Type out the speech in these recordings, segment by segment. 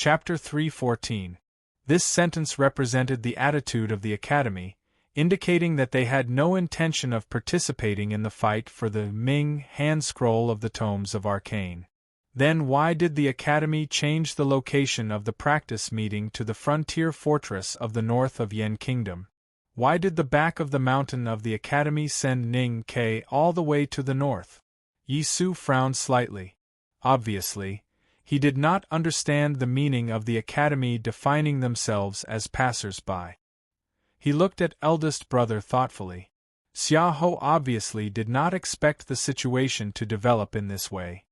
Chapter 3:14. This sentence represented the attitude of the Academy, indicating that they had no intention of participating in the fight for the Ming hand scroll of the Tomes of Arcane. Then why did the Academy change the location of the practice meeting to the frontier fortress of the north of Yen Kingdom? Why did the back of the mountain of the Academy send Ning Ke all the way to the north? Yi Su frowned slightly. Obviously, he did not understand the meaning of the Academy defining themselves as passers-by. He looked at eldest brother thoughtfully. Xiaohou obviously did not expect the situation to develop in this way.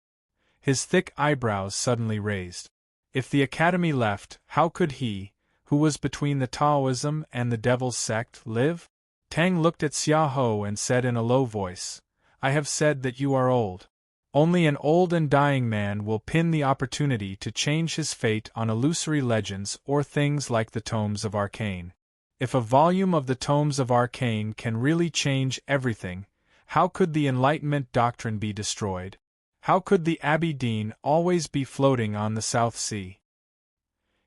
His thick eyebrows suddenly raised. If the Academy left, how could he, who was between the Taoism and the Devil's sect, live? Tang looked at Xiaohou and said in a low voice, "I have said that you are old. Only an old and dying man will pin the opportunity to change his fate on illusory legends or things like the Tomes of Arcane. If a volume of the Tomes of Arcane can really change everything, how could the Enlightenment doctrine be destroyed? How could the Abbey Dean always be floating on the South Sea?"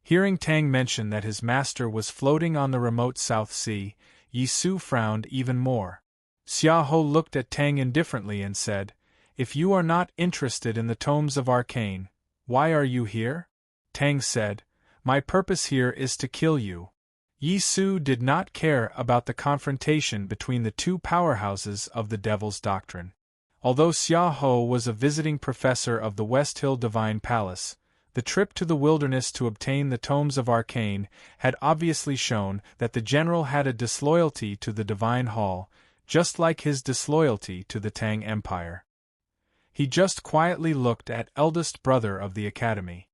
Hearing Tang mention that his master was floating on the remote South Sea, Yi Su frowned even more. Xiaohou looked at Tang indifferently and said, "If you are not interested in the Tomes of Arcane, why are you here?" Tang said, "My purpose here is to kill you." Yi Su did not care about the confrontation between the two powerhouses of the Devil's doctrine. Although Xiaohou was a visiting professor of the West Hill Divine Palace, the trip to the wilderness to obtain the Tomes of Arcane had obviously shown that the general had a disloyalty to the Divine Hall, just like his disloyalty to the Tang Empire. He just quietly looked at eldest brother of the Academy.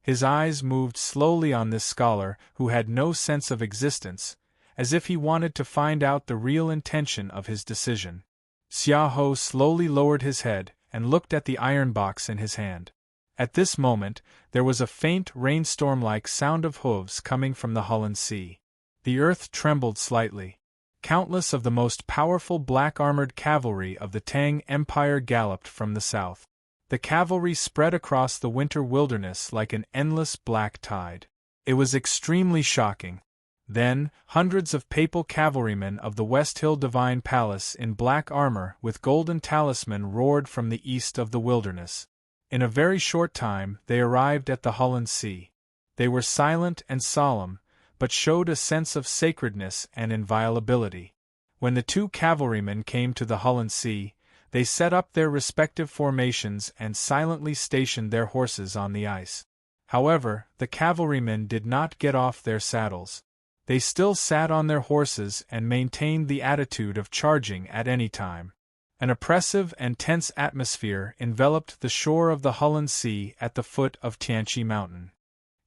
His eyes moved slowly on this scholar who had no sense of existence, as if he wanted to find out the real intention of his decision. Xiaohou slowly lowered his head and looked at the iron box in his hand. At this moment, there was a faint rainstorm-like sound of hooves coming from the Hulun Sea. The earth trembled slightly. Countless of the most powerful black-armored cavalry of the Tang Empire galloped from the south. The cavalry spread across the winter wilderness like an endless black tide. It was extremely shocking. Then, hundreds of papal cavalrymen of the West Hill Divine Palace in black armor with golden talisman roared from the east of the wilderness. In a very short time, they arrived at the Hulun Sea. They were silent and solemn, but showed a sense of sacredness and inviolability. When the two cavalrymen came to the Hulun Sea, they set up their respective formations and silently stationed their horses on the ice. However, the cavalrymen did not get off their saddles. They still sat on their horses and maintained the attitude of charging at any time. An oppressive and tense atmosphere enveloped the shore of the Hulun Sea at the foot of Tianqi Mountain.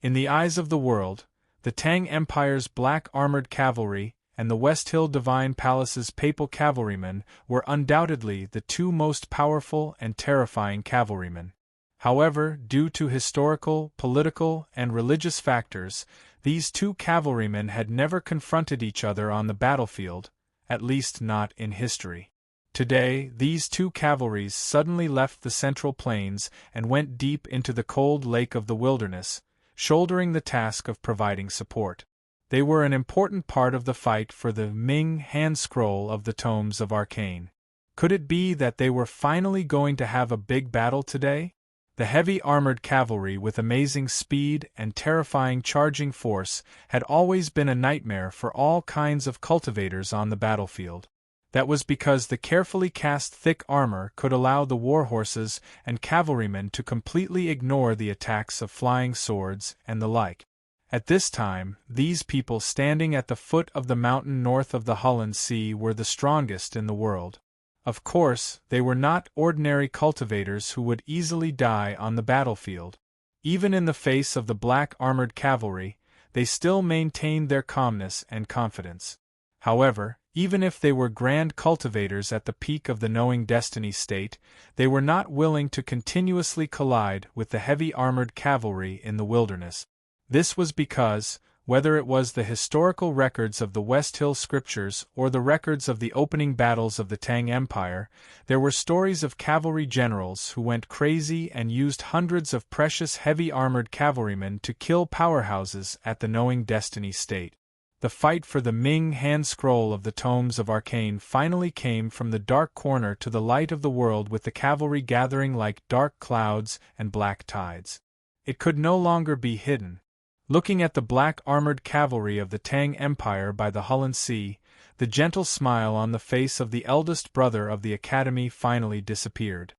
In the eyes of the world, the Tang Empire's black-armored cavalry and the West Hill Divine Palace's papal cavalrymen were undoubtedly the two most powerful and terrifying cavalrymen. However, due to historical, political, and religious factors, these two cavalrymen had never confronted each other on the battlefield, at least not in history. Today, these two cavalries suddenly left the Central Plains and went deep into the cold lake of the wilderness, shouldering the task of providing support. They were an important part of the fight for the Ming hand scroll of the Tomes of Arcane. Could it be that they were finally going to have a big battle today? The heavy armored cavalry with amazing speed and terrifying charging force had always been a nightmare for all kinds of cultivators on the battlefield. That was because the carefully cast thick armor could allow the warhorses and cavalrymen to completely ignore the attacks of flying swords and the like. At this time, these people standing at the foot of the mountain north of the Hulun Sea were the strongest in the world. Of course, they were not ordinary cultivators who would easily die on the battlefield. Even in the face of the black-armored cavalry, they still maintained their calmness and confidence. However, even if they were grand cultivators at the peak of the knowing destiny state, they were not willing to continuously collide with the heavy armored cavalry in the wilderness. This was because, Whether it was the historical records of the West Hill scriptures or the records of the opening battles of the Tang Empire, there were stories of cavalry generals who went crazy and used hundreds of precious heavy-armored cavalrymen to kill powerhouses at the Knowing Destiny state. The fight for the Ming hand scroll of the Tomes of Arcane finally came from the dark corner to the light of the world, with the cavalry gathering like dark clouds and black tides. It could no longer be hidden. Looking at the black-armored cavalry of the Tang Empire by the Hulun Sea, the gentle smile on the face of the eldest brother of the academy finally disappeared.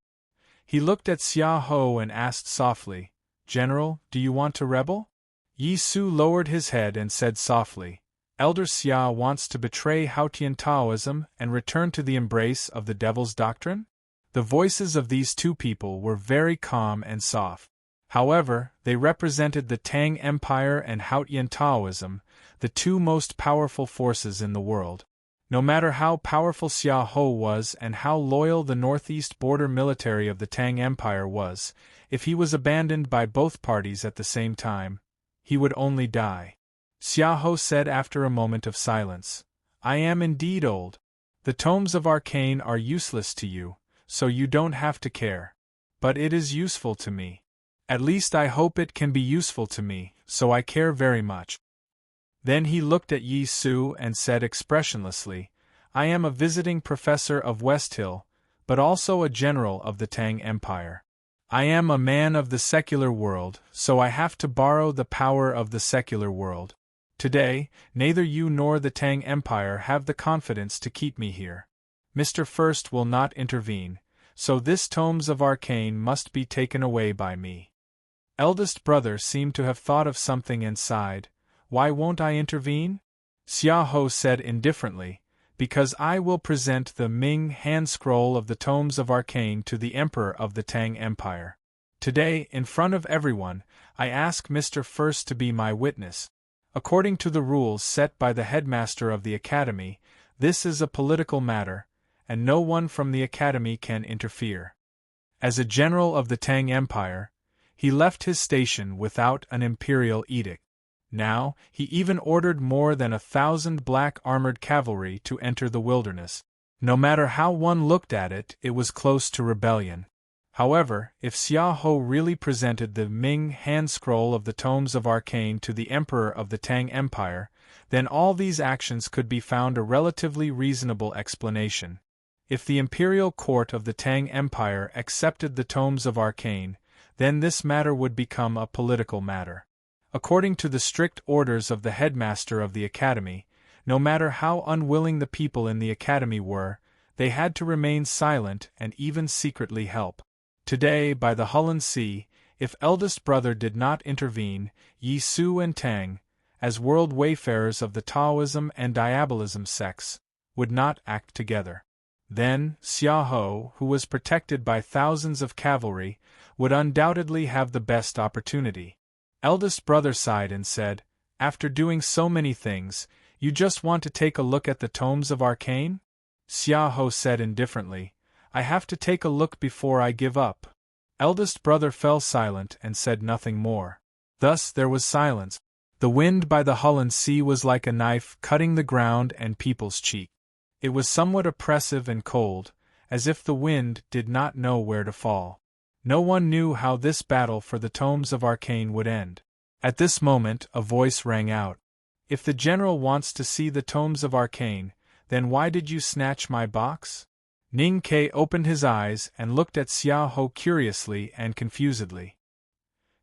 He looked at Xia Ho and asked softly, "General, do you want to rebel?" Yi Su lowered his head and said softly, "Elder Xia wants to betray Haotian Taoism and return to the embrace of the devil's doctrine?" The voices of these two people were very calm and soft. However, they represented the Tang Empire and Haotian Taoism, the two most powerful forces in the world. No matter how powerful Xia Ho was and how loyal the northeast border military of the Tang Empire was, if he was abandoned by both parties at the same time, he would only die. Xia Ho said after a moment of silence, "I am indeed old. The Tomes of Arcane are useless to you, so you don't have to care. But it is useful to me. At least I hope it can be useful to me, so I care very much." Then he looked at Yi Su and said expressionlessly, "I am a visiting professor of West Hill, but also a general of the Tang Empire. I am a man of the secular world, so I have to borrow the power of the secular world. Today, neither you nor the Tang Empire have the confidence to keep me here. Mr. First will not intervene, so this Tomes of Arcane must be taken away by me." Eldest brother seemed to have thought of something and sighed. "Why won't I intervene?" Xia Ho said indifferently, "Because I will present the Ming hand scroll of the Tomes of Arcane to the Emperor of the Tang Empire. Today, in front of everyone, I ask Mr. First to be my witness. According to the rules set by the headmaster of the academy, this is a political matter, and no one from the academy can interfere. As a general of the Tang Empire, he left his station without an imperial edict. Now, he even ordered more than 1,000 black-armored cavalry to enter the wilderness. No matter how one looked at it, it was close to rebellion. However, if Xia Ho really presented the Ming hand scroll of the Tomes of Arcane to the Emperor of the Tang Empire, then all these actions could be found a relatively reasonable explanation. If the imperial court of the Tang Empire accepted the Tomes of Arcane, then this matter would become a political matter. According to the strict orders of the headmaster of the academy, no matter how unwilling the people in the academy were, they had to remain silent and even secretly help. Today, by the Hulun Sea, if eldest brother did not intervene, Yi Su and Tang, as world wayfarers of the Taoism and Diabolism sects, would not act together. Then, Xia Ho, who was protected by thousands of cavalry, would undoubtedly have the best opportunity. Eldest brother sighed and said, "After doing so many things, you just want to take a look at the Tomes of Arcane?" Xia Ho said indifferently, "I have to take a look before I give up." Eldest brother fell silent and said nothing more. Thus there was silence. The wind by the Hulun Sea was like a knife cutting the ground and people's cheek. It was somewhat oppressive and cold, as if the wind did not know where to fall. No one knew how this battle for the Tomes of Arcane would end. At this moment, a voice rang out. "If the general wants to see the Tomes of Arcane, then why did you snatch my box?" Ning Ke opened his eyes and looked at Xia Ho curiously and confusedly.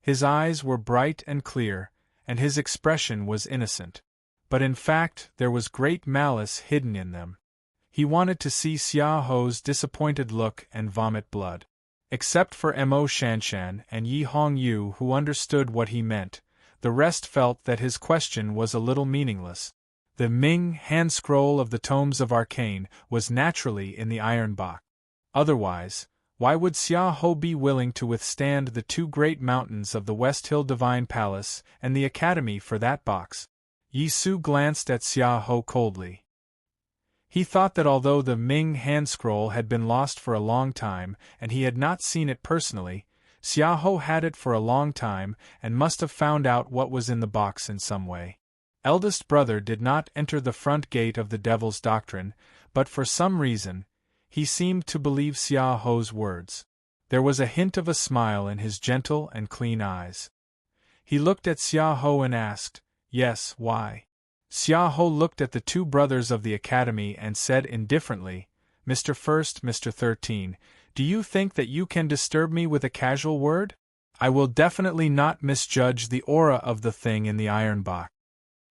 His eyes were bright and clear, and his expression was innocent. But in fact, there was great malice hidden in them. He wanted to see Xia Ho's disappointed look and vomit blood. Except for Mo Shanshan and Yi Hongyu, who understood what he meant, the rest felt that his question was a little meaningless. The Ming hand scroll of the Tomes of Arcane was naturally in the iron box. Otherwise, why would Xia Ho be willing to withstand the two great mountains of the West Hill Divine Palace and the Academy for that box? Yi Su glanced at Xia Ho coldly. He thought that although the Ming hand scroll had been lost for a long time and he had not seen it personally, Xia Ho had it for a long time and must have found out what was in the box in some way. Eldest brother did not enter the front gate of the devil's doctrine, but for some reason, he seemed to believe Xia Ho's words. There was a hint of a smile in his gentle and clean eyes. He looked at Xia Ho and asked, "Yes, why?" Xia Ho looked at the two brothers of the academy and said indifferently, "Mr. First, Mr. 13, do you think that you can disturb me with a casual word? I will definitely not misjudge the aura of the thing in the iron box."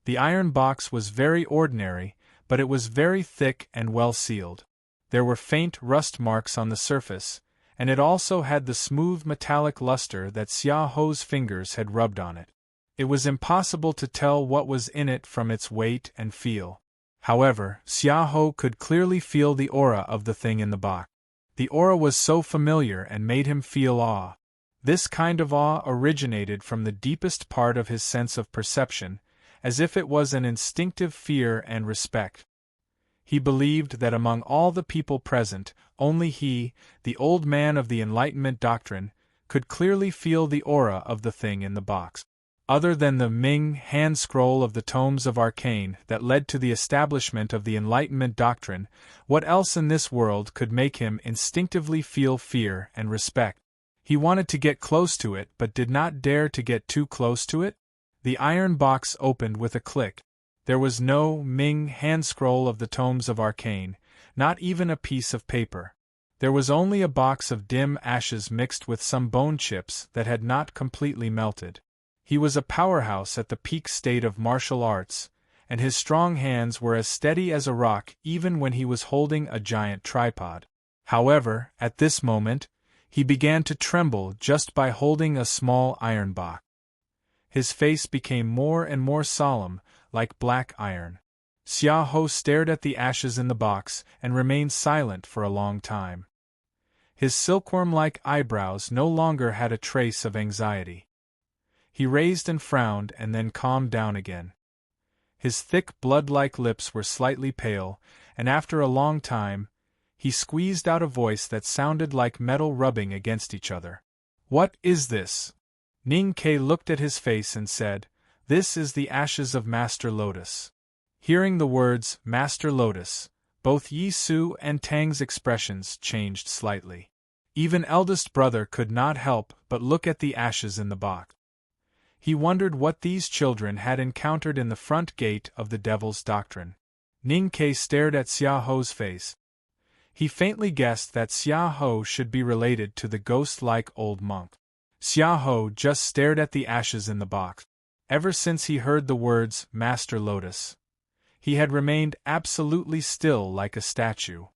The iron box was very ordinary, but it was very thick and well sealed. There were faint rust marks on the surface, and it also had the smooth metallic luster that Xia Ho's fingers had rubbed on it. It was impossible to tell what was in it from its weight and feel. However, Xia Ho could clearly feel the aura of the thing in the box. The aura was so familiar and made him feel awe. This kind of awe originated from the deepest part of his sense of perception, as if it was an instinctive fear and respect. He believed that among all the people present, only he, the old man of the Enlightenment doctrine, could clearly feel the aura of the thing in the box. Other than the Ming hand scroll of the tomes of arcane that led to the establishment of the Enlightenment doctrine, what else in this world could make him instinctively feel fear and respect? He wanted to get close to it but did not dare to get too close to it. The iron box opened with a click. There was no Ming hand scroll of the tomes of arcane, not even a piece of paper. There was only a box of dim ashes mixed with some bone chips that had not completely melted. He was a powerhouse at the peak state of martial arts, and his strong hands were as steady as a rock even when he was holding a giant tripod. However, at this moment, he began to tremble just by holding a small iron box. His face became more and more solemn, like black iron. Xia Ho stared at the ashes in the box and remained silent for a long time. His silkworm-like eyebrows no longer had a trace of anxiety. He raised and frowned and then calmed down again. His thick blood-like lips were slightly pale, and after a long time, he squeezed out a voice that sounded like metal rubbing against each other. "What is this?" Ning Ke looked at his face and said, "This is the ashes of Master Lotus." Hearing the words, Master Lotus, both Yi Su and Tang's expressions changed slightly. Even eldest brother could not help but look at the ashes in the box. He wondered what these children had encountered in the front gate of the Devil's Doctrine. Ning Ke stared at Xia Ho's face. He faintly guessed that Xia Ho should be related to the ghost-like old monk. Xia Ho just stared at the ashes in the box. Ever since he heard the words, Master Lotus, he had remained absolutely still like a statue.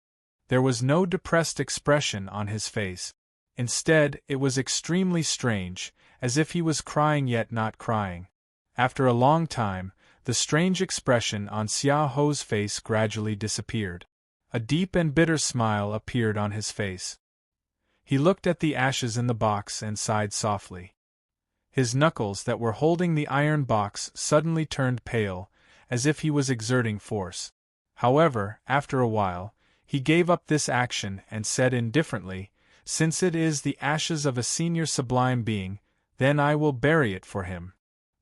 There was no depressed expression on his face. Instead, it was extremely strange, as if he was crying yet not crying. After a long time, the strange expression on Xia Ho's face gradually disappeared. A deep and bitter smile appeared on his face. He looked at the ashes in the box and sighed softly. His knuckles that were holding the iron box suddenly turned pale, as if he was exerting force. However, after a while, he gave up this action and said indifferently, "Since it is the ashes of a senior sublime being, then I will bury it for him."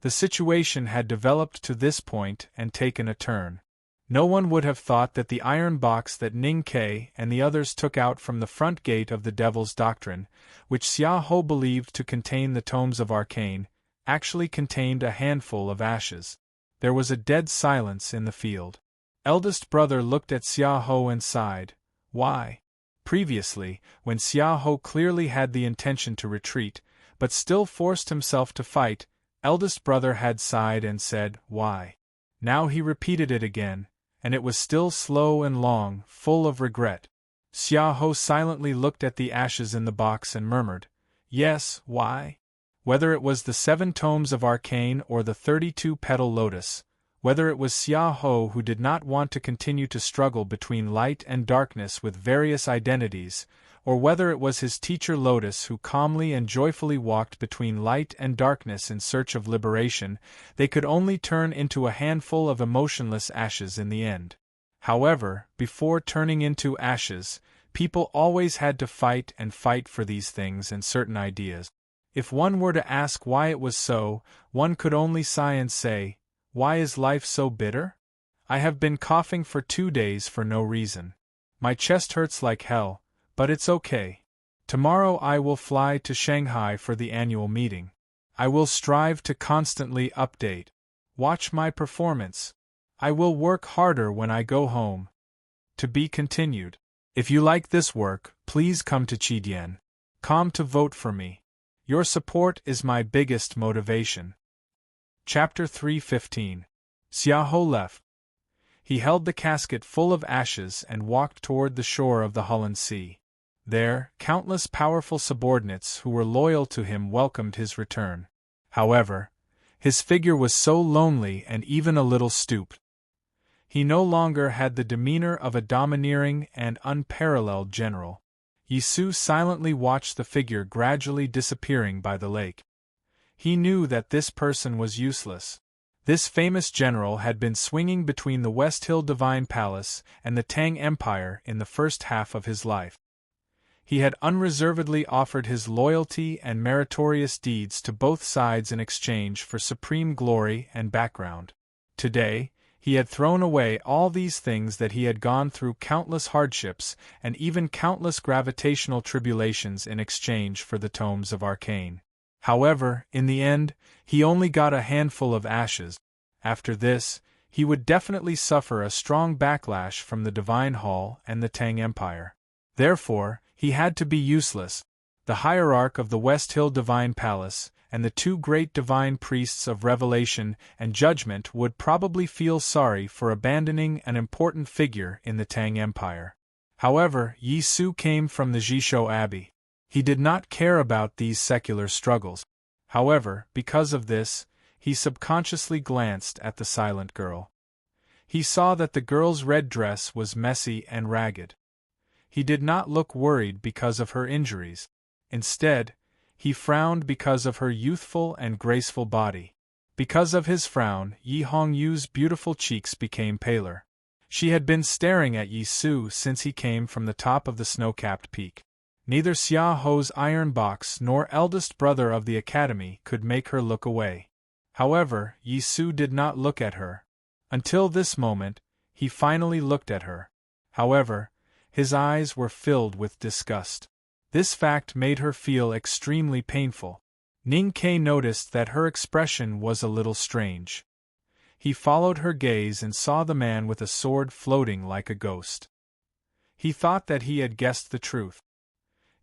The situation had developed to this point and taken a turn. No one would have thought that the iron box that Ning Ke and the others took out from the front gate of the Devil's Doctrine, which Xia Ho believed to contain the tomes of arcane, actually contained a handful of ashes. There was a dead silence in the field. Eldest brother looked at Xia Ho and sighed. Why? Previously, when Xia Ho clearly had the intention to retreat, but still forced himself to fight, eldest brother had sighed and said, "Why?" Now he repeated it again, and it was still slow and long, full of regret. Xia Ho silently looked at the ashes in the box and murmured, "Yes, why?" Whether it was the 7 tomes of arcane or the 32-petal lotus, whether it was Xia Ho who did not want to continue to struggle between light and darkness with various identities, or whether it was his teacher Lotus who calmly and joyfully walked between light and darkness in search of liberation, they could only turn into a handful of emotionless ashes in the end. However, before turning into ashes, people always had to fight and fight for these things and certain ideas. If one were to ask why it was so, one could only sigh and say, Why is life so bitter? I have been coughing for 2 days for no reason. My chest hurts like hell, but it's okay. Tomorrow I will fly to Shanghai for the annual meeting. I will strive to constantly update. Watch my performance. I will work harder when I go home. To be continued. If you like this work, please come to Qidien.com to vote for me. Your support is my biggest motivation. Chapter 3:15. Xiaohou left. He held the casket full of ashes and walked toward the shore of the Hulun Sea. There, countless powerful subordinates who were loyal to him welcomed his return. However, his figure was so lonely and even a little stooped. He no longer had the demeanor of a domineering and unparalleled general. Yi Su silently watched the figure gradually disappearing by the lake. He knew that this person was useless. This famous general had been swinging between the West Hill Divine Palace and the Tang Empire in the first half of his life. He had unreservedly offered his loyalty and meritorious deeds to both sides in exchange for supreme glory and background. Today, he had thrown away all these things that he had gone through countless hardships and even countless gravitational tribulations in exchange for the tomes of arcane. However, in the end, he only got a handful of ashes. After this, he would definitely suffer a strong backlash from the Divine Hall and the Tang Empire. Therefore, he had to be useless. The hierarch of the West Hill Divine Palace and the two great divine priests of Revelation and Judgment would probably feel sorry for abandoning an important figure in the Tang Empire. However, Yi Su came from the Jishou Abbey. He did not care about these secular struggles. However, because of this, he subconsciously glanced at the silent girl. He saw that the girl's red dress was messy and ragged. He did not look worried because of her injuries. Instead, he frowned because of her youthful and graceful body. Because of his frown, Yi Hongyu's beautiful cheeks became paler. She had been staring at Yi Su since he came from the top of the snow-capped peak. Neither Xiaohou's iron box nor eldest brother of the academy could make her look away. However, Yi Su did not look at her. Until this moment, he finally looked at her. However, his eyes were filled with disgust. This fact made her feel extremely painful. Ning Ke noticed that her expression was a little strange. He followed her gaze and saw the man with a sword floating like a ghost. He thought that he had guessed the truth.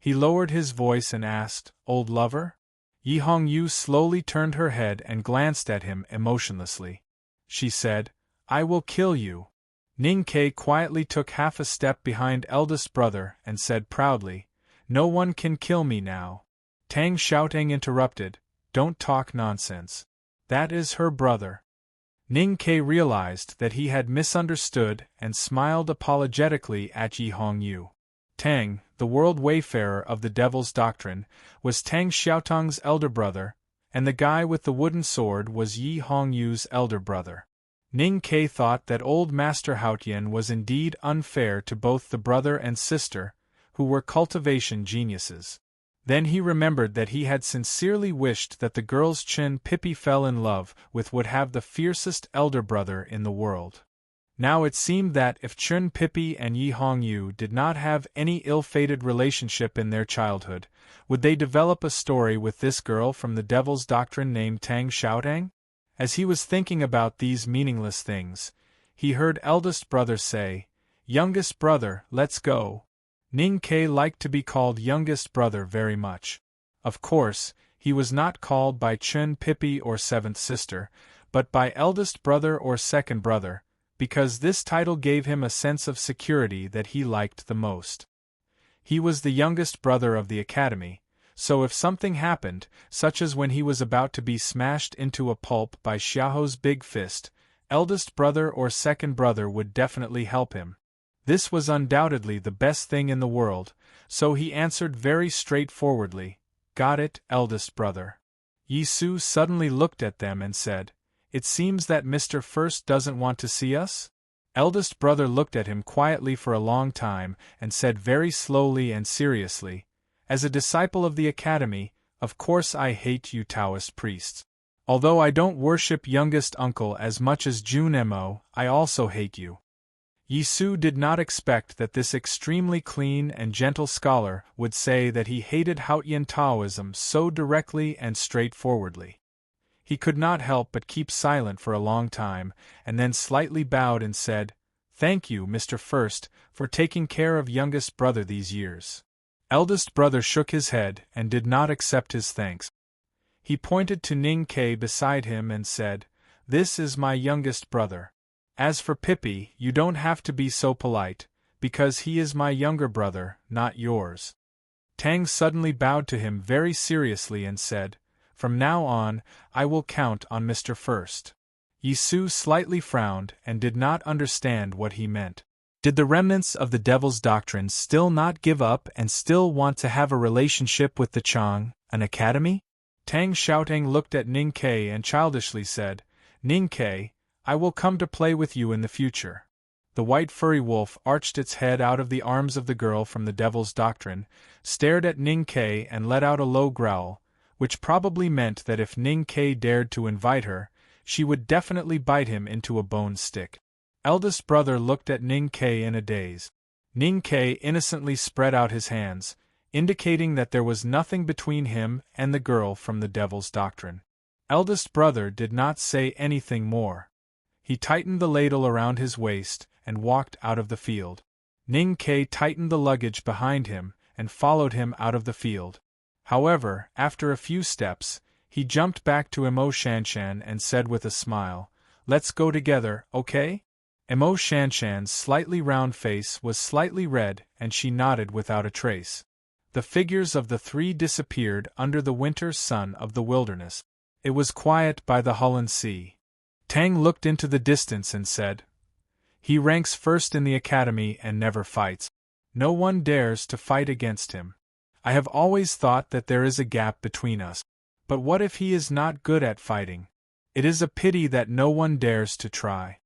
He lowered his voice and asked, "Old lover?" Yi Hongyu slowly turned her head and glanced at him emotionlessly. She said, "I will kill you." Ning Ke quietly took half a step behind eldest brother and said proudly, "No one can kill me now." Tang Xiaotang interrupted, "Don't talk nonsense. That is her brother." Ning Ke realized that he had misunderstood and smiled apologetically at Yi Hongyu. Tang, the world wayfarer of the Devil's Doctrine, was Tang Xiaotang's elder brother, and the guy with the wooden sword was Yi Hongyu's elder brother. Ning Ke thought that old Master Haotian was indeed unfair to both the brother and sister, who were cultivation geniuses. Then he remembered that he had sincerely wished that the girl's Chen Pippi fell in love with would have the fiercest elder brother in the world. Now it seemed that if Chen Pippi and Yi Hongyu did not have any ill-fated relationship in their childhood, would they develop a story with this girl from the Devil's Doctrine named Tang Xiaotang? As he was thinking about these meaningless things, he heard eldest brother say, "Youngest brother, let's go." Ning Ke liked to be called youngest brother very much. Of course, he was not called by Chen Pippi or seventh sister, but by eldest brother or second brother, because this title gave him a sense of security that he liked the most. He was the youngest brother of the academy, so if something happened, such as when he was about to be smashed into a pulp by Xiaohou's big fist, eldest brother or second brother would definitely help him. This was undoubtedly the best thing in the world, so he answered very straightforwardly, "Got it, eldest brother." Yi Su suddenly looked at them and said, "It seems that Mr. First doesn't want to see us?" Eldest brother looked at him quietly for a long time and said very slowly and seriously, "As a disciple of the academy, of course I hate you Taoist priests. Although I don't worship youngest uncle as much as Junemo, I also hate you. Yi Su did not expect that this extremely clean and gentle scholar would say that he hated Haotian Taoism so directly and straightforwardly. He could not help but keep silent for a long time, and then slightly bowed and said, "Thank you, Mr. First, for taking care of youngest brother these years." Eldest brother shook his head and did not accept his thanks. He pointed to Ning Kei beside him and said, "This is my youngest brother. As for Pippi, you don't have to be so polite, because he is my younger brother, not yours." Tang suddenly bowed to him very seriously and said, "From now on, I will count on Mr. First." Yi Su slightly frowned and did not understand what he meant. Did the remnants of the Devil's Doctrine still not give up and still want to have a relationship with the Chang, an academy? Tang Xiaotang looked at Ning Kei and childishly said, "Ning Kei, I will come to play with you in the future." The white furry wolf arched its head out of the arms of the girl from the Devil's Doctrine, stared at Ning Kei and let out a low growl, which probably meant that if Ning Kei dared to invite her, she would definitely bite him into a bone stick. Eldest brother looked at Ning Kei in a daze. Ning Kei innocently spread out his hands, indicating that there was nothing between him and the girl from the Devil's Doctrine. Eldest brother did not say anything more. He tightened the ladle around his waist and walked out of the field. Ning Kei tightened the luggage behind him and followed him out of the field. However, after a few steps, he jumped back to Emo Shanshan and said with a smile, "Let's go together, okay?" Emo Shanshan's slightly round face was slightly red and she nodded without a trace. The figures of the three disappeared under the winter sun of the wilderness. It was quiet by the Hulun Sea. Tang looked into the distance and said, "He ranks first in the academy and never fights. No one dares to fight against him. I have always thought that there is a gap between us. But what if he is not good at fighting? It is a pity that no one dares to try."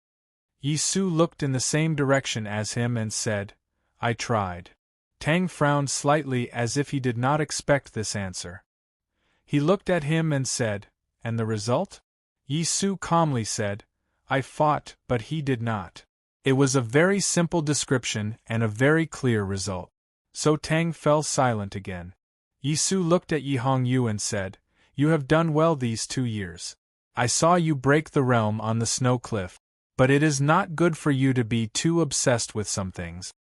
Yi Su looked in the same direction as him and said, "I tried." Tang frowned slightly as if he did not expect this answer. He looked at him and said, "And the result?" Yi Su calmly said, "I fought, but he did not." It was a very simple description and a very clear result. So Tang fell silent again. Yi Su looked at Yi Hongyu and said, "You have done well these 2 years. I saw you break the realm on the snow cliff. But it is not good for you to be too obsessed with some things."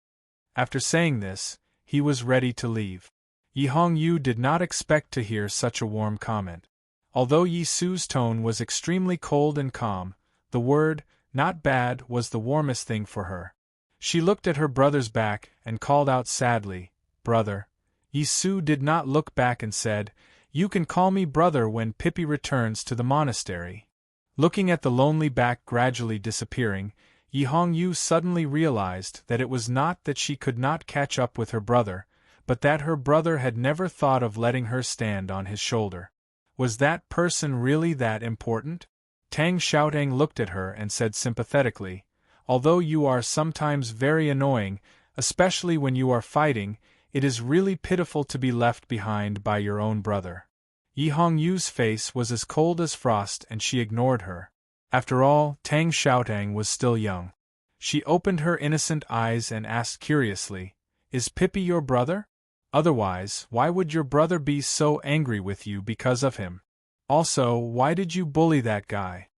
After saying this, he was ready to leave. Yi Hongyu did not expect to hear such a warm comment. Although Yi Su's tone was extremely cold and calm, the word, "not bad," was the warmest thing for her. She looked at her brother's back and called out sadly, "Brother." Yi Su did not look back and said, "You can call me brother when Pippi returns to the monastery." Looking at the lonely back gradually disappearing, Yi Hongyu suddenly realized that it was not that she could not catch up with her brother, but that her brother had never thought of letting her stand on his shoulder. Was that person really that important? Tang Xiaotang looked at her and said sympathetically, "Although you are sometimes very annoying, especially when you are fighting, it is really pitiful to be left behind by your own brother." Yi Hongyu's face was as cold as frost and she ignored her. After all, Tang Xiaotang was still young. She opened her innocent eyes and asked curiously, "Is Pippi your brother? Otherwise, why would your brother be so angry with you because of him? Also, why did you bully that guy?"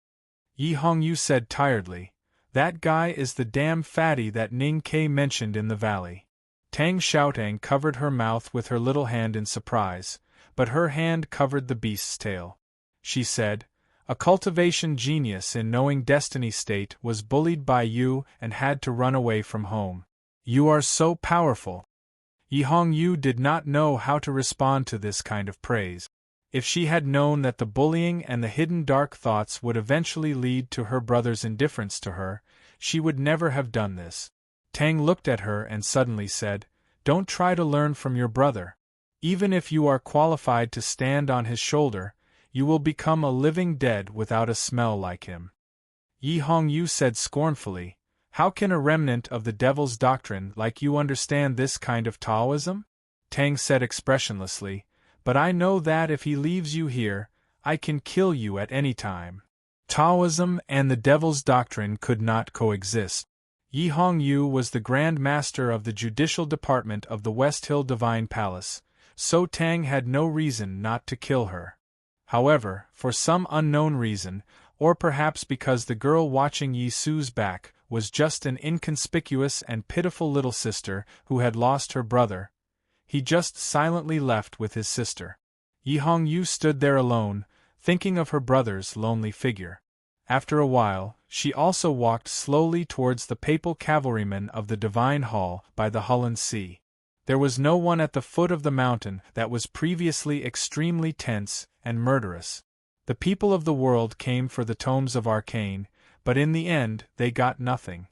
Yi Hongyu said tiredly, "That guy is the damn fatty that Ning Kei mentioned in the valley." Tang Xiaotang covered her mouth with her little hand in surprise, but her hand covered the beast's tail. She said, "A cultivation genius in knowing destiny state was bullied by you and had to run away from home. You are so powerful." Yi Hongyu did not know how to respond to this kind of praise. If she had known that the bullying and the hidden dark thoughts would eventually lead to her brother's indifference to her, she would never have done this. Tang looked at her and suddenly said, "Don't try to learn from your brother. Even if you are qualified to stand on his shoulder, you will become a living dead without a smell like him." Yi Hongyu said scornfully, "How can a remnant of the Devil's Doctrine like you understand this kind of Taoism?" Tang said expressionlessly, "But I know that if he leaves you here, I can kill you at any time. Taoism and the Devil's Doctrine could not coexist. Yi Hongyu was the Grand Master of the Judicial Department of the West Hill Divine Palace, so Tang had no reason not to kill her. However, for some unknown reason, or perhaps because the girl watching Yi Su's back was just an inconspicuous and pitiful little sister who had lost her brother, he just silently left with his sister. Yi Hongyu stood there alone, thinking of her brother's lonely figure. After a while, she also walked slowly towards the papal cavalrymen of the Divine Hall by the Hullen Sea. There was no one at the foot of the mountain that was previously extremely tense and murderous. The people of the world came for the tomes of arcane, but in the end they got nothing.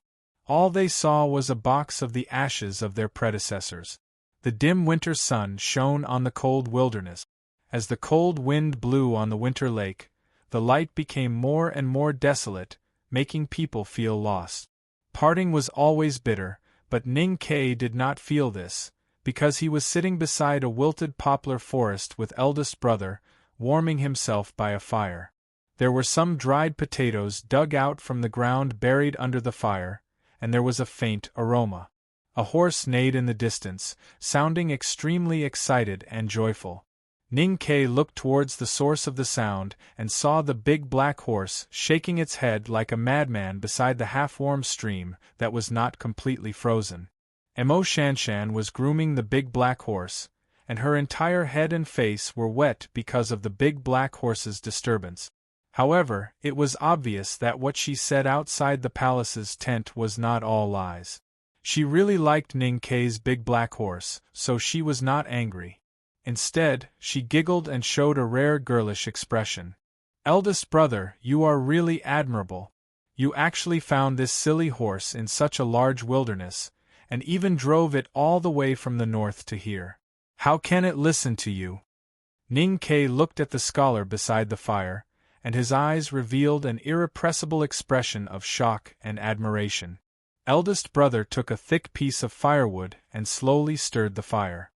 All they saw was a box of the ashes of their predecessors. The dim winter sun shone on the cold wilderness. As the cold wind blew on the winter lake, the light became more and more desolate, making people feel lost. Parting was always bitter, but Ning Kai did not feel this, because he was sitting beside a wilted poplar forest with eldest brother, warming himself by a fire. There were some dried potatoes dug out from the ground buried under the fire, and there was a faint aroma. A horse neighed in the distance, sounding extremely excited and joyful. Ning Kai looked towards the source of the sound and saw the big black horse shaking its head like a madman beside the half-warm stream that was not completely frozen. Mo Shanshan was grooming the big black horse, and her entire head and face were wet because of the big black horse's disturbance. However, it was obvious that what she said outside the palace's tent was not all lies. She really liked Ning Kai's big black horse, so she was not angry. Instead, she giggled and showed a rare girlish expression. "Eldest brother, you are really admirable. You actually found this silly horse in such a large wilderness, and even drove it all the way from the north to here. How can it listen to you?" Ning Kai looked at the scholar beside the fire, and his eyes revealed an irrepressible expression of shock and admiration. Eldest brother took a thick piece of firewood and slowly stirred the fire.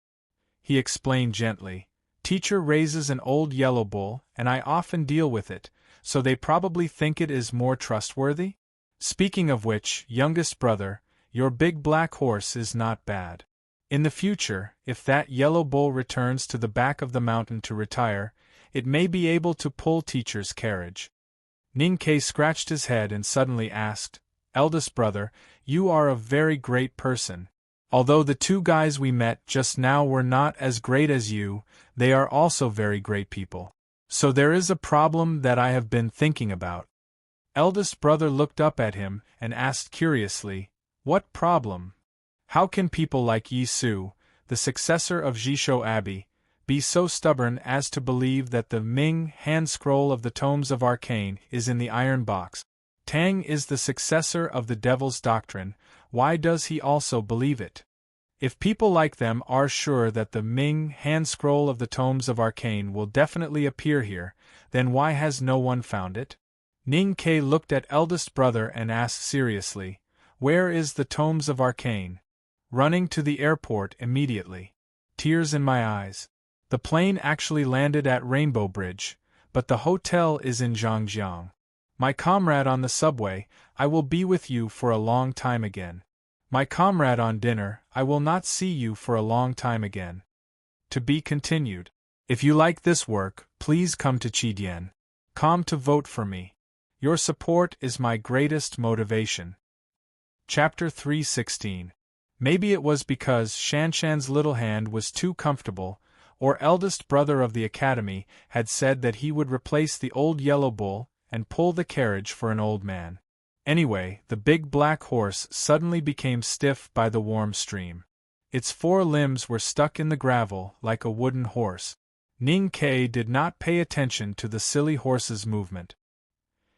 He explained gently, "Teacher raises an old yellow bull, and I often deal with it, so they probably think it is more trustworthy? Speaking of which, youngest brother, your big black horse is not bad. In the future, if that yellow bull returns to the back of the mountain to retire, it may be able to pull teacher's carriage." Ning Kai scratched his head and suddenly asked, "Eldest brother, you are a very great person. Although the two guys we met just now were not as great as you, they are also very great people. So there is a problem that I have been thinking about." Eldest brother looked up at him and asked curiously, "What problem? How can people like Yi Su, the successor of Jishou Abbey, be so stubborn as to believe that the Ming hand scroll of the tomes of arcane is in the iron box? Tang is the successor of the Devil's Doctrine, why does he also believe it? If people like them are sure that the Ming hand scroll of the tomes of arcane will definitely appear here, then why has no one found it?" Ning Kai looked at eldest brother and asked seriously, "Where is the tomes of arcane?" "Running to the airport immediately." Tears in my eyes. The plane actually landed at Rainbow Bridge, but the hotel is in Zhangjiang. My comrade on the subway, I will be with you for a long time again. My comrade on dinner, I will not see you for a long time again. To be continued. If you like this work, please come to Chidian.com to vote for me. Your support is my greatest motivation. Chapter 316. Maybe it was because Shanshan's little hand was too comfortable, or eldest brother of the academy had said that he would replace the old yellow bull and pull the carriage for an old man. Anyway, the big black horse suddenly became stiff by the warm stream. Its four limbs were stuck in the gravel like a wooden horse. Ning Kai did not pay attention to the silly horse's movement.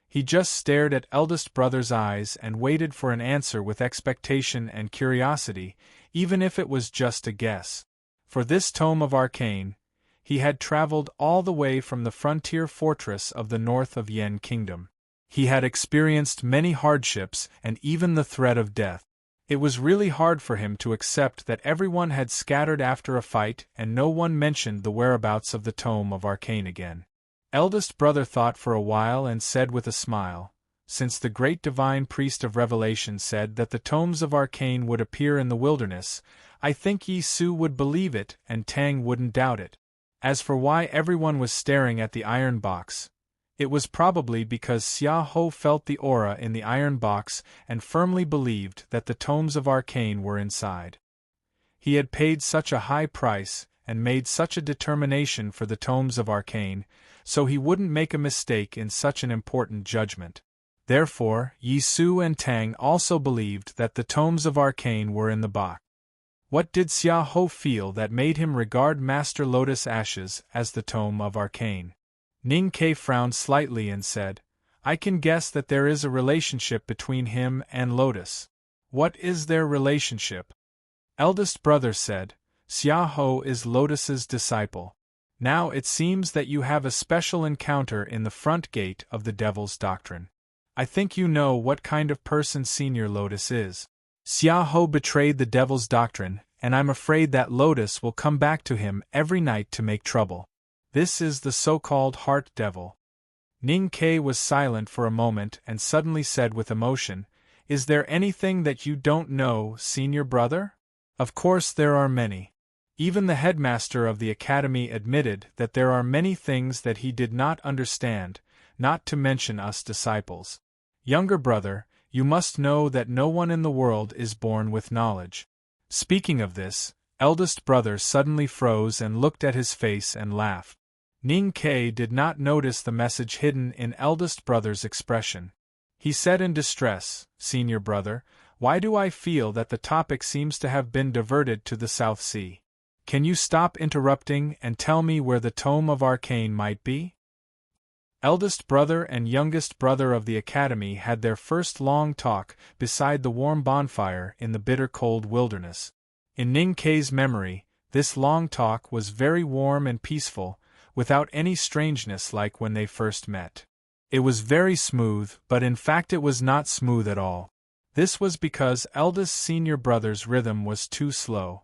He just stared at eldest brother's eyes and waited for an answer with expectation and curiosity, even if it was just a guess. For this tome of arcane, he had traveled all the way from the frontier fortress of the north of Yen Kingdom. He had experienced many hardships and even the threat of death. It was really hard for him to accept that everyone had scattered after a fight and no one mentioned the whereabouts of the tome of arcane again. Eldest brother thought for a while and said with a smile, since the great divine priest of revelation said that the tomes of arcane would appear in the wilderness, I think Yi Su would believe it and Tang wouldn't doubt it. As for why everyone was staring at the iron box, it was probably because Xia Ho felt the aura in the iron box and firmly believed that the tomes of arcane were inside. He had paid such a high price and made such a determination for the tomes of arcane, so he wouldn't make a mistake in such an important judgment. Therefore, Yi Su and Tang also believed that the tomes of arcane were in the box. What did Xia Ho feel that made him regard Master Lotus Ashes as the tome of arcane? Ning Ke frowned slightly and said, I can guess that there is a relationship between him and Lotus. What is their relationship? Eldest brother said, Xia Ho is Lotus's disciple. Now it seems that you have a special encounter in the front gate of the Devil's Doctrine. I think you know what kind of person Senior Lotus is. Xia Ho betrayed the Devil's Doctrine, and I'm afraid that Lotus will come back to him every night to make trouble. This is the so-called Heart Devil. Ning Ke was silent for a moment and suddenly said with emotion, Is there anything that you don't know, Senior Brother? Of course there are many. Even the headmaster of the academy admitted that there are many things that he did not understand, not to mention us disciples. Younger brother, you must know that no one in the world is born with knowledge. Speaking of this, eldest brother suddenly froze and looked at his face and laughed. Ning Ke did not notice the message hidden in eldest brother's expression. He said in distress, Senior brother, why do I feel that the topic seems to have been diverted to the South Sea? Can you stop interrupting and tell me where the tome of arcane might be? Eldest brother and youngest brother of the academy had their first long talk beside the warm bonfire in the bitter cold wilderness. In Ning Ke's memory, this long talk was very warm and peaceful, without any strangeness like when they first met. It was very smooth, but in fact it was not smooth at all. This was because eldest senior brother's rhythm was too slow.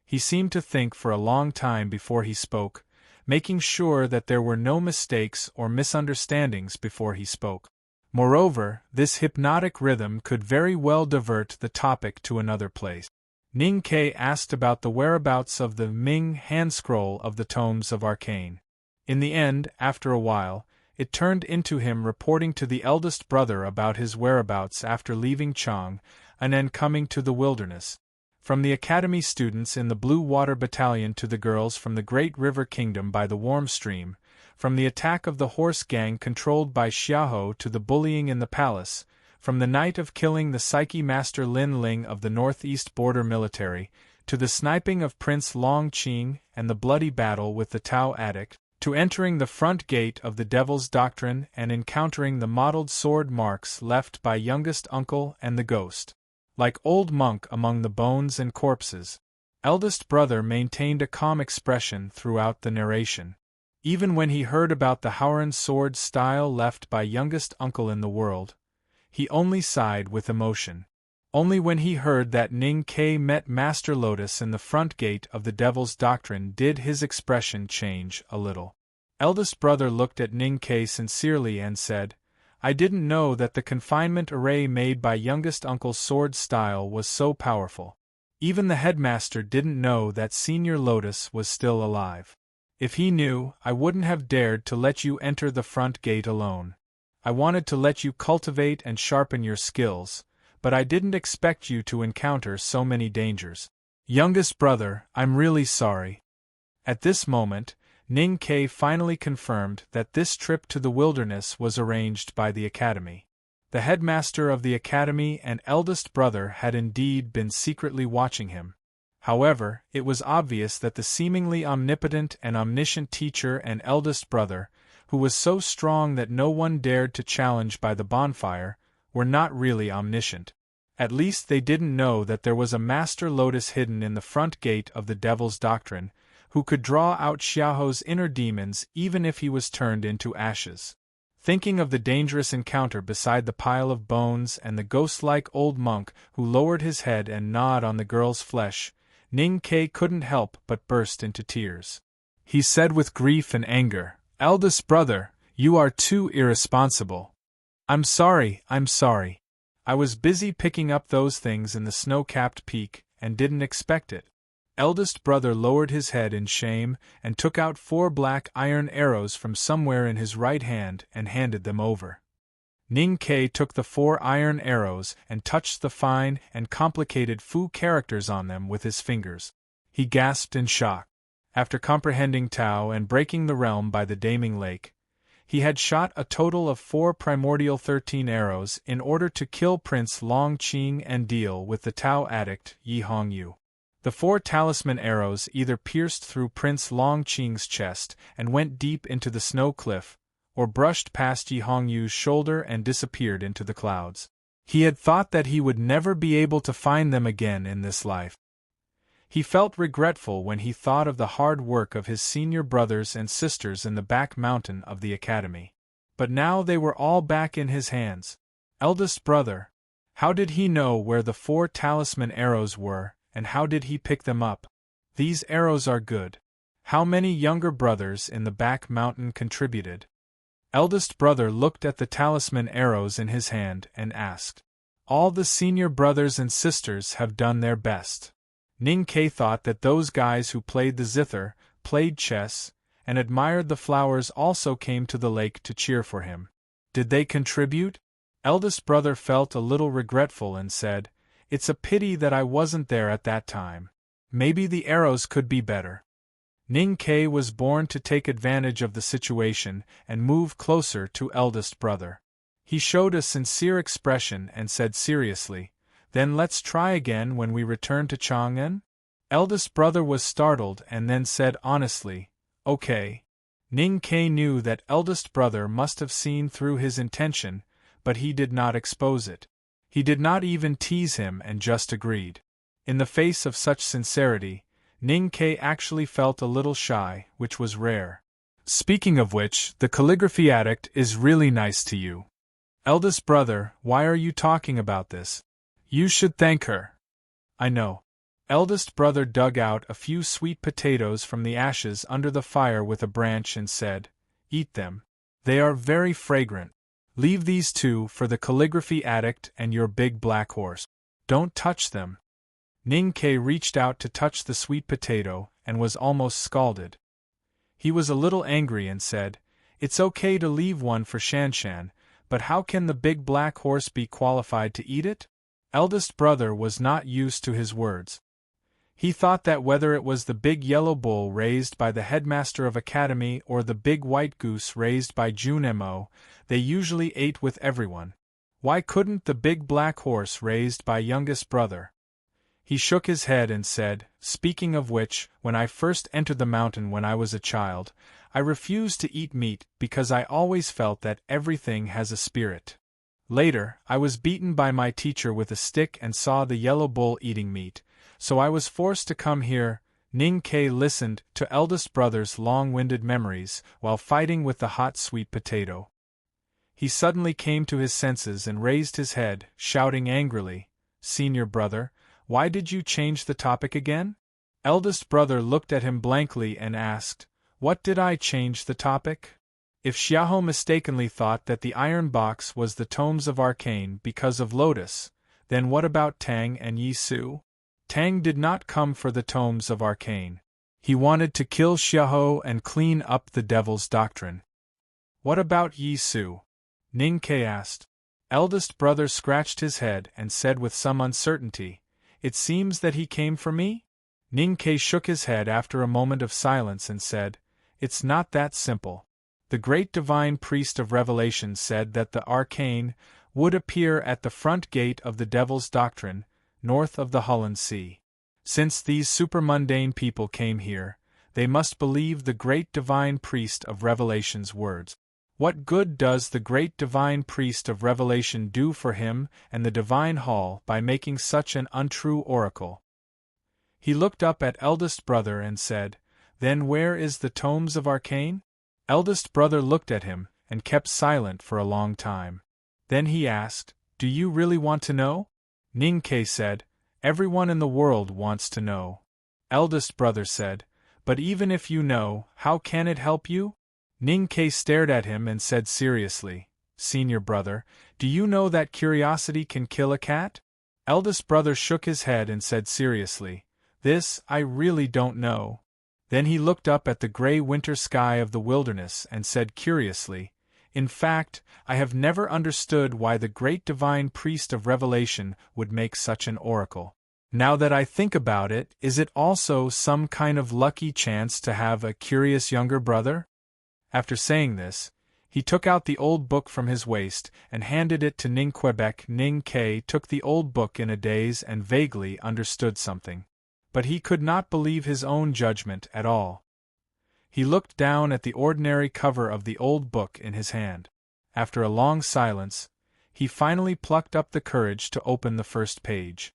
He seemed to think for a long time before he spoke, making sure that there were no mistakes or misunderstandings before he spoke. Moreover, this hypnotic rhythm could very well divert the topic to another place. Ning Ke asked about the whereabouts of the Ming hand scroll of the tomes of arcane. In the end, after a while, it turned into him reporting to the eldest brother about his whereabouts after leaving Chang, and then coming to the wilderness. From the academy students in the Blue Water Battalion to the girls from the Great River Kingdom by the Warm Stream, from the attack of the horse gang controlled by Xiaoho to the bullying in the palace, from the night of killing the Psyche Master Lin Ling of the Northeast Border Military, to the sniping of Prince Long Qing and the bloody battle with the Tao Addict, to entering the front gate of the Devil's Doctrine and encountering the mottled sword marks left by youngest uncle and the ghost. Like old monk among the bones and corpses, eldest brother maintained a calm expression throughout the narration. Even when he heard about the Howran sword style left by youngest uncle in the world, he only sighed with emotion. Only when he heard that Ning Ke met Master Lotus in the front gate of the Devil's Doctrine did his expression change a little. Eldest brother looked at Ning Ke sincerely and said, I didn't know that the confinement array made by youngest uncle's sword style was so powerful. Even the headmaster didn't know that Senior Lotus was still alive. If he knew, I wouldn't have dared to let you enter the front gate alone. I wanted to let you cultivate and sharpen your skills, but I didn't expect you to encounter so many dangers. Youngest brother, I'm really sorry. At this moment, Ning Ke finally confirmed that this trip to the wilderness was arranged by the academy. The headmaster of the academy and eldest brother had indeed been secretly watching him. However, it was obvious that the seemingly omnipotent and omniscient teacher and eldest brother, who was so strong that no one dared to challenge by the bonfire, were not really omniscient. At least they didn't know that there was a Master Lotus hidden in the front gate of the Devil's Doctrine, who could draw out Xiaoho's inner demons even if he was turned into ashes. Thinking of the dangerous encounter beside the pile of bones and the ghost-like old monk who lowered his head and gnawed on the girl's flesh, Ning Ke couldn't help but burst into tears. He said with grief and anger, Eldest brother, you are too irresponsible. I'm sorry. I was busy picking up those things in the snow-capped peak, and didn't expect it. Eldest brother lowered his head in shame and took out 4 black iron arrows from somewhere in his right hand and handed them over. Ning Ke took the 4 iron arrows and touched the fine and complicated Fu characters on them with his fingers. He gasped in shock. After comprehending Tao and breaking the realm by the Daming Lake, he had shot a total of 4 primordial 13 arrows in order to kill Prince Long Qing and deal with the Tao addict Yi Hongyu. The 4 talisman arrows either pierced through Prince Long Qing's chest and went deep into the snow cliff, or brushed past Yi Hongyu's shoulder and disappeared into the clouds. He had thought that he would never be able to find them again in this life. He felt regretful when he thought of the hard work of his senior brothers and sisters in the back mountain of the academy. But now they were all back in his hands. Eldest brother. How did he know where the 4 talisman arrows were, and how did he pick them up? These arrows are good. How many younger brothers in the back mountain contributed? Eldest brother looked at the talisman arrows in his hand and asked. All the senior brothers and sisters have done their best. Ning Ke thought that those guys who played the zither, played chess, and admired the flowers also came to the lake to cheer for him. Did they contribute? Eldest brother felt a little regretful and said, It's a pity that I wasn't there at that time. Maybe the arrows could be better. Ning Ke was born to take advantage of the situation and move closer to eldest brother. He showed a sincere expression and said seriously, Then let's try again when we return to Chang'an? Eldest brother was startled and then said honestly, Okay. Ning Ke knew that eldest brother must have seen through his intention, but he did not expose it. He did not even tease him and just agreed. In the face of such sincerity, Ning Ke actually felt a little shy, which was rare. Speaking of which, the calligraphy addict is really nice to you. Eldest brother, why are you talking about this? You should thank her. I know. Eldest brother dug out a few sweet potatoes from the ashes under the fire with a branch and said, Eat them. They are very fragrant. Leave these 2 for the calligraphy addict and your big black horse. Don't touch them. Ning Ke reached out to touch the sweet potato and was almost scalded. He was a little angry and said, It's okay to leave one for Shanshan, but how can the big black horse be qualified to eat it? Eldest brother was not used to his words. He thought that whether it was the big yellow bull raised by the headmaster of academy or the big white goose raised by Junemo, they usually ate with everyone. Why couldn't the big black horse raised by youngest brother? He shook his head and said, Speaking of which, when I first entered the mountain when I was a child, I refused to eat meat because I always felt that everything has a spirit. Later, I was beaten by my teacher with a stick and saw the yellow bull eating meat, so I was forced to come here. Ning Ke listened to eldest brother's long-winded memories while fighting with the hot sweet potato. He suddenly came to his senses and raised his head, shouting angrily, Senior brother, why did you change the topic again? Eldest brother looked at him blankly and asked, What did I change the topic? If Xiahou mistakenly thought that the iron box was the tomes of arcane because of Lotus, then what about Tang and Yi Su? Tang did not come for the tomes of arcane. He wanted to kill Xiahou and clean up the devil's doctrine. What about Yi Su? Ning Ke asked. Eldest brother scratched his head and said with some uncertainty, It seems that he came for me? Ning Ke shook his head after a moment of silence and said, It's not that simple. The great divine priest of revelation said that the arcane would appear at the front gate of the devil's doctrine, north of the Hulun Sea. Since these supermundane people came here, they must believe the great divine priest of revelation's words. What good does the great divine priest of revelation do for him and the divine hall by making such an untrue oracle? He looked up at eldest brother and said, Then where is the tomes of arcane? Eldest brother looked at him and kept silent for a long time. Then he asked, Do you really want to know? Ning Ke said, Everyone in the world wants to know. Eldest brother said, But even if you know, how can it help you? Ning Ke stared at him and said seriously, "Senior brother, do you know that curiosity can kill a cat?" Eldest brother shook his head and said seriously, "This, I really don't know." Then he looked up at the gray winter sky of the wilderness and said curiously, "In fact, I have never understood why the great divine priest of revelation would make such an oracle. Now that I think about it, is it also some kind of lucky chance to have a curious younger brother?" After saying this, he took out the old book from his waist and handed it to Ning Quebec. Ning Ke took the old book in a daze and vaguely understood something. But he could not believe his own judgment at all. He looked down at the ordinary cover of the old book in his hand. After a long silence, he finally plucked up the courage to open the first page.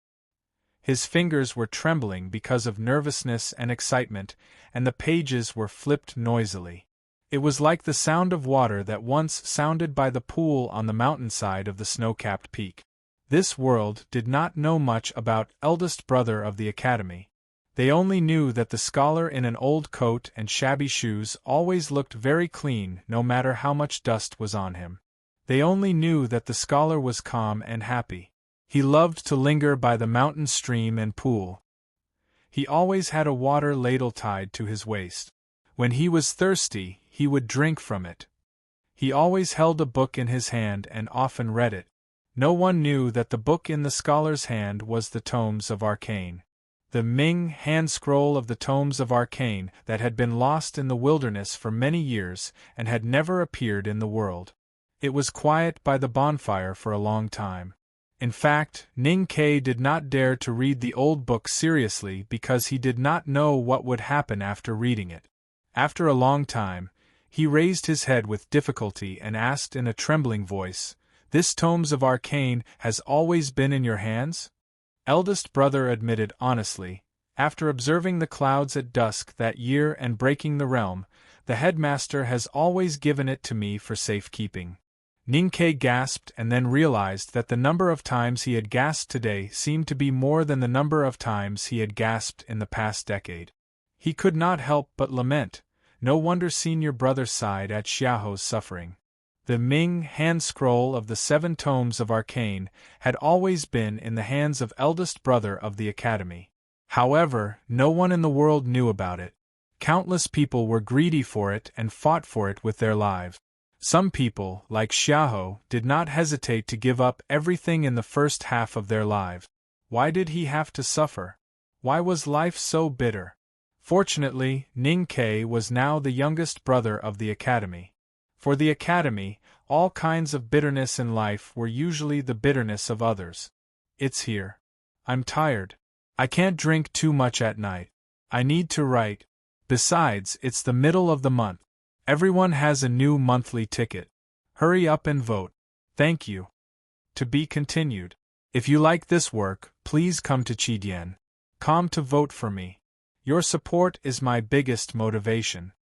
His fingers were trembling because of nervousness and excitement, and the pages were flipped noisily. It was like the sound of water that once sounded by the pool on the mountainside of the snow-capped peak. This world did not know much about eldest brother of the academy. They only knew that the scholar in an old coat and shabby shoes always looked very clean no matter how much dust was on him. They only knew that the scholar was calm and happy. He loved to linger by the mountain stream and pool. He always had a water ladle tied to his waist. When he was thirsty, he would drink from it. He always held a book in his hand and often read it. No one knew that the book in the scholar's hand was the Tomes of Arcane. The Ming hand scroll of the Tomes of Arcane that had been lost in the wilderness for many years and had never appeared in the world. It was quiet by the bonfire for a long time. In fact, Ning Ke did not dare to read the old book seriously because he did not know what would happen after reading it. After a long time, he raised his head with difficulty and asked in a trembling voice, "This Tomes of Arcane has always been in your hands?" Eldest brother admitted honestly, "After observing the clouds at dusk that year and breaking the realm, the headmaster has always given it to me for safekeeping." Ning Ke gasped and then realized that the number of times he had gasped today seemed to be more than the number of times he had gasped in the past decade. He could not help but lament. No wonder senior brother sighed at Xiaoho's suffering. The Ming hand scroll of the 7 Tomes of Arcane had always been in the hands of eldest brother of the academy. However, no one in the world knew about it. Countless people were greedy for it and fought for it with their lives. Some people, like Xiaoho, did not hesitate to give up everything in the first half of their lives. Why did he have to suffer? Why was life so bitter? Fortunately, Ning Ke was now the youngest brother of the academy. For the academy, all kinds of bitterness in life were usually the bitterness of others. "It's here. I'm tired. I can't drink too much at night. I need to write. Besides, it's the middle of the month. Everyone has a new monthly ticket. Hurry up and vote. Thank you." To be continued. If you like this work, please come to Qidien.com to vote for me. Your support is my biggest motivation.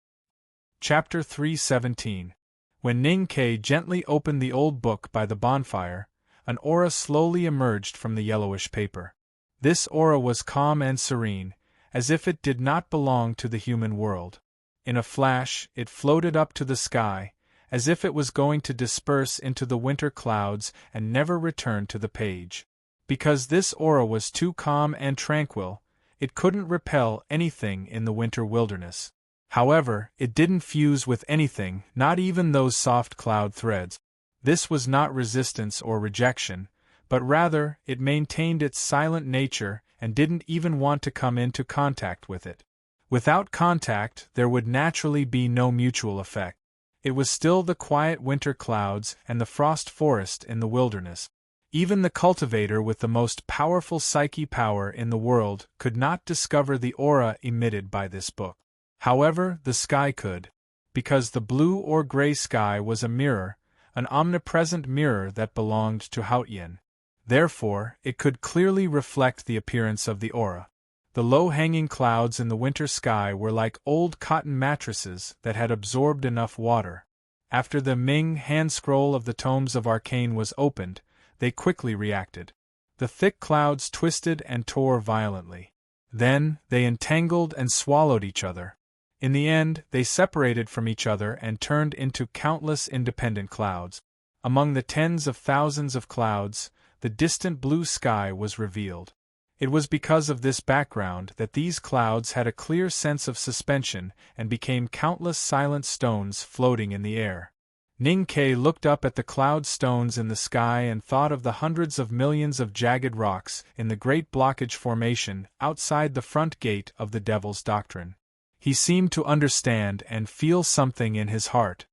Chapter 317. When Ning Ke gently opened the old book by the bonfire, an aura slowly emerged from the yellowish paper. This aura was calm and serene, as if it did not belong to the human world. In a flash, it floated up to the sky, as if it was going to disperse into the winter clouds and never return to the page. Because this aura was too calm and tranquil, it couldn't repel anything in the winter wilderness. However, it didn't fuse with anything, not even those soft cloud threads. This was not resistance or rejection, but rather, it maintained its silent nature and didn't even want to come into contact with it. Without contact, there would naturally be no mutual effect. It was still the quiet winter clouds and the frost forest in the wilderness. Even the cultivator with the most powerful psyche power in the world could not discover the aura emitted by this book. However, the sky could. Because the blue or gray sky was a mirror, an omnipresent mirror that belonged to Haotian. Therefore, it could clearly reflect the appearance of the aura. The low-hanging clouds in the winter sky were like old cotton mattresses that had absorbed enough water. After the Ming hand scroll of the Tomes of Arcane was opened, they quickly reacted. The thick clouds twisted and tore violently. Then, they entangled and swallowed each other. In the end, they separated from each other and turned into countless independent clouds. Among the tens of thousands of clouds, the distant blue sky was revealed. It was because of this background that these clouds had a clear sense of suspension and became countless silent stones floating in the air. Ning-Ke looked up at the cloud stones in the sky and thought of the hundreds of millions of jagged rocks in the Great Blockage Formation outside the front gate of the Devil's Doctrine. He seemed to understand and feel something in his heart.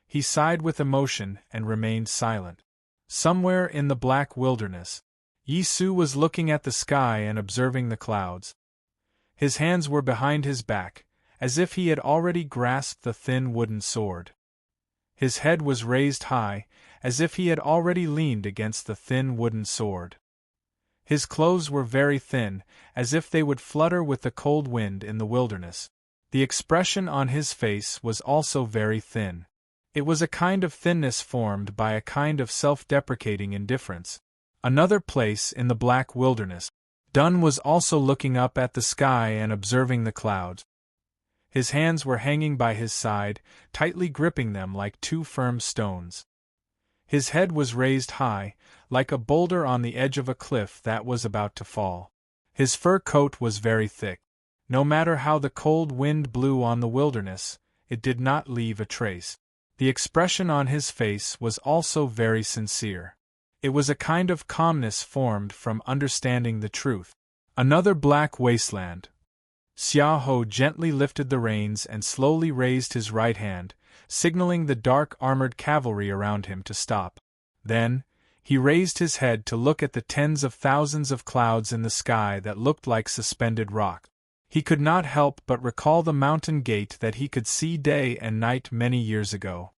He sighed with emotion and remained silent. Somewhere in the black wilderness, Yi Su was looking at the sky and observing the clouds. His hands were behind his back, as if he had already grasped the thin wooden sword. His head was raised high, as if he had already leaned against the thin wooden sword. His clothes were very thin, as if they would flutter with the cold wind in the wilderness. The expression on his face was also very thin. It was a kind of thinness formed by a kind of self-deprecating indifference. Another place in the black wilderness, Dun was also looking up at the sky and observing the clouds. His hands were hanging by his side, tightly gripping them like two firm stones. His head was raised high, like a boulder on the edge of a cliff that was about to fall. His fur coat was very thick. No matter how the cold wind blew on the wilderness, it did not leave a trace. The expression on his face was also very sincere. It was a kind of calmness formed from understanding the truth. Another black wasteland. Xiaohou gently lifted the reins and slowly raised his right hand, signaling the dark armored cavalry around him to stop. Then, he raised his head to look at the tens of thousands of clouds in the sky that looked like suspended rock. He could not help but recall the mountain gate that he could see day and night many years ago.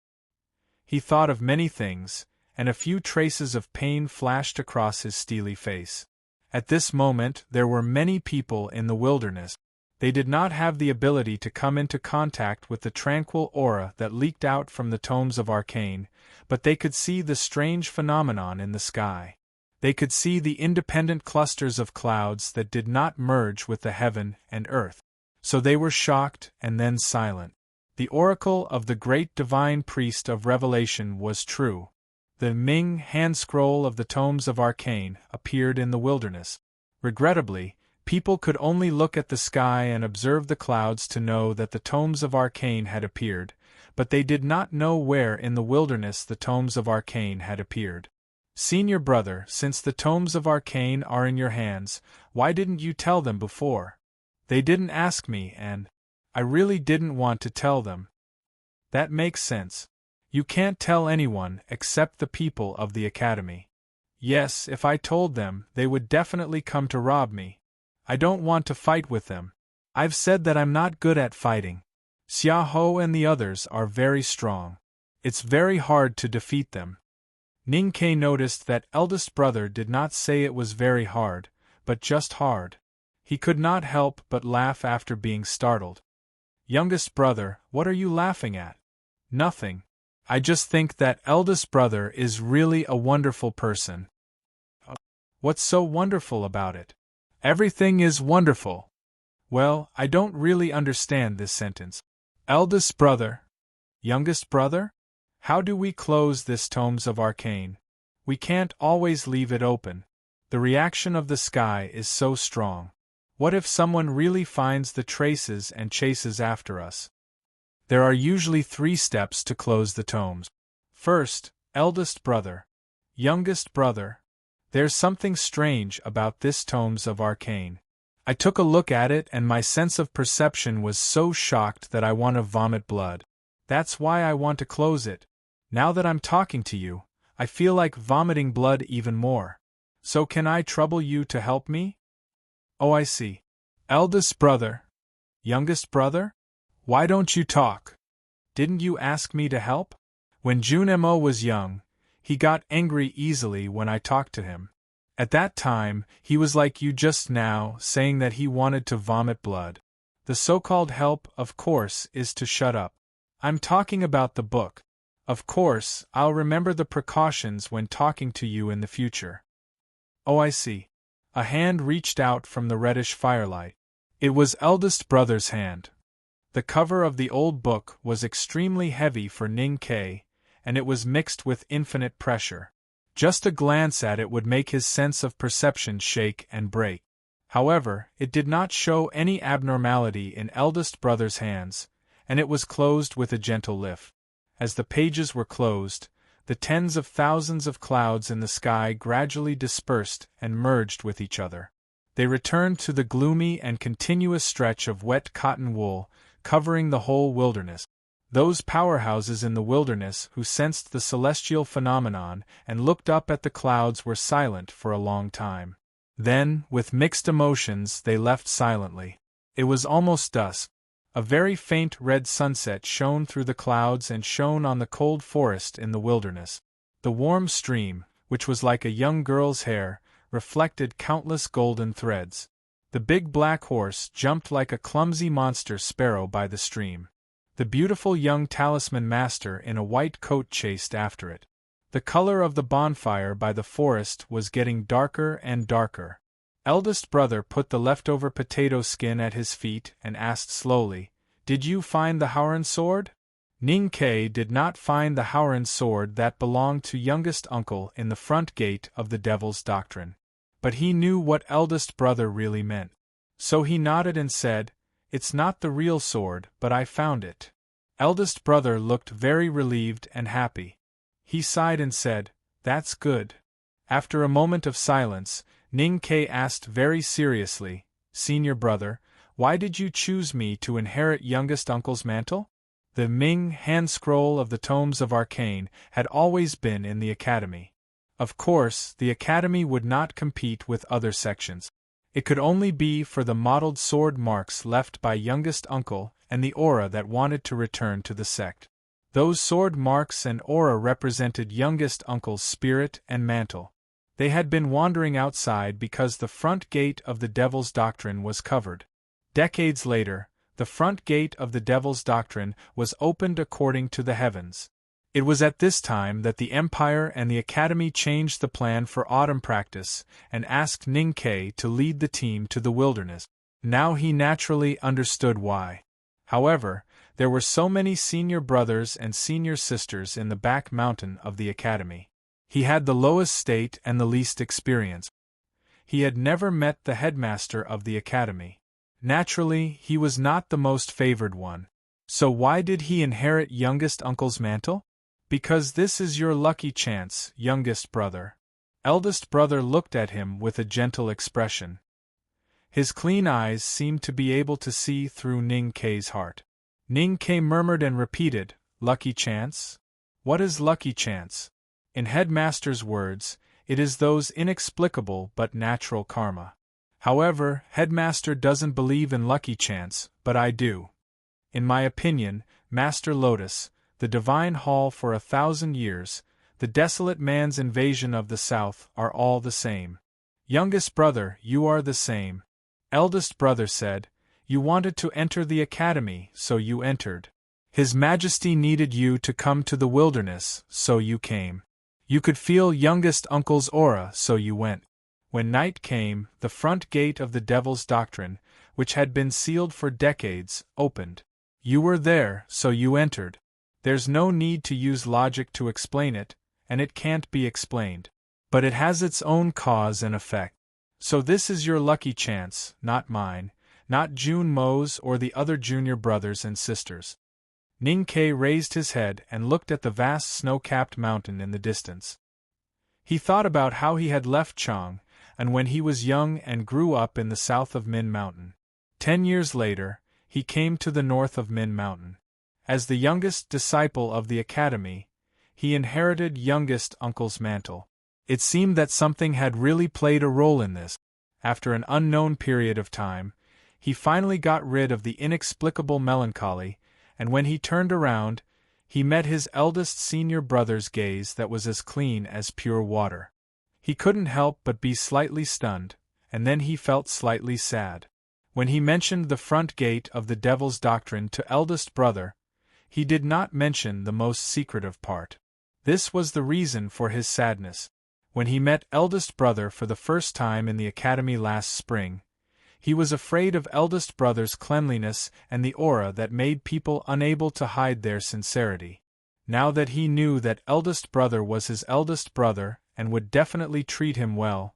He thought of many things, and a few traces of pain flashed across his steely face. At this moment there were many people in the wilderness. They did not have the ability to come into contact with the tranquil aura that leaked out from the tomes of Arcane, but they could see the strange phenomenon in the sky. They could see the independent clusters of clouds that did not merge with the heaven and earth. So they were shocked and then silent. The oracle of the great divine priest of revelation was true. The Ming hand scroll of the tomes of Arcane appeared in the wilderness. Regrettably, people could only look at the sky and observe the clouds to know that the tomes of Arcane had appeared, but they did not know where in the wilderness the tomes of Arcane had appeared. Senior brother, since the tomes of Arcane are in your hands, why didn't you tell them before? They didn't ask me and I really didn't want to tell them. That makes sense. You can't tell anyone except the people of the academy. Yes, if I told them, they would definitely come to rob me. I don't want to fight with them. I've said that I'm not good at fighting. Xiaohou and the others are very strong. It's very hard to defeat them. Ning-Ke noticed that eldest brother did not say it was very hard, but just hard. He could not help but laugh after being startled. Youngest brother, what are you laughing at? Nothing. I just think that eldest brother is really a wonderful person. What's so wonderful about it? Everything is wonderful. Well, I don't really understand this sentence. Eldest brother. Youngest brother? How do we close this tomes of Arcane? We can't always leave it open. The reaction of the sky is so strong. What if someone really finds the traces and chases after us? There are usually 3 steps to close the tomes. First, eldest brother. Youngest brother. There's something strange about this tomes of Arcane. I took a look at it and my sense of perception was so shocked that I want to vomit blood. That's why I want to close it. Now that I'm talking to you, I feel like vomiting blood even more. So can I trouble you to help me? Oh, I see. Eldest brother. Youngest brother? Why don't you talk? Didn't you ask me to help? When Junemo was young, he got angry easily when I talked to him. At that time, he was like you just now, saying that he wanted to vomit blood. The so-called help, of course, is to shut up. I'm talking about the book. Of course, I'll remember the precautions when talking to you in the future. Oh, I see. A hand reached out from the reddish firelight. It was eldest brother's hand. The cover of the old book was extremely heavy for Ning Ke, and it was mixed with infinite pressure. Just a glance at it would make his sense of perception shake and break. However, it did not show any abnormality in eldest brother's hands, and it was closed with a gentle lift. As the pages were closed, the tens of thousands of clouds in the sky gradually dispersed and merged with each other. They returned to the gloomy and continuous stretch of wet cotton wool, covering the whole wilderness. Those powerhouses in the wilderness who sensed the celestial phenomenon and looked up at the clouds were silent for a long time. Then, with mixed emotions, they left silently. It was almost dusk. A very faint red sunset shone through the clouds and shone on the cold forest in the wilderness. The warm stream, which was like a young girl's hair, reflected countless golden threads. The big black horse jumped like a clumsy monster sparrow by the stream. The beautiful young talisman master in a white coat chased after it. The color of the bonfire by the forest was getting darker and darker. Eldest brother put the leftover potato skin at his feet and asked slowly, "Did you find the Howran sword?" Ning Ke did not find the Howran sword that belonged to youngest uncle in the front gate of the Devil's Doctrine. But he knew what eldest brother really meant. So he nodded and said, "It's not the real sword, but I found it." Eldest brother looked very relieved and happy. He sighed and said, "That's good." After a moment of silence, Ning Ke asked very seriously, "Senior brother, why did you choose me to inherit youngest uncle's mantle?" The Ming hand scroll of the tomes of arcane had always been in the academy. Of course, the academy would not compete with other sections. It could only be for the mottled sword marks left by youngest uncle and the aura that wanted to return to the sect. Those sword marks and aura represented youngest uncle's spirit and mantle. They had been wandering outside because the front gate of the Devil's Doctrine was covered. Decades later, the front gate of the Devil's Doctrine was opened according to the heavens. It was at this time that the Empire and the Academy changed the plan for autumn practice and asked Ning Ke to lead the team to the wilderness. Now he naturally understood why. However, there were so many senior brothers and senior sisters in the back mountain of the Academy. He had the lowest state and the least experience. He had never met the headmaster of the Academy. Naturally, he was not the most favored one. So why did he inherit youngest uncle's mantle? Because this is your lucky chance, youngest brother. Eldest brother looked at him with a gentle expression. His clean eyes seemed to be able to see through Ning Ke's heart. Ning Ke murmured and repeated, "Lucky chance? What is lucky chance?" In Headmaster's words, it is those inexplicable but natural karma. However, Headmaster doesn't believe in lucky chance, but I do. In my opinion, Master Lotus, the Divine Hall for 1,000 years, the desolate man's invasion of the South are all the same. Youngest brother, you are the same. Eldest brother said, "You wanted to enter the academy, so you entered. His Majesty needed you to come to the wilderness, so you came. You could feel youngest uncle's aura, so you went." When night came, the front gate of the Devil's Doctrine, which had been sealed for decades, opened. You were there, so you entered. There's no need to use logic to explain it, and it can't be explained. But it has its own cause and effect. So this is your lucky chance, not mine, not Jun Mo's or the other junior brothers and sisters. Ning Ke raised his head and looked at the vast snow-capped mountain in the distance. He thought about how he had left Chang, and when he was young and grew up in the south of Min Mountain. 10 years later, he came to the north of Min Mountain. As the youngest disciple of the academy, he inherited youngest uncle's mantle. It seemed that something had really played a role in this. After an unknown period of time, he finally got rid of the inexplicable melancholy, and when he turned around, he met his eldest senior brother's gaze that was as clean as pure water. He couldn't help but be slightly stunned, and then he felt slightly sad. When he mentioned the front gate of the Devil's Doctrine to eldest brother, he did not mention the most secretive part. This was the reason for his sadness. When he met eldest brother for the first time in the academy last spring, He was afraid of eldest brother's cleanliness and the aura that made people unable to hide their sincerity. Now that he knew that eldest brother was his eldest brother and would definitely treat him well,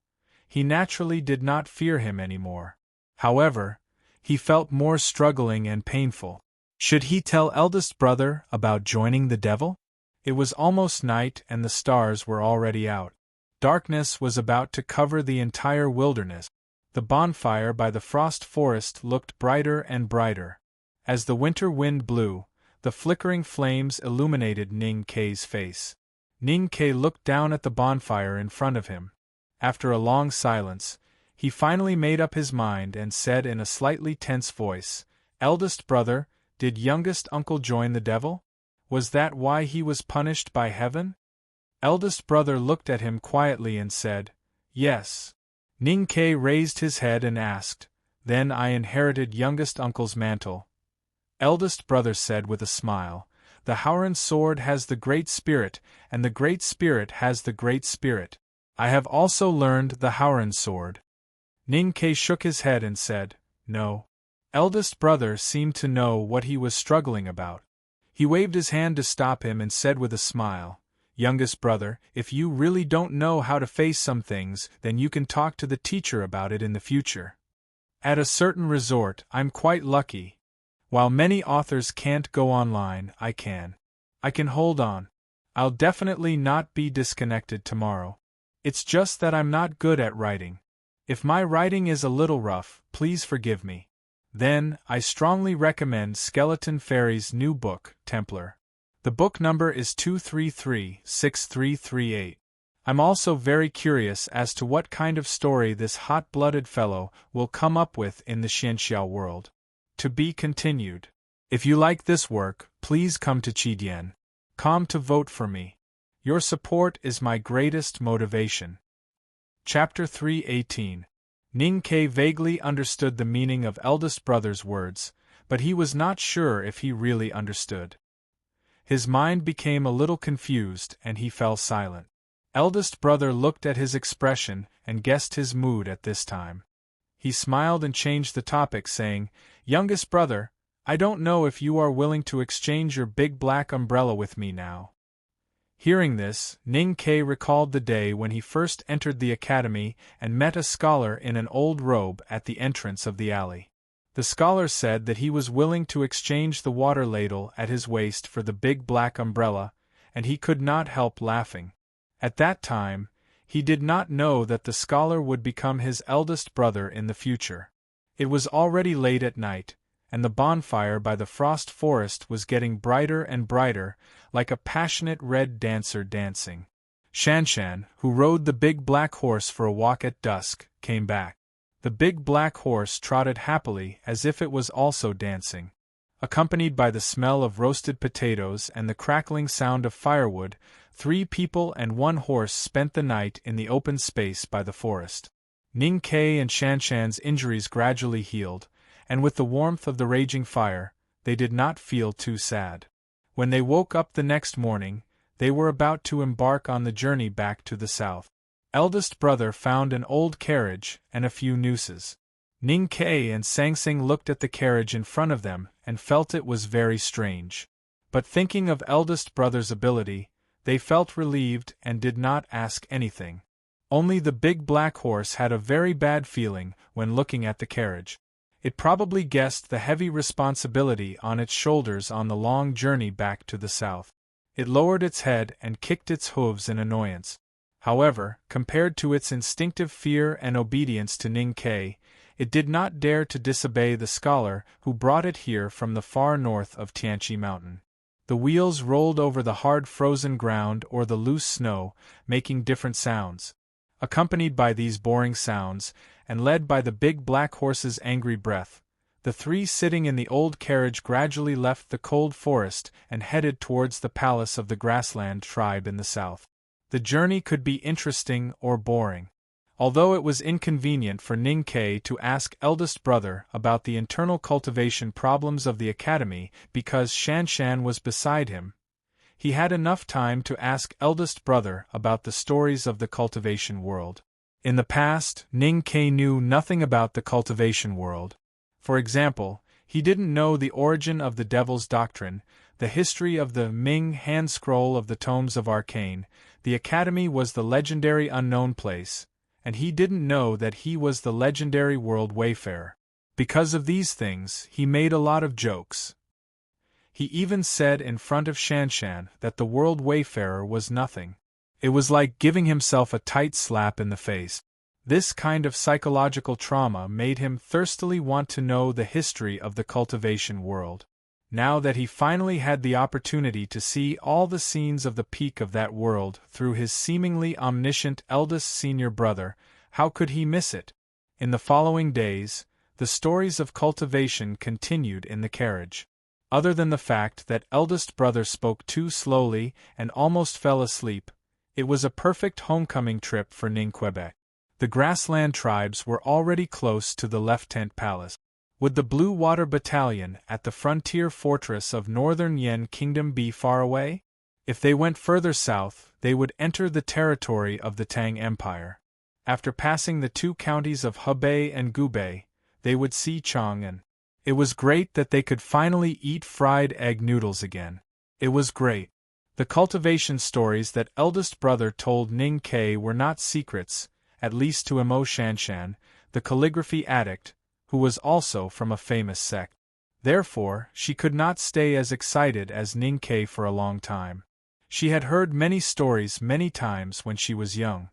he naturally did not fear him anymore. However, he felt more struggling and painful. Should he tell eldest brother about joining the devil? It was almost night and the stars were already out. Darkness was about to cover the entire wilderness. The bonfire by the frost forest looked brighter and brighter. As the winter wind blew, the flickering flames illuminated Ning Kei's face. Ning Kei looked down at the bonfire in front of him. After a long silence, he finally made up his mind and said in a slightly tense voice, "Eldest brother, did youngest uncle join the devil? Was that why he was punished by heaven?" Eldest brother looked at him quietly and said, "Yes." Ning Kei raised his head and asked, "Then I inherited youngest uncle's mantle?" Eldest brother said with a smile, "The Howren sword has the Great Spirit, and the Great Spirit has the Great Spirit. I have also learned the Howren sword." Ning Kei shook his head and said, "No." Eldest brother seemed to know what he was struggling about. He waved his hand to stop him and said with a smile, "Youngest brother, if you really don't know how to face some things, then you can talk to the teacher about it in the future. At a certain resort, I'm quite lucky. While many authors can't go online, I can. I can hold on. I'll definitely not be disconnected tomorrow. It's just that I'm not good at writing. If my writing is a little rough, please forgive me. Then, I strongly recommend Skeleton Fairy's new book, Templar. The book number is 233-6338. I'm also very curious as to what kind of story this hot-blooded fellow will come up with in the Xianxiao world. To be continued. If you like this work, please come to Qidien.com to vote for me. Your support is my greatest motivation. Chapter 3:18. Ning Kei vaguely understood the meaning of eldest brother's words, but he was not sure if he really understood. His mind became a little confused and he fell silent. Eldest brother looked at his expression and guessed his mood at this time. He smiled and changed the topic, saying, "Youngest brother, I don't know if you are willing to exchange your big black umbrella with me now." Hearing this, Ning Kei recalled the day when he first entered the academy and met a scholar in an old robe at the entrance of the alley. The scholar said that he was willing to exchange the water ladle at his waist for the big black umbrella, and he could not help laughing. At that time, he did not know that the scholar would become his eldest brother in the future. It was already late at night, and the bonfire by the frost forest was getting brighter and brighter, like a passionate red dancer dancing. Shanshan, who rode the big black horse for a walk at dusk, came back. The big black horse trotted happily as if it was also dancing. Accompanied by the smell of roasted potatoes and the crackling sound of firewood, 3 people and 1 horse spent the night in the open space by the forest. Ning Kei and Shanshan's injuries gradually healed, and with the warmth of the raging fire, they did not feel too sad. When they woke up the next morning, they were about to embark on the journey back to the south. Eldest brother found an old carriage and a few nooses. Ning Kei and Sangsing looked at the carriage in front of them and felt it was very strange. But thinking of eldest brother's ability, they felt relieved and did not ask anything. Only the big black horse had a very bad feeling when looking at the carriage. It probably guessed the heavy responsibility on its shoulders on the long journey back to the south. It lowered its head and kicked its hooves in annoyance. However, compared to its instinctive fear and obedience to Ning Kei, it did not dare to disobey the scholar who brought it here from the far north of Tianqi Mountain. The wheels rolled over the hard frozen ground or the loose snow, making different sounds. Accompanied by these boring sounds, and led by the big black horse's angry breath, the 3 sitting in the old carriage gradually left the cold forest and headed towards the palace of the grassland tribe in the south. The journey could be interesting or boring. Although it was inconvenient for Ning Kei to ask eldest brother about the internal cultivation problems of the academy because Shanshan was beside him, he had enough time to ask eldest brother about the stories of the cultivation world. In the past, Ning Ke knew nothing about the cultivation world. For example, he didn't know the origin of the Devil's Doctrine, the history of the Ming hand scroll of the Tomes of Arcane. The Academy was the legendary unknown place, and he didn't know that he was the legendary world wayfarer. Because of these things, he made a lot of jokes. He even said in front of Shanshan that the world wayfarer was nothing. It was like giving himself a tight slap in the face. This kind of psychological trauma made him thirstily want to know the history of the cultivation world. Now that he finally had the opportunity to see all the scenes of the peak of that world through his seemingly omniscient eldest senior brother, how could he miss it? In the following days, the stories of cultivation continued in the carriage. Other than the fact that eldest brother spoke too slowly and almost fell asleep, it was a perfect homecoming trip for Ning Quebec. The grassland tribes were already close to the Lieutenant Palace. Would the Blue Water Battalion at the frontier fortress of Northern Yen Kingdom be far away? If they went further south, they would enter the territory of the Tang Empire. After passing the two counties of Hebei and Gubei, they would see Chang'an. It was great that they could finally eat fried egg noodles again. It was great. The cultivation stories that eldest brother told Ning Ke were not secrets, at least to Mo Shanshan, the calligraphy addict, who was also from a famous sect. Therefore, she could not stay as excited as Ning Ke for a long time. She had heard many stories many times when she was young.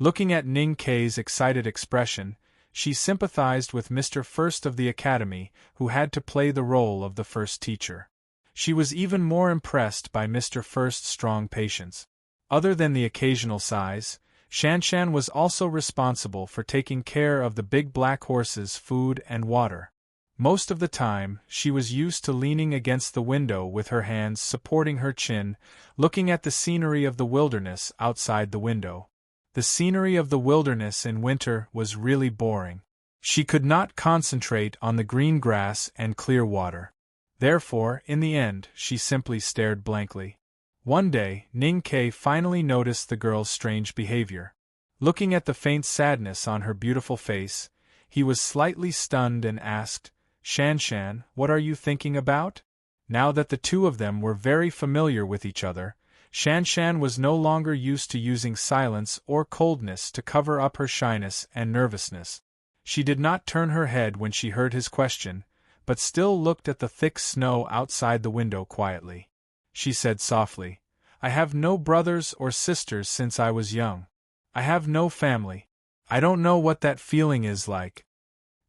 Looking at Ning Ke's excited expression, she sympathized with Mr. First of the Academy, who had to play the role of the first teacher. She was even more impressed by Mr. First's strong patience. Other than the occasional sighs, Shanshan was also responsible for taking care of the big black horse's food and water. Most of the time, she was used to leaning against the window with her hands supporting her chin, looking at the scenery of the wilderness outside the window. The scenery of the wilderness in winter was really boring. She could not concentrate on the green grass and clear water. Therefore, in the end, she simply stared blankly. One day, Ning Ke finally noticed the girl's strange behavior. Looking at the faint sadness on her beautiful face, he was slightly stunned and asked, "Shanshan, what are you thinking about?" Now that the two of them were very familiar with each other, Shanshan was no longer used to using silence or coldness to cover up her shyness and nervousness. She did not turn her head when she heard his question, but still looked at the thick snow outside the window quietly. She said softly, "I have no brothers or sisters since I was young. I have no family. I don't know what that feeling is like."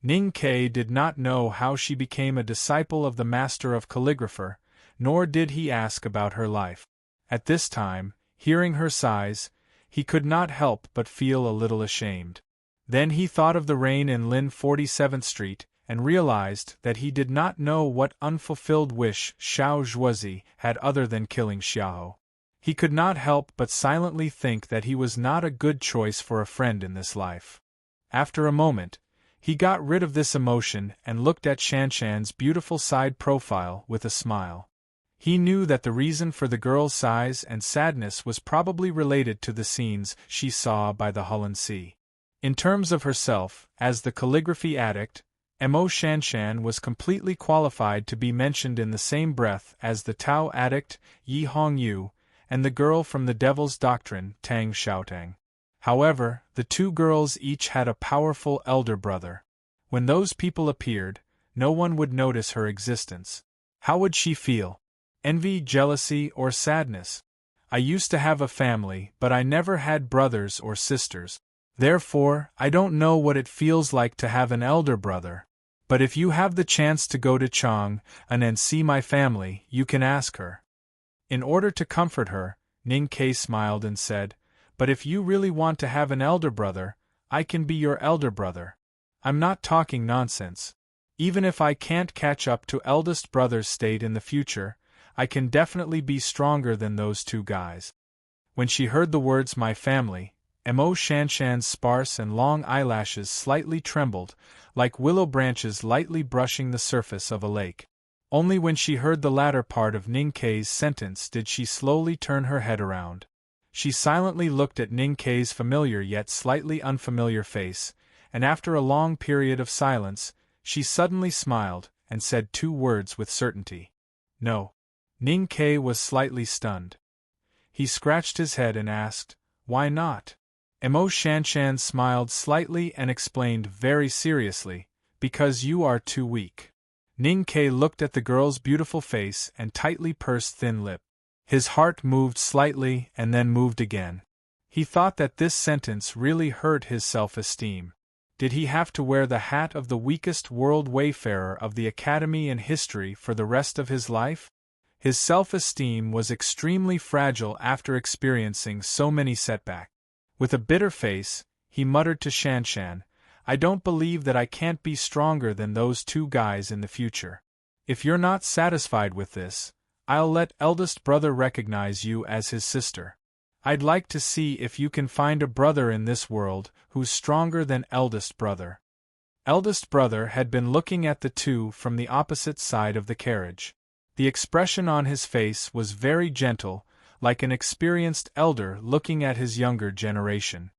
Ning Ke did not know how she became a disciple of the master of calligrapher, nor did he ask about her life. At this time, hearing her sighs, he could not help but feel a little ashamed. Then he thought of the rain in Lin 47th Street, and realized that he did not know what unfulfilled wish Xiao Zhuozi had other than killing Xiao. He could not help but silently think that he was not a good choice for a friend in this life. After a moment, he got rid of this emotion and looked at Shanshan's beautiful side profile with a smile. He knew that the reason for the girl's sighs and sadness was probably related to the scenes she saw by the Hulun Sea. In terms of herself, as the calligraphy addict, Mo Shanshan was completely qualified to be mentioned in the same breath as the Tao addict, Yi Hongyu, and the girl from the Devil's Doctrine, Tang Xiaotang. However, the two girls each had a powerful elder brother. When those people appeared, no one would notice her existence. How would she feel? Envy, jealousy, or sadness? I used to have a family, but I never had brothers or sisters. Therefore, I don't know what it feels like to have an elder brother. But if you have the chance to go to Chang'an and see my family, you can ask her. In order to comfort her, Ning Ke smiled and said, "But if you really want to have an elder brother, I can be your elder brother. I'm not talking nonsense. Even if I can't catch up to eldest brother's state in the future, I can definitely be stronger than those two guys." When she heard the words "my family," Mo Shanshan's sparse and long eyelashes slightly trembled, like willow branches lightly brushing the surface of a lake. Only when she heard the latter part of Ning Ke's sentence did she slowly turn her head around. She silently looked at Ning Kei's familiar yet slightly unfamiliar face, and after a long period of silence, she suddenly smiled and said 2 words with certainty. No. Ning Kei was slightly stunned. He scratched his head and asked, "Why not?" Mo Shanshan smiled slightly and explained very seriously, "Because you are too weak." Ning Kei looked at the girl's beautiful face and tightly pursed thin lip. His heart moved slightly and then moved again. He thought that this sentence really hurt his self-esteem. Did he have to wear the hat of the weakest world wayfarer of the Academy in history for the rest of his life? His self-esteem was extremely fragile after experiencing so many setbacks. With a bitter face, he muttered to Shanshan, "I don't believe that I can't be stronger than those 2 guys in the future. If you're not satisfied with this, I'll let eldest brother recognize you as his sister. I'd like to see if you can find a brother in this world who's stronger than eldest brother." Eldest brother had been looking at the 2 from the opposite side of the carriage. The expression on his face was very gentle, like an experienced elder looking at his younger generation.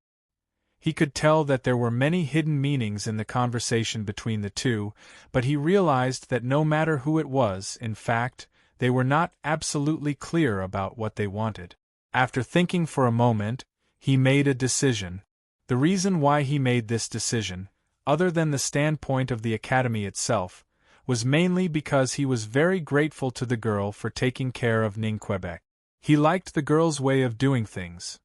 He could tell that there were many hidden meanings in the conversation between the 2, but he realized that no matter who it was, in fact, they were not absolutely clear about what they wanted. After thinking for a moment, he made a decision. The reason why he made this decision, other than the standpoint of the Academy itself, was mainly because he was very grateful to the girl for taking care of Ning Quebec. He liked the girl's way of doing things.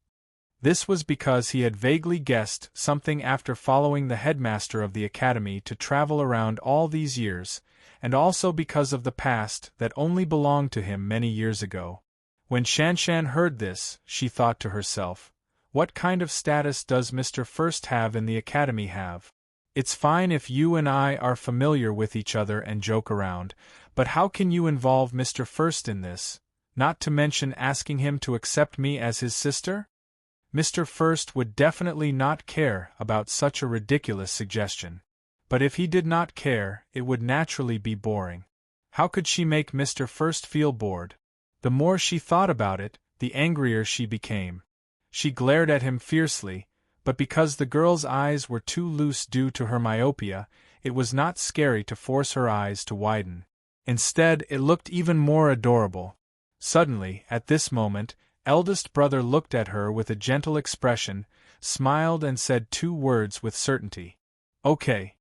This was because he had vaguely guessed something after following the headmaster of the Academy to travel around all these years, and also because of the past that only belonged to him many years ago. When Shanshan heard this, she thought to herself, "What kind of status does Mr. First have in the Academy have? It's fine if you and I are familiar with each other and joke around, but how can you involve Mr. First in this, not to mention asking him to accept me as his sister?" Mr. First would definitely not care about such a ridiculous suggestion. But if he did not care, it would naturally be boring. How could she make Mr. First feel bored? The more she thought about it, the angrier she became. She glared at him fiercely, but because the girl's eyes were too loose due to her myopia, it was not scary to force her eyes to widen. Instead, it looked even more adorable. Suddenly, at this moment, eldest brother looked at her with a gentle expression, smiled and said 2 words with certainty. "Okay."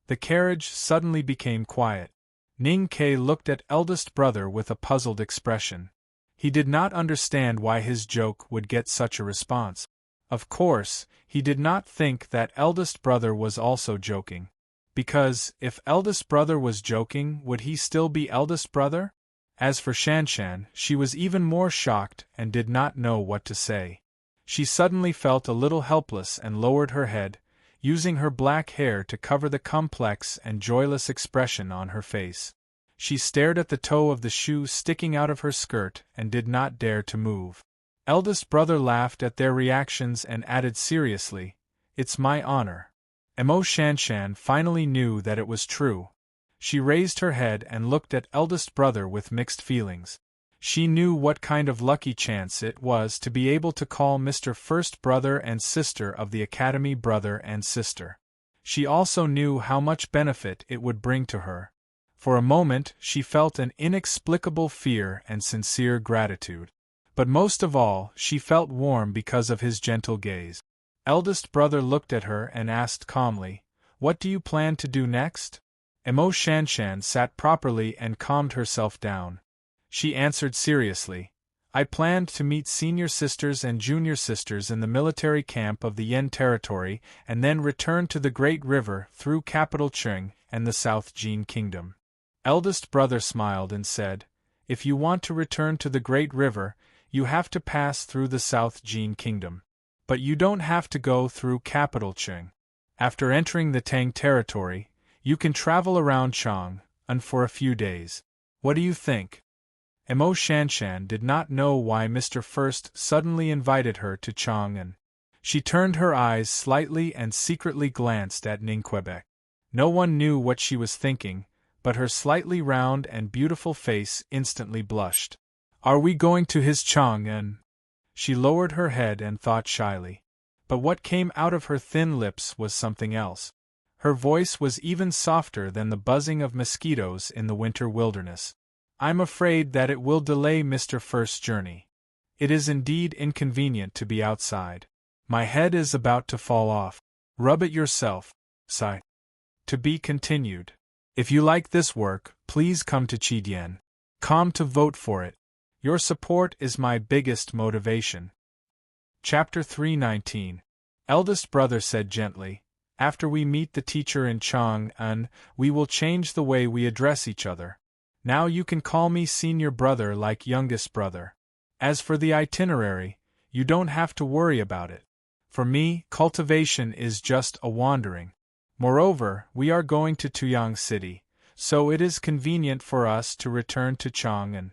The carriage suddenly became quiet. Ning Kei looked at eldest brother with a puzzled expression. He did not understand why his joke would get such a response. Of course, he did not think that eldest brother was also joking. Because, if eldest brother was joking, would he still be eldest brother? As for Shanshan, she was even more shocked and did not know what to say. She suddenly felt a little helpless and lowered her head, using her black hair to cover the complex and joyless expression on her face. She stared at the toe of the shoe sticking out of her skirt and did not dare to move. Eldest brother laughed at their reactions and added seriously, "It's my honor." Mo Shanshan finally knew that it was true. She raised her head and looked at eldest brother with mixed feelings. She knew what kind of lucky chance it was to be able to call Mr. First brother and sister of the Academy brother and sister. She also knew how much benefit it would bring to her. For a moment she felt an inexplicable fear and sincere gratitude. But most of all, she felt warm because of his gentle gaze. Eldest brother looked at her and asked calmly, "What do you plan to do next?" Mo Shanshan sat properly and calmed herself down. She answered seriously, "I planned to meet senior sisters and junior sisters in the military camp of the Yen territory and then return to the Great River through capital Qing and the South Jin Kingdom." Eldest brother smiled and said, "If you want to return to the Great River, you have to pass through the South Jin Kingdom. But you don't have to go through capital Qing. After entering the Tang territory, you can travel around Chang'an for a few days. What do you think?" Mo Shanshan did not know why Mr. First suddenly invited her to Chang'an. She turned her eyes slightly and secretly glanced at Ning Quebec. No one knew what she was thinking, but her slightly round and beautiful face instantly blushed. "Are we going to his Chang'an?" She lowered her head and thought shyly. But what came out of her thin lips was something else. Her voice was even softer than the buzzing of mosquitoes in the winter wilderness. I'm afraid that it will delay Mr. First's journey. It is indeed inconvenient to be outside. My head is about to fall off. Rub it yourself. Sigh. To be continued. If you like this work, please come to Chidien.com to vote for it. Your support is my biggest motivation. Chapter 319. Eldest brother said gently, after we meet the teacher in Chang'an, we will change the way we address each other. Now you can call me senior brother like youngest brother. As for the itinerary, you don't have to worry about it. For me, cultivation is just a wandering. Moreover, we are going to Tuyang City, so it is convenient for us to return to Chang'an.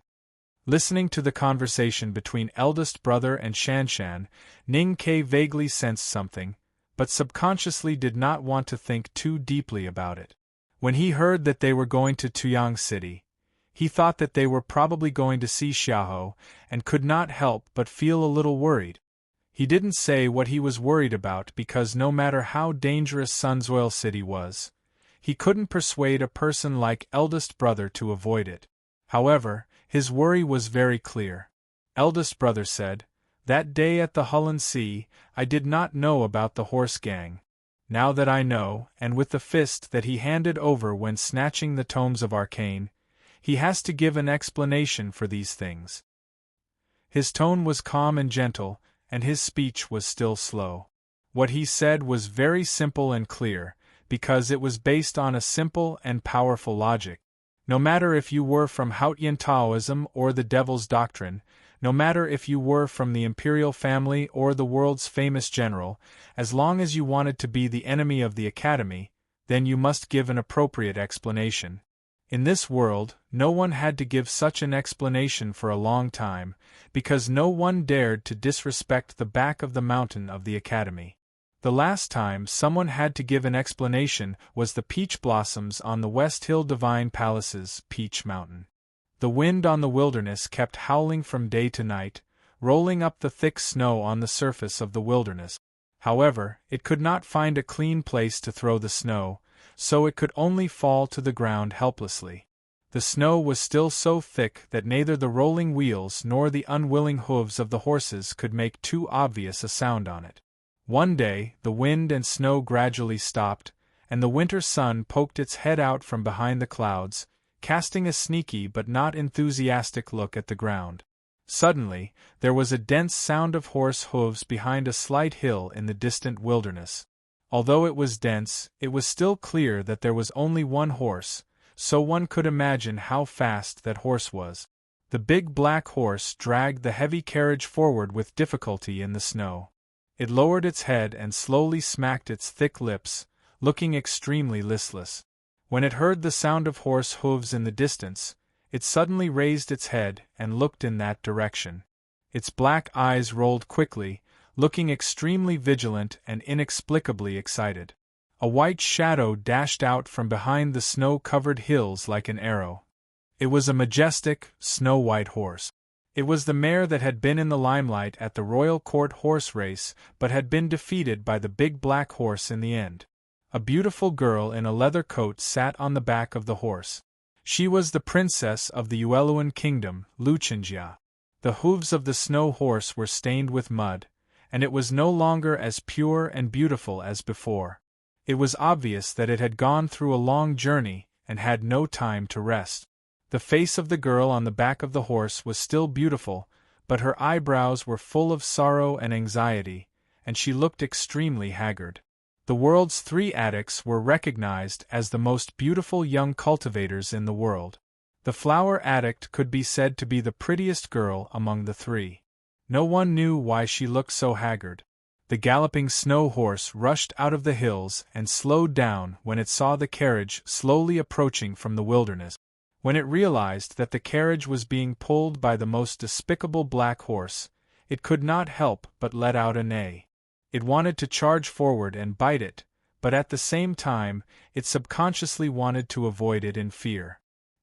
Listening to the conversation between eldest brother and Shanshan, Ning Ke vaguely sensed something, but subconsciously did not want to think too deeply about it. When he heard that they were going to Tuyang City, he thought that they were probably going to see Xiaoho, and could not help but feel a little worried. He didn't say what he was worried about because no matter how dangerous Sunsoil City was, he couldn't persuade a person like eldest brother to avoid it. However, his worry was very clear. Eldest brother said, "That day at the Hulun Sea, I did not know about the horse gang. Now that I know, and with the fist that he handed over when snatching the tomes of arcane, he has to give an explanation for these things." His tone was calm and gentle, and his speech was still slow. What he said was very simple and clear, because it was based on a simple and powerful logic. No matter if you were from Haotian Taoism or the Devil's Doctrine, no matter if you were from the imperial family or the world's famous general, as long as you wanted to be the enemy of the academy, then you must give an appropriate explanation. In this world, no one had to give such an explanation for a long time, because no one dared to disrespect the back of the mountain of the academy. The last time someone had to give an explanation was the peach blossoms on the West Hill Divine Palace's Peach Mountain. The wind on the wilderness kept howling from day to night, rolling up the thick snow on the surface of the wilderness. However, it could not find a clean place to throw the snow, so it could only fall to the ground helplessly. The snow was still so thick that neither the rolling wheels nor the unwilling hooves of the horses could make too obvious a sound on it. One day, the wind and snow gradually stopped, and the winter sun poked its head out from behind the clouds, casting a sneaky but not enthusiastic look at the ground. Suddenly, there was a dense sound of horse hooves behind a slight hill in the distant wilderness. Although it was dense, it was still clear that there was only one horse, so one could imagine how fast that horse was. The big black horse dragged the heavy carriage forward with difficulty in the snow. It lowered its head and slowly smacked its thick lips, looking extremely listless. When it heard the sound of horse hooves in the distance, it suddenly raised its head and looked in that direction. Its black eyes rolled quickly, looking extremely vigilant and inexplicably excited. A white shadow dashed out from behind the snow-covered hills like an arrow. It was a majestic, snow-white horse. It was the mare that had been in the limelight at the Royal Court horse race but had been defeated by the big black horse in the end. A beautiful girl in a leather coat sat on the back of the horse. She was the princess of the Yueluan kingdom, Luchenjia. The hooves of the snow horse were stained with mud, and it was no longer as pure and beautiful as before. It was obvious that it had gone through a long journey and had no time to rest. The face of the girl on the back of the horse was still beautiful, but her eyebrows were full of sorrow and anxiety, and she looked extremely haggard. The world's 3 addicts were recognized as the most beautiful young cultivators in the world. The flower addict could be said to be the prettiest girl among the 3. No one knew why she looked so haggard. The galloping snow horse rushed out of the hills and slowed down when it saw the carriage slowly approaching from the wilderness. When it realized that the carriage was being pulled by the most despicable black horse, it could not help but let out a neigh. It wanted to charge forward and bite it, but at the same time, it subconsciously wanted to avoid it in fear.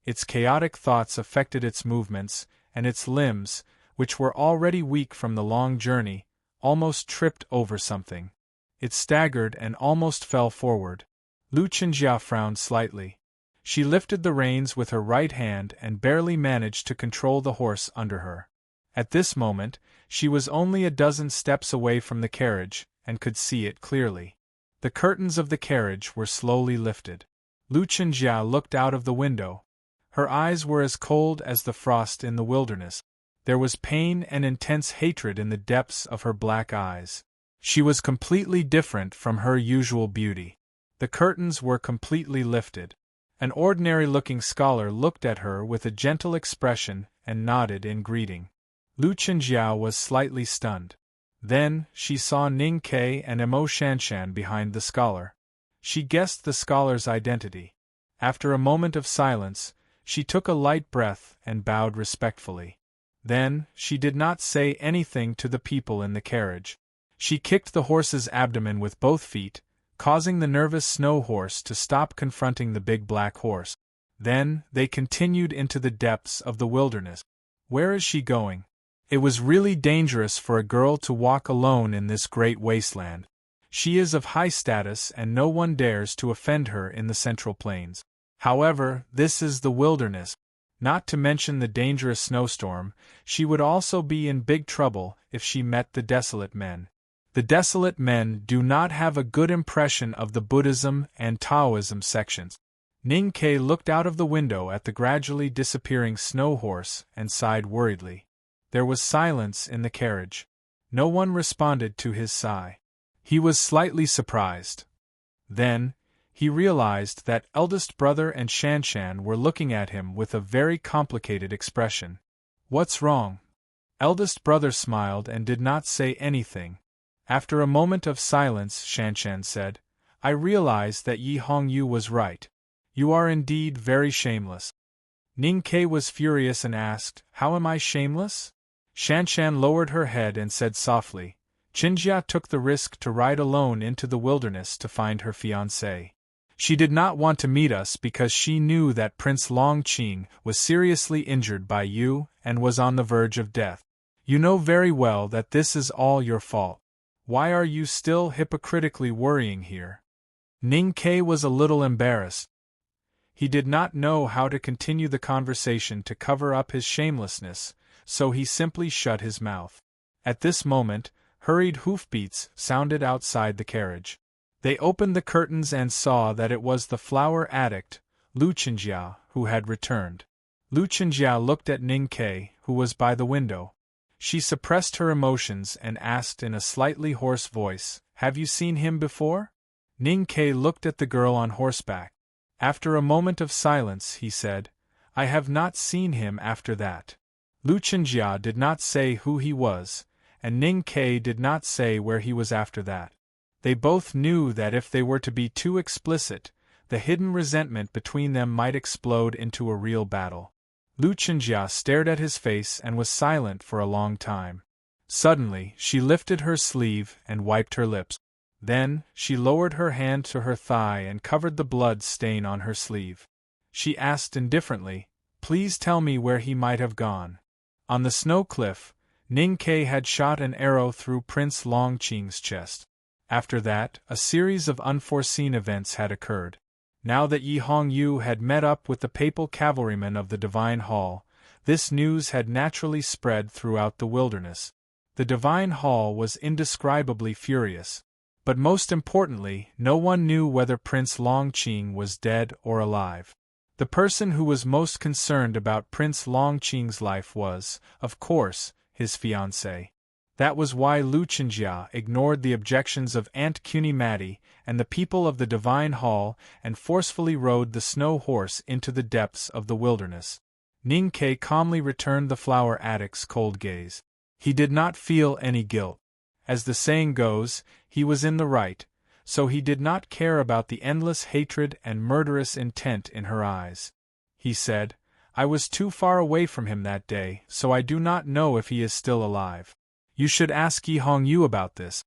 Its chaotic thoughts affected its movements, and its limbs, which were already weak from the long journey, almost tripped over something. It staggered and almost fell forward. Lu Chenjia frowned slightly. She lifted the reins with her right hand and barely managed to control the horse under her. At this moment, she was only a dozen steps away from the carriage, and could see it clearly. The curtains of the carriage were slowly lifted. Lu Chenjia looked out of the window. Her eyes were as cold as the frost in the wilderness. There was pain and intense hatred in the depths of her black eyes. She was completely different from her usual beauty. The curtains were completely lifted. An ordinary-looking scholar looked at her with a gentle expression and nodded in greeting. Lu Chenjia was slightly stunned. Then, she saw Ning Ke and Emo Shanshan behind the scholar. She guessed the scholar's identity. After a moment of silence, she took a light breath and bowed respectfully. Then, she did not say anything to the people in the carriage. She kicked the horse's abdomen with both feet, causing the nervous snow horse to stop confronting the big black horse. Then, they continued into the depths of the wilderness. Where is she going? It was really dangerous for a girl to walk alone in this great wasteland. She is of high status and no one dares to offend her in the Central Plains. However, this is the wilderness. Not to mention the dangerous snowstorm, she would also be in big trouble if she met the desolate men. The desolate men do not have a good impression of the Buddhism and Taoism sections. Ning Ke looked out of the window at the gradually disappearing snow horse and sighed worriedly. There was silence in the carriage. No one responded to his sigh. He was slightly surprised. Then, he realized that eldest brother and Shanshan were looking at him with a very complicated expression. What's wrong? Eldest brother smiled and did not say anything. After a moment of silence, Shanshan said, I realize that Yi Hongyu was right. You are indeed very shameless. Ning Ke was furious and asked, How am I shameless? Shanshan lowered her head and said softly, Chenjia took the risk to ride alone into the wilderness to find her fiancé. She did not want to meet us because she knew that Prince Longqing was seriously injured by you and was on the verge of death. You know very well that this is all your fault. Why are you still hypocritically worrying here? Ning Ke was a little embarrassed. He did not know how to continue the conversation to cover up his shamelessness, so he simply shut his mouth. At this moment, hurried hoofbeats sounded outside the carriage. They opened the curtains and saw that it was the flower addict, Lu Chenjia, who had returned. Lu Chenjia looked at Ning Ke, who was by the window. She suppressed her emotions and asked in a slightly hoarse voice, Have you seen him before? Ning Ke looked at the girl on horseback. After a moment of silence, he said, I have not seen him after that. Lu Chenjia did not say who he was, and Ning Ke did not say where he was after that. They both knew that if they were to be too explicit, the hidden resentment between them might explode into a real battle. Lu Chenjia stared at his face and was silent for a long time. Suddenly, she lifted her sleeve and wiped her lips. Then, she lowered her hand to her thigh and covered the blood stain on her sleeve. She asked indifferently, Please tell me where he might have gone. On the snow cliff, Ning Ke had shot an arrow through Prince Longqing's chest. After that, a series of unforeseen events had occurred. Now that Yi Hongyu had met up with the papal cavalrymen of the Divine Hall, this news had naturally spread throughout the wilderness. The Divine Hall was indescribably furious. But most importantly, no one knew whether Prince Longqing was dead or alive. The person who was most concerned about Prince Longqing's life was, of course, his fiancée. That was why Lu Chenjia ignored the objections of Aunt Kunimati and the people of the Divine Hall and forcefully rode the snow horse into the depths of the wilderness. Ning Ke calmly returned the flower addict's cold gaze. He did not feel any guilt. As the saying goes, he was in the right, so he did not care about the endless hatred and murderous intent in her eyes. He said, I was too far away from him that day, so I do not know if he is still alive. You should ask Yi Hongyu about this.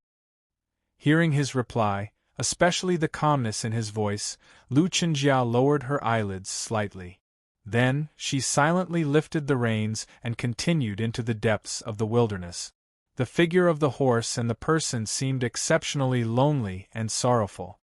Hearing his reply, especially the calmness in his voice, Lu Chenjia lowered her eyelids slightly. Then, she silently lifted the reins and continued into the depths of the wilderness. The figure of the horse and the person seemed exceptionally lonely and sorrowful.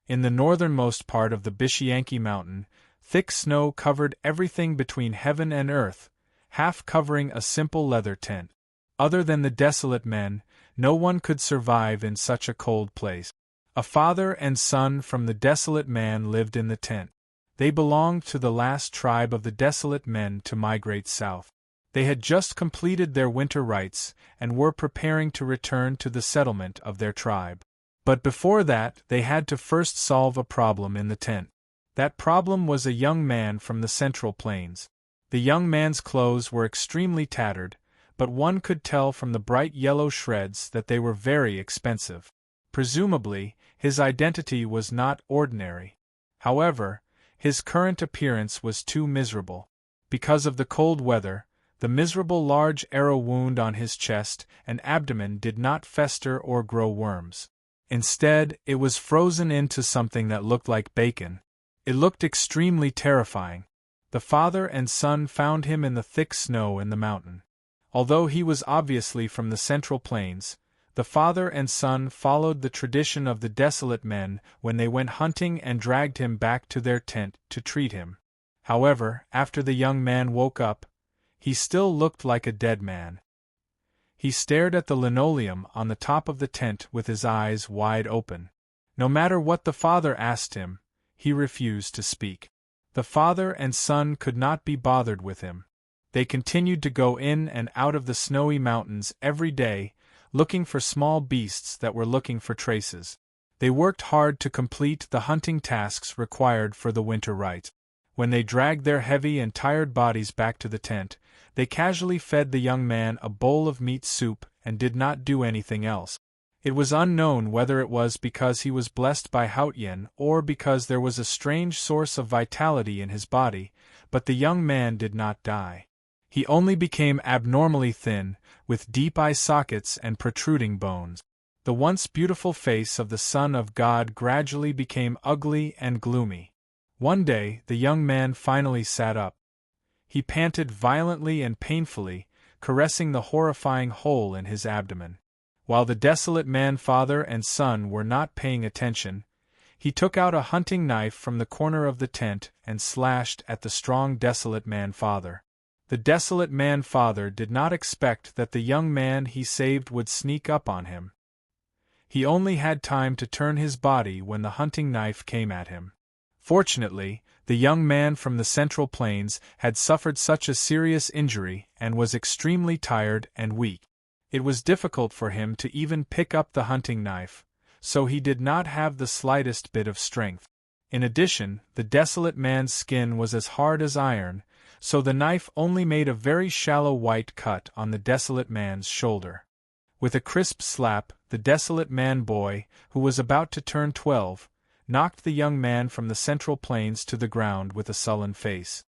In the northernmost part of the Bishiyanki mountain, thick snow covered everything between heaven and earth, half covering a simple leather tent. Other than the desolate men, no one could survive in such a cold place. A father and son from the desolate man lived in the tent. They belonged to the last tribe of the desolate men to migrate south. They had just completed their winter rites and were preparing to return to the settlement of their tribe. But before that, they had to first solve a problem in the tent. That problem was a young man from the Central Plains. The young man's clothes were extremely tattered, but one could tell from the bright yellow shreds that they were very expensive. Presumably, his identity was not ordinary. However, his current appearance was too miserable. Because of the cold weather, the miserable large arrow wound on his chest and abdomen did not fester or grow worms. Instead, it was frozen into something that looked like bacon. It looked extremely terrifying. The father and son found him in the thick snow in the mountain. Although he was obviously from the Central Plains, the father and son followed the tradition of the desolate men when they went hunting and dragged him back to their tent to treat him. However, after the young man woke up, he still looked like a dead man. He stared at the linoleum on the top of the tent with his eyes wide open. No matter what the father asked him, he refused to speak. The father and son could not be bothered with him. They continued to go in and out of the snowy mountains every day, looking for small beasts that were looking for traces. They worked hard to complete the hunting tasks required for the winter rite. When they dragged their heavy and tired bodies back to the tent, they casually fed the young man a bowl of meat soup and did not do anything else. It was unknown whether it was because he was blessed by Hautyen or because there was a strange source of vitality in his body, but the young man did not die. He only became abnormally thin, with deep eye sockets and protruding bones. The once beautiful face of the Son of God gradually became ugly and gloomy. One day, the young man finally sat up. He panted violently and painfully, caressing the horrifying hole in his abdomen. While the desolate man father and son were not paying attention, he took out a hunting knife from the corner of the tent and slashed at the strong desolate man father. The desolate man father did not expect that the young man he saved would sneak up on him. He only had time to turn his body when the hunting knife came at him. Fortunately, the young man from the Central Plains had suffered such a serious injury and was extremely tired and weak. It was difficult for him to even pick up the hunting knife, so he did not have the slightest bit of strength. In addition, the desolate man's skin was as hard as iron, so the knife only made a very shallow white cut on the desolate man's shoulder. With a crisp slap, the desolate man boy, who was about to turn 12, knocked the young man from the Central Plains to the ground with a sullen face.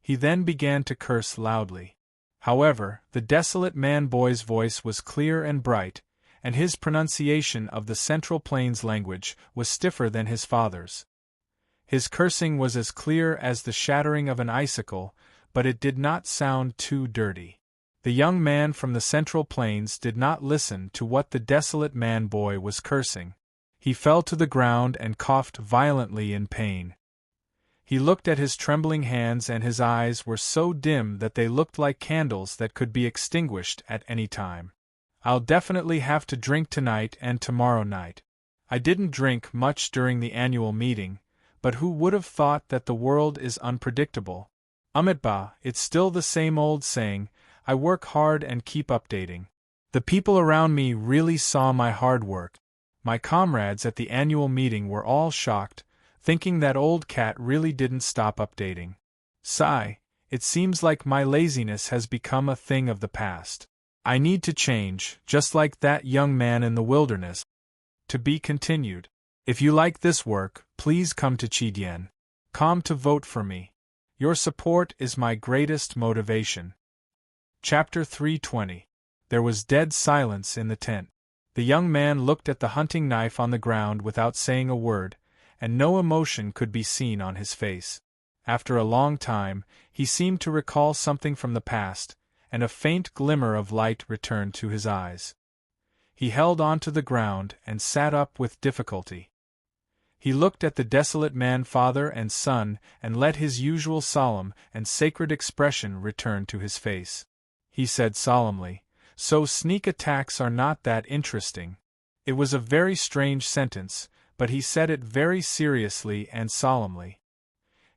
He then began to curse loudly. However, the desolate man boy's voice was clear and bright, and his pronunciation of the Central Plains language was stiffer than his father's. His cursing was as clear as the shattering of an icicle, but it did not sound too dirty. The young man from the Central Plains did not listen to what the desolate man boy was cursing. He fell to the ground and coughed violently in pain. He looked at his trembling hands and his eyes were so dim that they looked like candles that could be extinguished at any time. "I'll definitely have to drink tonight and tomorrow night. I didn't drink much during the annual meeting, but who would have thought that the world is unpredictable? Amitba, it's still the same old saying, I work hard and keep updating. The people around me really saw my hard work. My comrades at the annual meeting were all shocked, thinking that old cat really didn't stop updating. Sigh, it seems like my laziness has become a thing of the past. I need to change, just like that young man in the wilderness." To be continued. If you like this work, please come to Chidien.com to vote for me. Your support is my greatest motivation. Chapter 320. There was dead silence in the tent. The young man looked at the hunting knife on the ground without saying a word, and no emotion could be seen on his face. After a long time, he seemed to recall something from the past, and a faint glimmer of light returned to his eyes. He held on to the ground and sat up with difficulty. He looked at the desolate man father and son and let his usual solemn and sacred expression return to his face. He said solemnly, "So sneak attacks are not that interesting." It was a very strange sentence, but he said it very seriously and solemnly.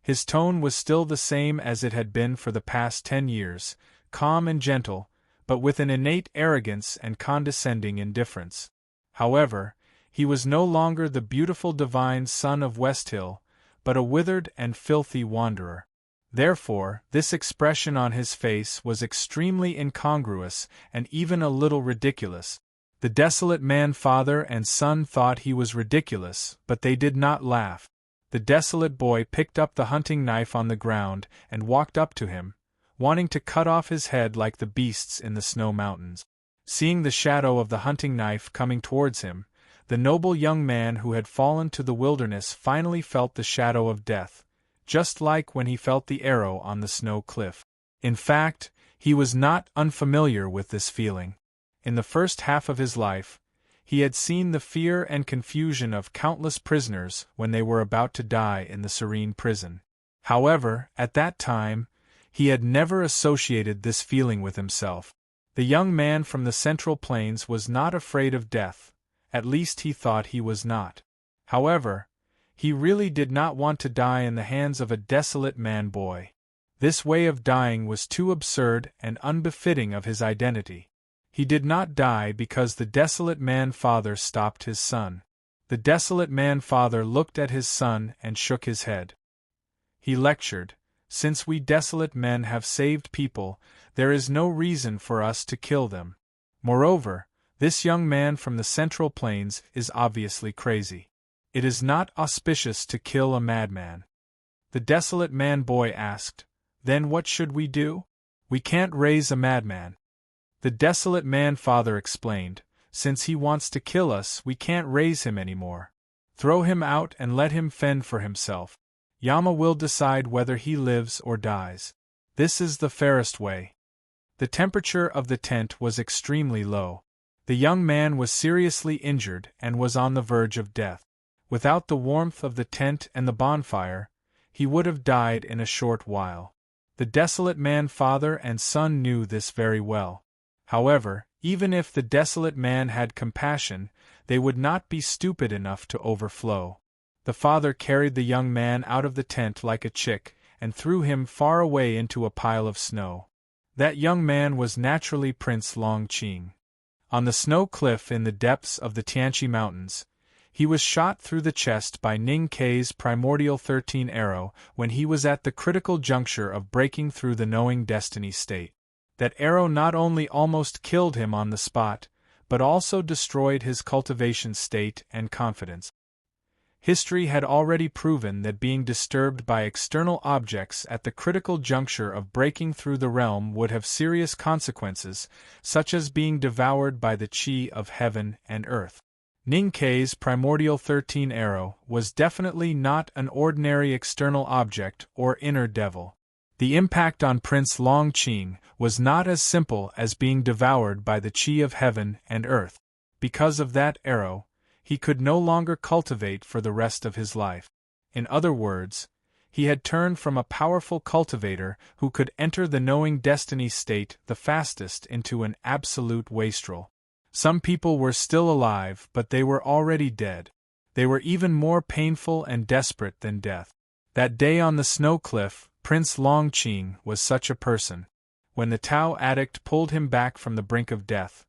His tone was still the same as it had been for the past 10 years, calm and gentle, but with an innate arrogance and condescending indifference. However, he was no longer the beautiful divine son of Westhill, but a withered and filthy wanderer. Therefore, this expression on his face was extremely incongruous and even a little ridiculous. The desolate man father and son thought he was ridiculous, but they did not laugh. The desolate boy picked up the hunting knife on the ground and walked up to him, wanting to cut off his head like the beasts in the snow mountains. Seeing the shadow of the hunting knife coming towards him, the noble young man who had fallen to the wilderness finally felt the shadow of death, just like when he felt the arrow on the snow cliff. In fact, he was not unfamiliar with this feeling. In the first half of his life, he had seen the fear and confusion of countless prisoners when they were about to die in the Serene prison. However, at that time, he had never associated this feeling with himself. The young man from the Central Plains was not afraid of death, at least he thought he was not. However, he really did not want to die in the hands of a desolate man-boy. This way of dying was too absurd and unbefitting of his identity. He did not die because the desolate man-father stopped his son. The desolate man-father looked at his son and shook his head. He lectured, "Since we desolate men have saved people, there is no reason for us to kill them. Moreover, this young man from the Central Plains is obviously crazy. It is not auspicious to kill a madman." The desolate man-boy asked, "Then what should we do?" "We can't raise a madman." The desolate man-father explained, "Since he wants to kill us, we can't raise him anymore. Throw him out and let him fend for himself. Yama will decide whether he lives or dies. This is the fairest way." The temperature of the tent was extremely low. The young man was seriously injured and was on the verge of death. Without the warmth of the tent and the bonfire, he would have died in a short while. The desolate man father and son knew this very well. However, even if the desolate man had compassion, they would not be stupid enough to overflow. The father carried the young man out of the tent like a chick, and threw him far away into a pile of snow. That young man was naturally Prince Longqing. On the snow cliff in the depths of the Tianqi Mountains, he was shot through the chest by Ning Kei's primordial 13 arrow when he was at the critical juncture of breaking through the knowing destiny state. That arrow not only almost killed him on the spot, but also destroyed his cultivation state and confidence. History had already proven that being disturbed by external objects at the critical juncture of breaking through the realm would have serious consequences, such as being devoured by the qi of heaven and earth. Ning Kei's primordial 13 arrow was definitely not an ordinary external object or inner devil. The impact on Prince Longqing was not as simple as being devoured by the qi of heaven and earth. Because of that arrow, he could no longer cultivate for the rest of his life. In other words, he had turned from a powerful cultivator who could enter the knowing destiny state the fastest into an absolute wastrel. Some people were still alive, but they were already dead. They were even more painful and desperate than death. That day on the snow cliff, Prince Longqing was such a person. When the Tao addict pulled him back from the brink of death,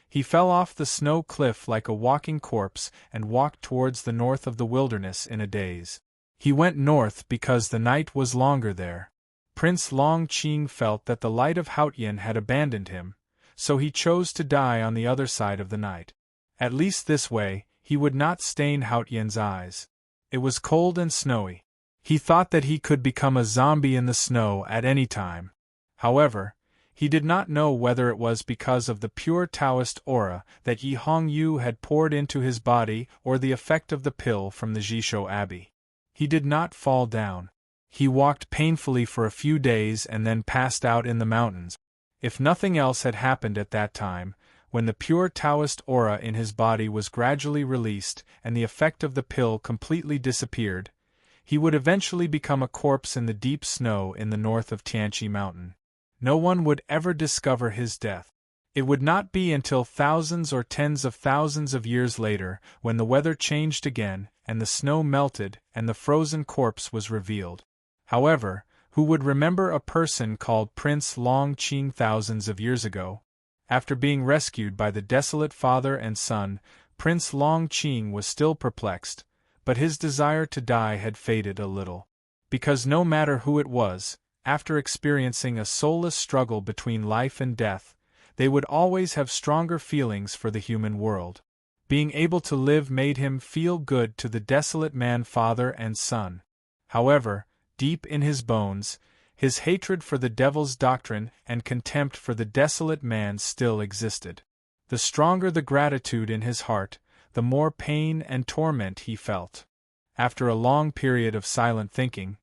he fell off the snow cliff like a walking corpse and walked towards the north of the wilderness in a daze. He went north because the night was longer there. Prince Longqing felt that the light of Haotian had abandoned him, so he chose to die on the other side of the night. At least this way, he would not stain Haotian's eyes. It was cold and snowy. He thought that he could become a zombie in the snow at any time. However, he did not know whether it was because of the pure Taoist aura that Yi Hongyu had poured into his body or the effect of the pill from the Jisho Abbey. He did not fall down. He walked painfully for a few days and then passed out in the mountains. If nothing else had happened at that time, when the pure Taoist aura in his body was gradually released and the effect of the pill completely disappeared, he would eventually become a corpse in the deep snow in the north of Tianqi Mountain. No one would ever discover his death. It would not be until thousands or tens of thousands of years later, when the weather changed again, and the snow melted, and the frozen corpse was revealed. However, who would remember a person called Prince Long Qing thousands of years ago? After being rescued by the desolate father and son, Prince Long Qing was still perplexed, but his desire to die had faded a little. Because no matter who it was, after experiencing a soulless struggle between life and death, they would always have stronger feelings for the human world. Being able to live made him feel good to the desolate man father and son. However, deep in his bones, his hatred for the devil's doctrine and contempt for the desolate man still existed. The stronger the gratitude in his heart, the more pain and torment he felt. After a long period of silent thinking,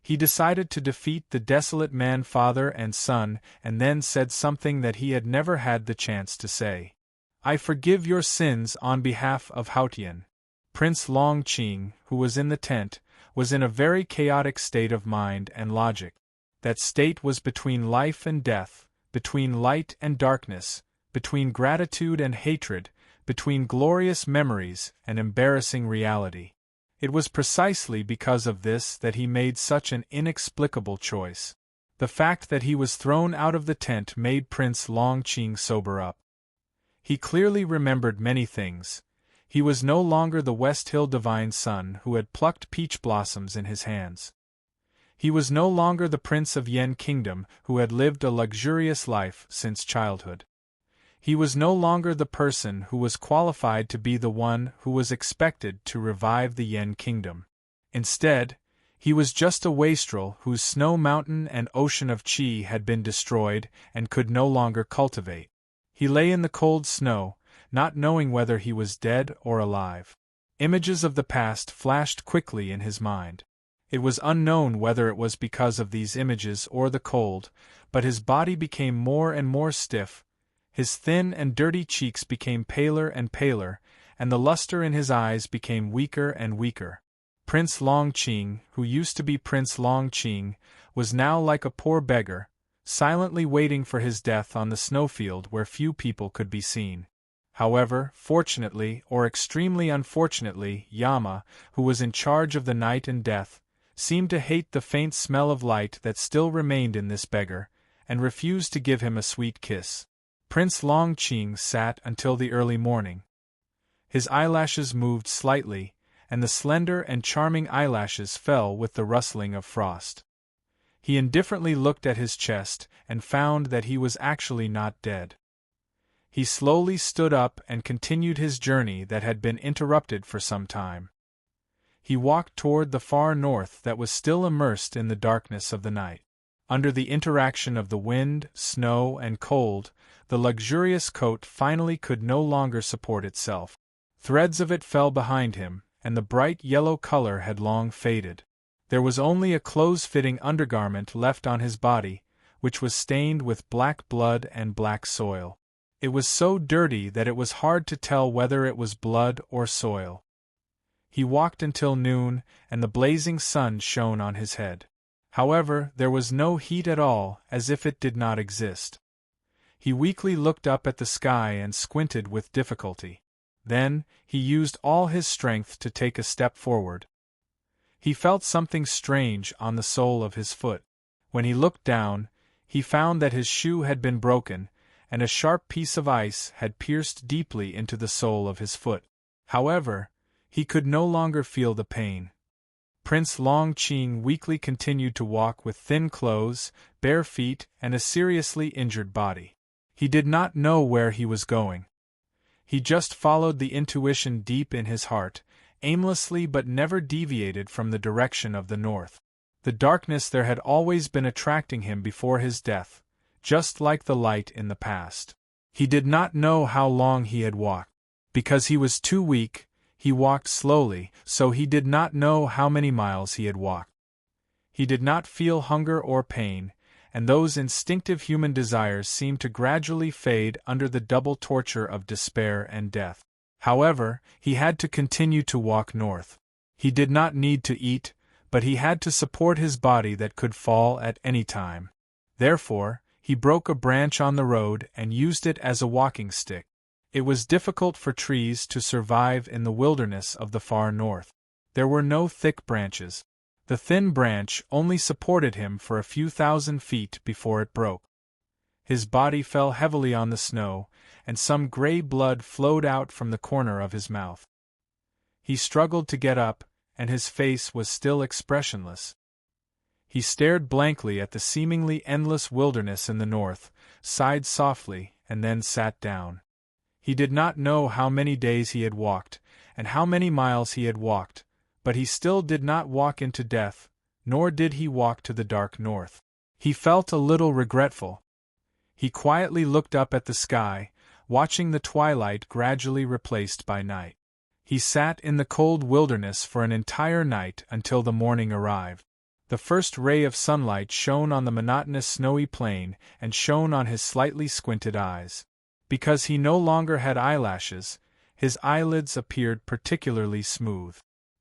he decided to defeat the desolate man father and son, and then said something that he had never had the chance to say. "I forgive your sins on behalf of Haotian." Prince Long Qing, who was in the tent, was in a very chaotic state of mind and logic. That state was between life and death, between light and darkness, between gratitude and hatred, between glorious memories and embarrassing reality. It was precisely because of this that he made such an inexplicable choice. The fact that he was thrown out of the tent made Prince Long Qing sober up. He clearly remembered many things. He was no longer the West Hill divine son who had plucked peach blossoms in his hands. He was no longer the Prince of Yen Kingdom who had lived a luxurious life since childhood. He was no longer the person who was qualified to be the one who was expected to revive the Yen Kingdom. Instead, he was just a wastrel whose snow mountain and ocean of qi had been destroyed and could no longer cultivate. He lay in the cold snow, not knowing whether he was dead or alive. Images of the past flashed quickly in his mind. It was unknown whether it was because of these images or the cold, but his body became more and more stiff, his thin and dirty cheeks became paler and paler, and the luster in his eyes became weaker and weaker. Prince Long Qing, who used to be Prince Long Qing, was now like a poor beggar, silently waiting for his death on the snowfield where few people could be seen. However, fortunately or extremely unfortunately, Yama, who was in charge of the night and death, seemed to hate the faint smell of light that still remained in this beggar, and refused to give him a sweet kiss. Prince Long Qing sat until the early morning. His eyelashes moved slightly, and the slender and charming eyelashes fell with the rustling of frost. He indifferently looked at his chest and found that he was actually not dead. He slowly stood up and continued his journey that had been interrupted for some time. He walked toward the far north that was still immersed in the darkness of the night. Under the interaction of the wind, snow, and cold, the luxurious coat finally could no longer support itself. Threads of it fell behind him, and the bright yellow color had long faded. There was only a close-fitting undergarment left on his body, which was stained with black blood and black soil. It was so dirty that it was hard to tell whether it was blood or soil. He walked until noon, and the blazing sun shone on his head. However, there was no heat at all, as if it did not exist. He weakly looked up at the sky and squinted with difficulty. Then, he used all his strength to take a step forward. He felt something strange on the sole of his foot. When he looked down, he found that his shoe had been broken, and a sharp piece of ice had pierced deeply into the sole of his foot. However, he could no longer feel the pain. Prince Long Qing weakly continued to walk with thin clothes, bare feet, and a seriously injured body. He did not know where he was going. He just followed the intuition deep in his heart, aimlessly but never deviated from the direction of the north. The darkness there had always been attracting him before his death, just like the light in the past. He did not know how long he had walked. Because he was too weak, he walked slowly, so he did not know how many miles he had walked. He did not feel hunger or pain, and those instinctive human desires seemed to gradually fade under the double torture of despair and death. However, he had to continue to walk north. He did not need to eat, but he had to support his body that could fall at any time. Therefore, he broke a branch on the road and used it as a walking stick. It was difficult for trees to survive in the wilderness of the far north. There were no thick branches. The thin branch only supported him for a few thousand feet before it broke. His body fell heavily on the snow, and some gray blood flowed out from the corner of his mouth. He struggled to get up, and his face was still expressionless. He stared blankly at the seemingly endless wilderness in the north, sighed softly, and then sat down. He did not know how many days he had walked, and how many miles he had walked, but he still did not walk into death, nor did he walk to the dark north. He felt a little regretful. He quietly looked up at the sky, watching the twilight gradually replaced by night. He sat in the cold wilderness for an entire night until the morning arrived. The first ray of sunlight shone on the monotonous snowy plain and shone on his slightly squinted eyes. Because he no longer had eyelashes, his eyelids appeared particularly smooth.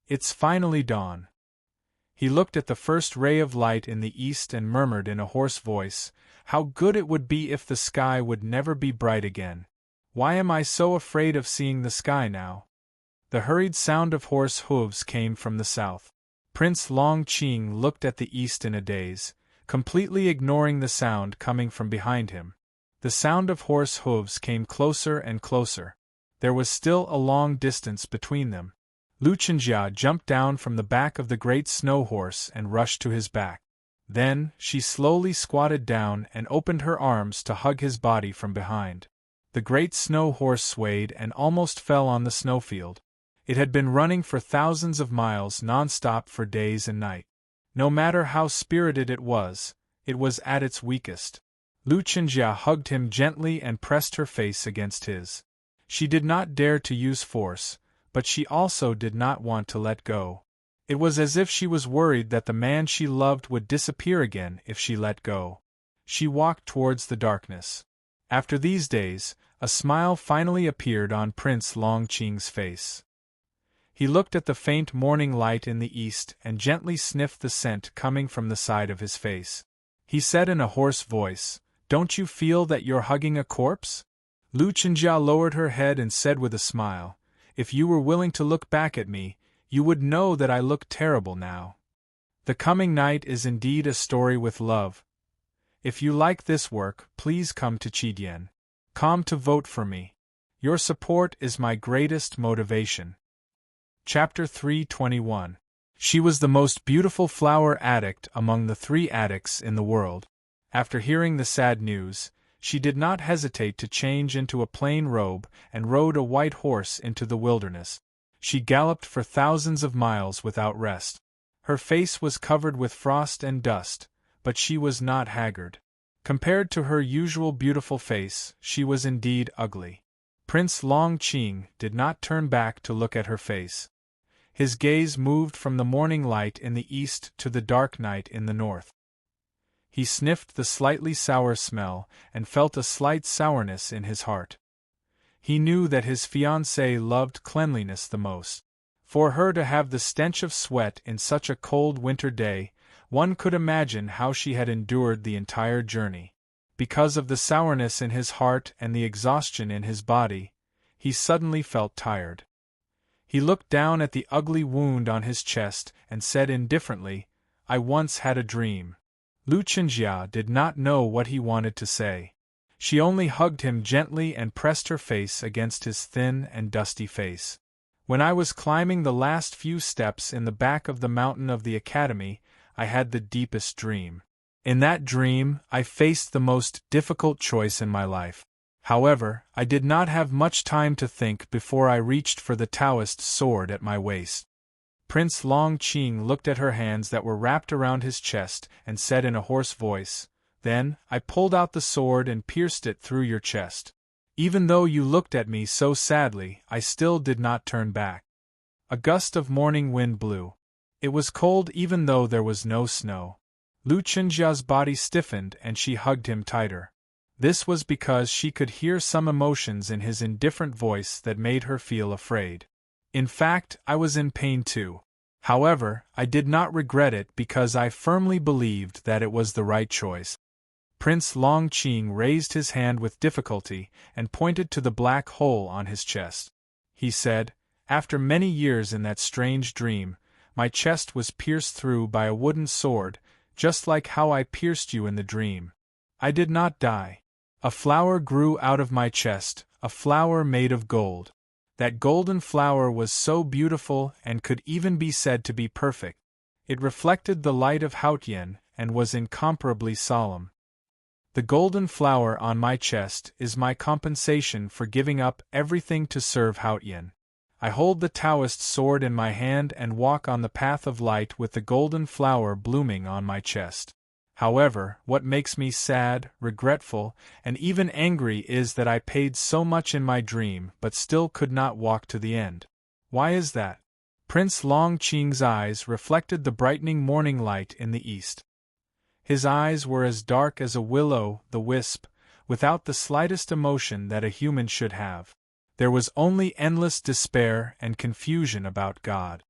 It's finally dawn. He looked at the first ray of light in the east and murmured in a hoarse voice, "How good it would be if the sky would never be bright again. Why am I so afraid of seeing the sky now?" The hurried sound of horse hooves came from the south. Prince Long Qing looked at the east in a daze, completely ignoring the sound coming from behind him. The sound of horse hooves came closer and closer. There was still a long distance between them. Lu Chenjia jumped down from the back of the great snow horse and rushed to his back. Then, she slowly squatted down and opened her arms to hug his body from behind. The great snow horse swayed and almost fell on the snowfield. It had been running for thousands of miles non-stop for days and nights. No matter how spirited it was at its weakest. Lu Chenjia hugged him gently and pressed her face against his. She did not dare to use force, but she also did not want to let go. It was as if she was worried that the man she loved would disappear again if she let go. She walked towards the darkness. After these days, a smile finally appeared on Prince Long Qing's face. He looked at the faint morning light in the east and gently sniffed the scent coming from the side of his face. He said in a hoarse voice, "Don't you feel that you're hugging a corpse?" Lu Chenjia lowered her head and said with a smile, "If you were willing to look back at me, you would know that I look terrible now. The coming night is indeed a story with love. If you like this work, please come to Qidyan. Come to vote for me. Your support is my greatest motivation." Chapter 321. She was the most beautiful flower addict among the 3 addicts in the world. After hearing the sad news, she did not hesitate to change into a plain robe and rode a white horse into the wilderness. She galloped for thousands of miles without rest. Her face was covered with frost and dust, but she was not haggard. Compared to her usual beautiful face, she was indeed ugly. Prince Long Qing did not turn back to look at her face. His gaze moved from the morning light in the east to the dark night in the north. He sniffed the slightly sour smell and felt a slight sourness in his heart. He knew that his fiancée loved cleanliness the most. For her to have the stench of sweat in such a cold winter day, one could imagine how she had endured the entire journey. Because of the sourness in his heart and the exhaustion in his body, he suddenly felt tired. He looked down at the ugly wound on his chest and said indifferently, "I once had a dream." Lu Chenjia did not know what he wanted to say. She only hugged him gently and pressed her face against his thin and dusty face. "When I was climbing the last few steps in the back of the mountain of the academy, I had the deepest dream. In that dream, I faced the most difficult choice in my life. However, I did not have much time to think before I reached for the Taoist sword at my waist." Prince Long Qing looked at her hands that were wrapped around his chest and said in a hoarse voice, "Then, I pulled out the sword and pierced it through your chest. Even though you looked at me so sadly, I still did not turn back." A gust of morning wind blew. It was cold even though there was no snow. Lu Chenjia's body stiffened and she hugged him tighter. This was because she could hear some emotions in his indifferent voice that made her feel afraid. In fact, I was in pain too. However, I did not regret it because I firmly believed that it was the right choice. Prince Longqing raised his hand with difficulty and pointed to the black hole on his chest. He said, "After many years in that strange dream, my chest was pierced through by a wooden sword, just like how I pierced you in the dream. I did not die. A flower grew out of my chest, a flower made of gold. That golden flower was so beautiful and could even be said to be perfect. It reflected the light of Haotian and was incomparably solemn. The golden flower on my chest is my compensation for giving up everything to serve Haotian. I hold the Taoist sword in my hand and walk on the path of light with the golden flower blooming on my chest. However, what makes me sad, regretful, and even angry is that I paid so much in my dream but still could not walk to the end. Why is that?" Prince Longqing's eyes reflected the brightening morning light in the east. His eyes were as dark as a will-o'-the-wisp, without the slightest emotion that a human should have. There was only endless despair and confusion about God.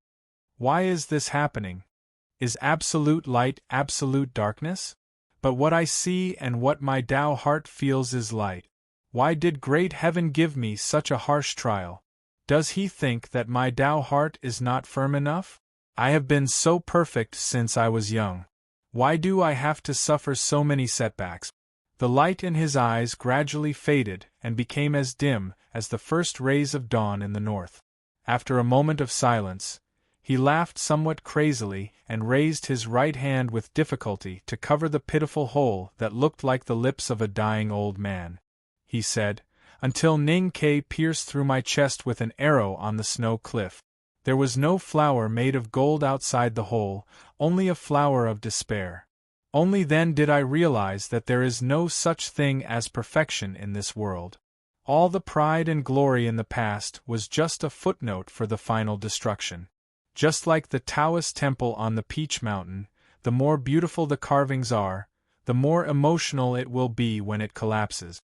Why is this happening? Is absolute light absolute darkness? But what I see and what my Tao heart feels is light. Why did great heaven give me such a harsh trial? Does he think that my Tao heart is not firm enough? I have been so perfect since I was young. Why do I have to suffer so many setbacks? The light in his eyes gradually faded and became as dim as the first rays of dawn in the north. After a moment of silence, he laughed somewhat crazily and raised his right hand with difficulty to cover the pitiful hole that looked like the lips of a dying old man. He said, "Until Ning Ke pierced through my chest with an arrow on the snow cliff. There was no flower made of gold outside the hole, only a flower of despair. Only then did I realize that there is no such thing as perfection in this world. All the pride and glory in the past was just a footnote for the final destruction. Just like the Taoist temple on the Peach Mountain, the more beautiful the carvings are, the more emotional it will be when it collapses."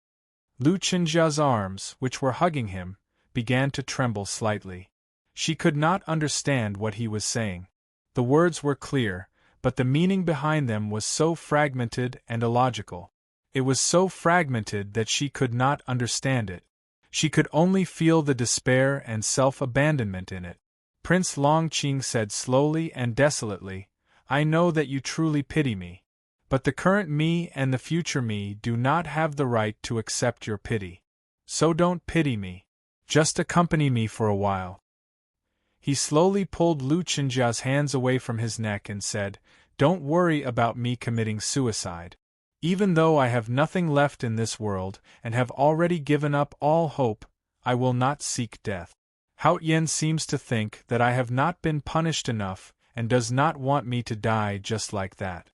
Lu Chenjia's arms, which were hugging him, began to tremble slightly. She could not understand what he was saying. The words were clear, but the meaning behind them was so fragmented and illogical. It was so fragmented that she could not understand it. She could only feel the despair and self-abandonment in it. Prince Longqing said slowly and desolately, "I know that you truly pity me. But the current me and the future me do not have the right to accept your pity. So don't pity me. Just accompany me for a while." He slowly pulled Lu Chenjia's hands away from his neck and said, "Don't worry about me committing suicide. Even though I have nothing left in this world and have already given up all hope, I will not seek death. Haotian seems to think that I have not been punished enough and does not want me to die just like that."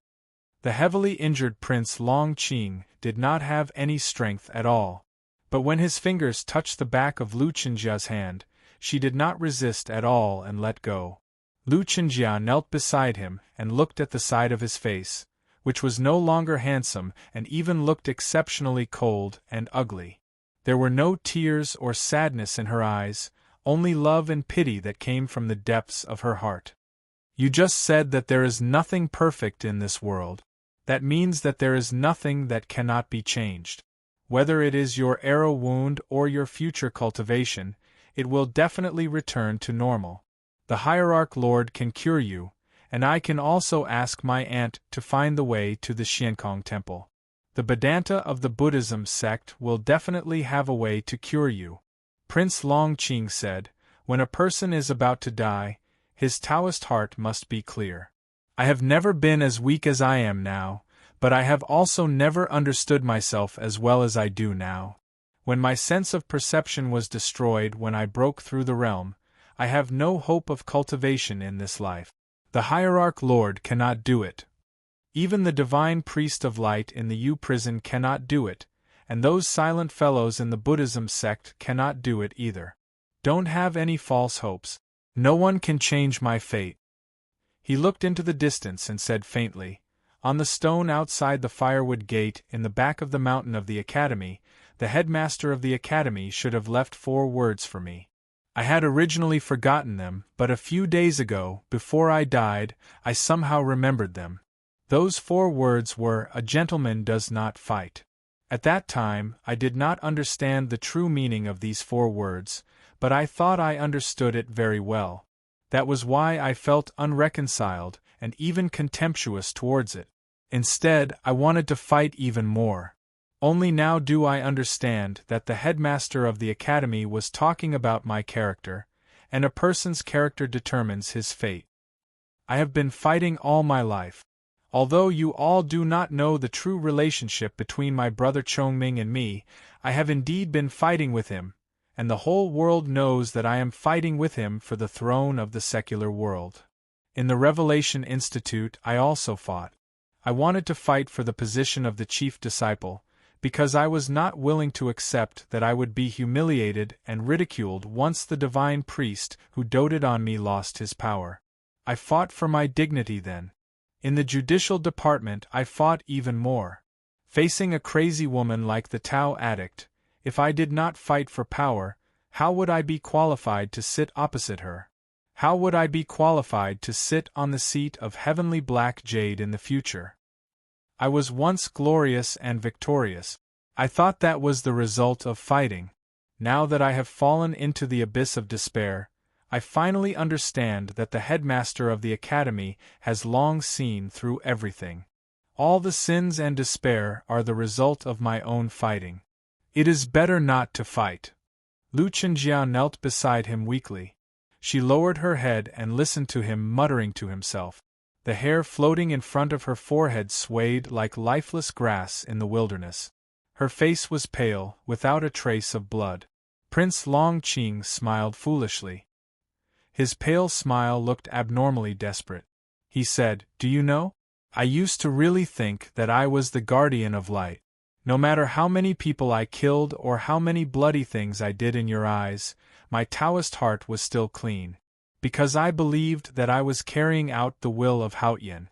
The heavily injured Prince Longqing did not have any strength at all. But when his fingers touched the back of Lu Chenjia's hand, she did not resist at all and let go. Lu Chenjia knelt beside him and looked at the side of his face, which was no longer handsome and even looked exceptionally cold and ugly. There were no tears or sadness in her eyes, only love and pity that came from the depths of her heart. "You just said that there is nothing perfect in this world. That means that there is nothing that cannot be changed. Whether it is your arrow wound or your future cultivation, it will definitely return to normal. The Hierarch Lord can cure you, and I can also ask my aunt to find the way to the Xiankong Temple. The Vedanta of the Buddhism sect will definitely have a way to cure you." Prince Longqing said, "When a person is about to die, his Taoist heart must be clear. I have never been as weak as I am now, but I have also never understood myself as well as I do now. When my sense of perception was destroyed when I broke through the realm, I have no hope of cultivation in this life. The Hierarch Lord cannot do it. Even the divine priest of light in the U prison cannot do it, and those silent fellows in the Buddhism sect cannot do it either. Don't have any false hopes. No one can change my fate." He looked into the distance and said faintly, "On the stone outside the firewood gate in the back of the mountain of the academy, the headmaster of the academy should have left 4 words for me. I had originally forgotten them, but a few days ago, before I died, I somehow remembered them. Those 4 words were, 'A gentleman does not fight.' At that time, I did not understand the true meaning of these 4 words, but I thought I understood it very well. That was why I felt unreconciled and even contemptuous towards it. Instead, I wanted to fight even more. Only now do I understand that the headmaster of the academy was talking about my character, and a person's character determines his fate. I have been fighting all my life. Although you all do not know the true relationship between my brother Chongming and me, I have indeed been fighting with him, and the whole world knows that I am fighting with him for the throne of the secular world. In the Revelation Institute I also fought. I wanted to fight for the position of the chief disciple, because I was not willing to accept that I would be humiliated and ridiculed once the divine priest who doted on me lost his power. I fought for my dignity then. In the judicial department I fought even more. Facing a crazy woman like the Tao addict, if I did not fight for power, how would I be qualified to sit opposite her? How would I be qualified to sit on the seat of heavenly black jade in the future? I was once glorious and victorious. I thought that was the result of fighting. Now that I have fallen into the abyss of despair, I finally understand that the headmaster of the academy has long seen through everything. All the sins and despair are the result of my own fighting. It is better not to fight. Lu Chenjiao knelt beside him weakly. She lowered her head and listened to him muttering to himself. The hair floating in front of her forehead swayed like lifeless grass in the wilderness. Her face was pale, without a trace of blood. Prince Longqing smiled foolishly. His pale smile looked abnormally desperate. He said, "Do you know? I used to really think that I was the guardian of light. No matter how many people I killed or how many bloody things I did in your eyes, my Taoist heart was still clean. Because I believed that I was carrying out the will of Haotian.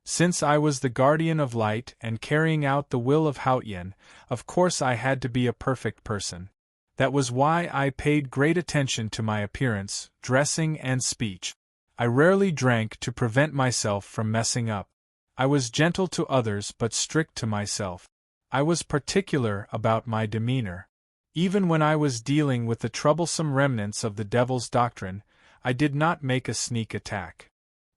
Since I was the guardian of light and carrying out the will of Haotian, of course I had to be a perfect person. That was why I paid great attention to my appearance, dressing and speech. I rarely drank to prevent myself from messing up. I was gentle to others but strict to myself. I was particular about my demeanor. Even when I was dealing with the troublesome remnants of the devil's doctrine, I did not make a sneak attack.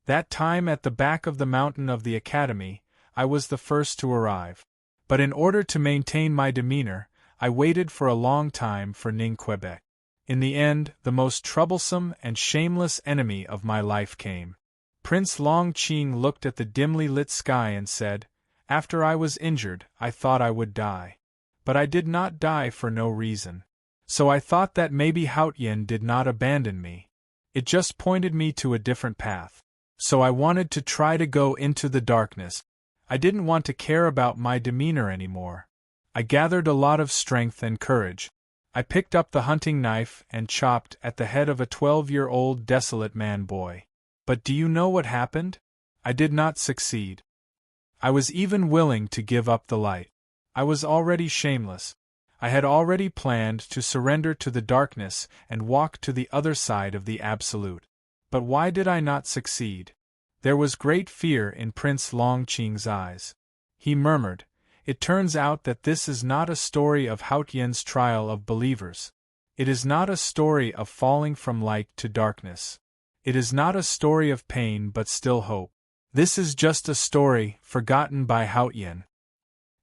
That time at the back of the mountain of the academy, I was the first to arrive. But in order to maintain my demeanor, I waited for a long time for Ning Quebec. In the end, the most troublesome and shameless enemy of my life came. Prince Longqing looked at the dimly lit sky and said, "After I was injured, I thought I would die. But I did not die for no reason. So I thought that maybe Haotian did not abandon me. It just pointed me to a different path. So I wanted to try to go into the darkness. I didn't want to care about my demeanor anymore. I gathered a lot of strength and courage. I picked up the hunting knife and chopped at the head of a 12-year-old desolate man-boy. But do you know what happened? I did not succeed. I was even willing to give up the light. I was already shameless. I had already planned to surrender to the darkness and walk to the other side of the Absolute. But why did I not succeed? There was great fear in Prince Longqing's eyes. He murmured, "It turns out that this is not a story of Haotian's trial of believers. It is not a story of falling from light to darkness. It is not a story of pain but still hope. This is just a story forgotten by Haotian.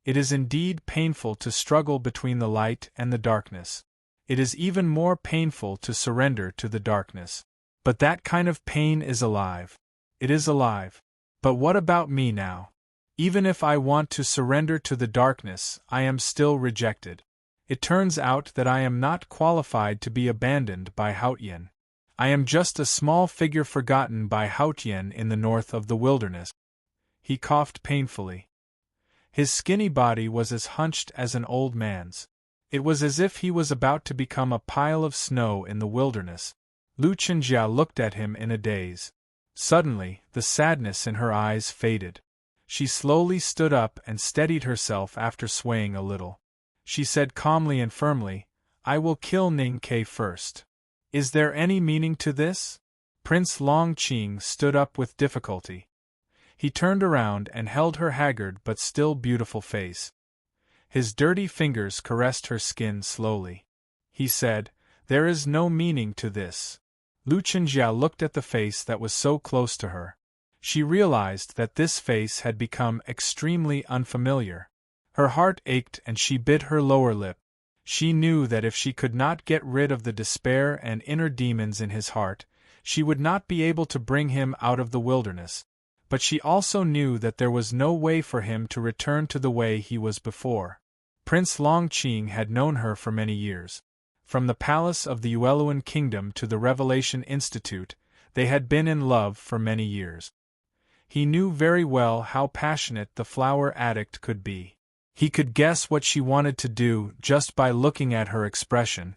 It is indeed painful to struggle between the light and the darkness. It is even more painful to surrender to the darkness. But that kind of pain is alive. It is alive. But what about me now? Even if I want to surrender to the darkness, I am still rejected. It turns out that I am not qualified to be abandoned by Haotian. I am just a small figure forgotten by Haotian in the north of the wilderness." He coughed painfully. His skinny body was as hunched as an old man's. It was as if he was about to become a pile of snow in the wilderness. Lu Chenjia looked at him in a daze. Suddenly, the sadness in her eyes faded. She slowly stood up and steadied herself after swaying a little. She said calmly and firmly, "I will kill Ning Ke first." "Is there any meaning to this?" Prince Longqing stood up with difficulty. He turned around and held her haggard but still beautiful face. His dirty fingers caressed her skin slowly. He said, "There is no meaning to this." Lu Chenjia looked at the face that was so close to her. She realized that this face had become extremely unfamiliar. Her heart ached and she bit her lower lip. She knew that if she could not get rid of the despair and inner demons in his heart, she would not be able to bring him out of the wilderness. But she also knew that there was no way for him to return to the way he was before. Prince Longqing had known her for many years. From the palace of the Yueluan kingdom to the Revelation Institute, they had been in love for many years. He knew very well how passionate the flower addict could be. He could guess what she wanted to do just by looking at her expression.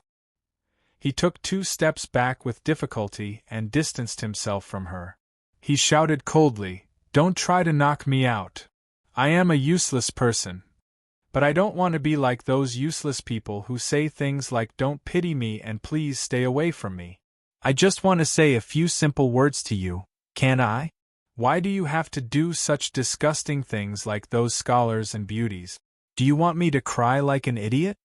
He took 2 steps back with difficulty and distanced himself from her. He shouted coldly, "Don't try to knock me out. I am a useless person. But I don't want to be like those useless people who say things like 'don't pity me' and 'please stay away from me.' I just want to say a few simple words to you, can't I? Why do you have to do such disgusting things like those scholars and beauties? Do you want me to cry like an idiot?"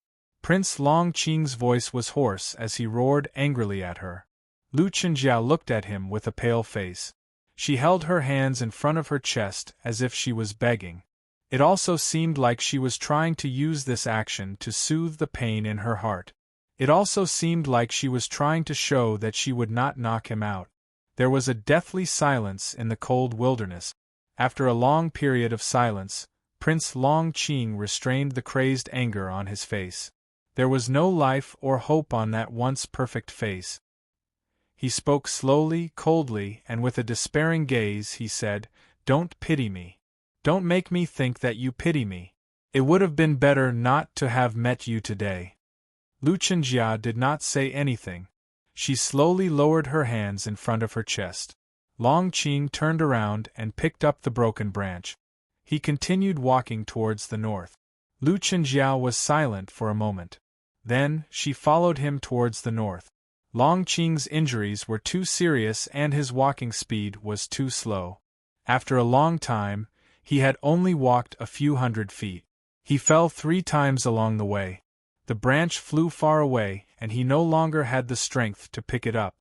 Prince Longqing's voice was hoarse as he roared angrily at her. Lu Chenjia looked at him with a pale face. She held her hands in front of her chest as if she was begging. It also seemed like she was trying to use this action to soothe the pain in her heart. It also seemed like she was trying to show that she would not knock him out. There was a deathly silence in the cold wilderness. After a long period of silence, Prince Longqing restrained the crazed anger on his face. There was no life or hope on that once perfect face. He spoke slowly, coldly, and with a despairing gaze he said, "Don't pity me. Don't make me think that you pity me. It would have been better not to have met you today." Lu Chenjia did not say anything. She slowly lowered her hands in front of her chest. Longqing turned around and picked up the broken branch. He continued walking towards the north. Lu Chenjia was silent for a moment. Then, she followed him towards the north. Longqing's injuries were too serious and his walking speed was too slow. After a long time, he had only walked a few hundred feet. He fell 3 times along the way. The branch flew far away, and he no longer had the strength to pick it up.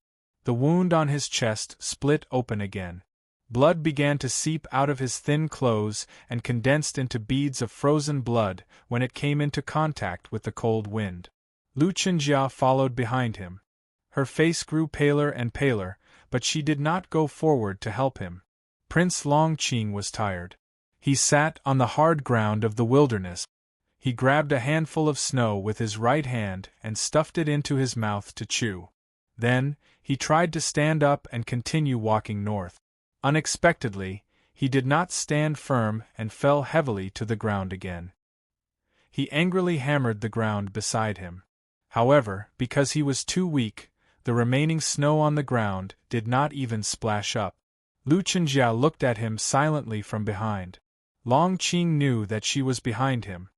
The wound on his chest split open again. Blood began to seep out of his thin clothes and condensed into beads of frozen blood when it came into contact with the cold wind. Lu Chenjia followed behind him. Her face grew paler and paler, but she did not go forward to help him. Prince Longqing was tired. He sat on the hard ground of the wilderness. He grabbed a handful of snow with his right hand and stuffed it into his mouth to chew. Then, he tried to stand up and continue walking north. Unexpectedly, he did not stand firm and fell heavily to the ground again. He angrily hammered the ground beside him. However, because he was too weak, the remaining snow on the ground did not even splash up. Lu Chenjia looked at him silently from behind. Longqing knew that she was behind him.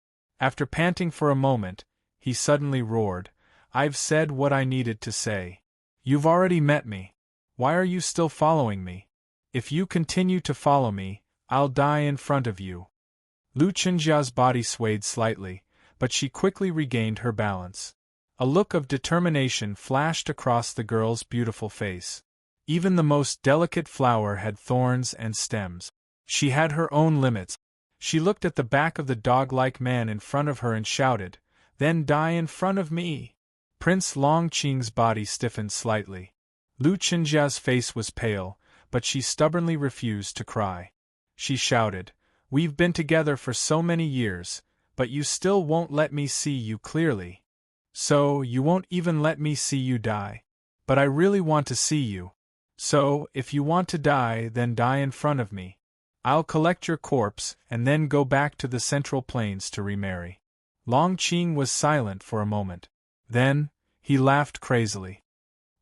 After panting for a moment, he suddenly roared, "I've said what I needed to say. You've already met me. Why are you still following me? If you continue to follow me, I'll die in front of you." Lu Chenjia's body swayed slightly, but she quickly regained her balance. A look of determination flashed across the girl's beautiful face. Even the most delicate flower had thorns and stems. She had her own limits. She looked at the back of the dog-like man in front of her and shouted, "Then die in front of me!" Prince Longqing's body stiffened slightly. Lu Chenjia's face was pale, but she stubbornly refused to cry. She shouted, "We've been together for so many years, but you still won't let me see you clearly. So, you won't even let me see you die. But I really want to see you. So, if you want to die, then die in front of me. I'll collect your corpse and then go back to the Central Plains to remarry." Longqing was silent for a moment. Then, he laughed crazily.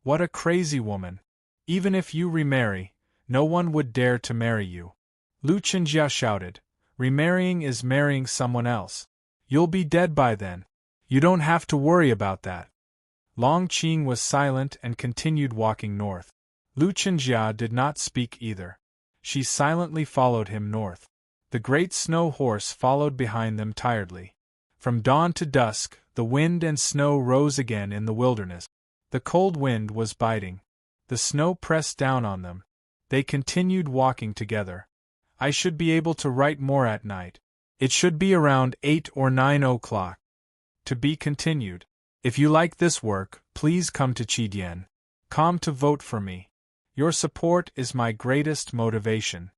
"What a crazy woman! Even if you remarry, no one would dare to marry you. Lu Chenjia shouted. Remarrying is marrying someone else. You'll be dead by then. You don't have to worry about that. Long Qing was silent and continued walking north. Lu Chenjia did not speak either. She silently followed him north. The great snow horse followed behind them tiredly. From dawn to dusk, the wind and snow rose again in the wilderness. The cold wind was biting. The snow pressed down on them. They continued walking together. I should be able to write more at night. It should be around 8 or 9 o'clock. To be continued. If you like this work, please come to Qidien.com to vote for me. Your support is my greatest motivation.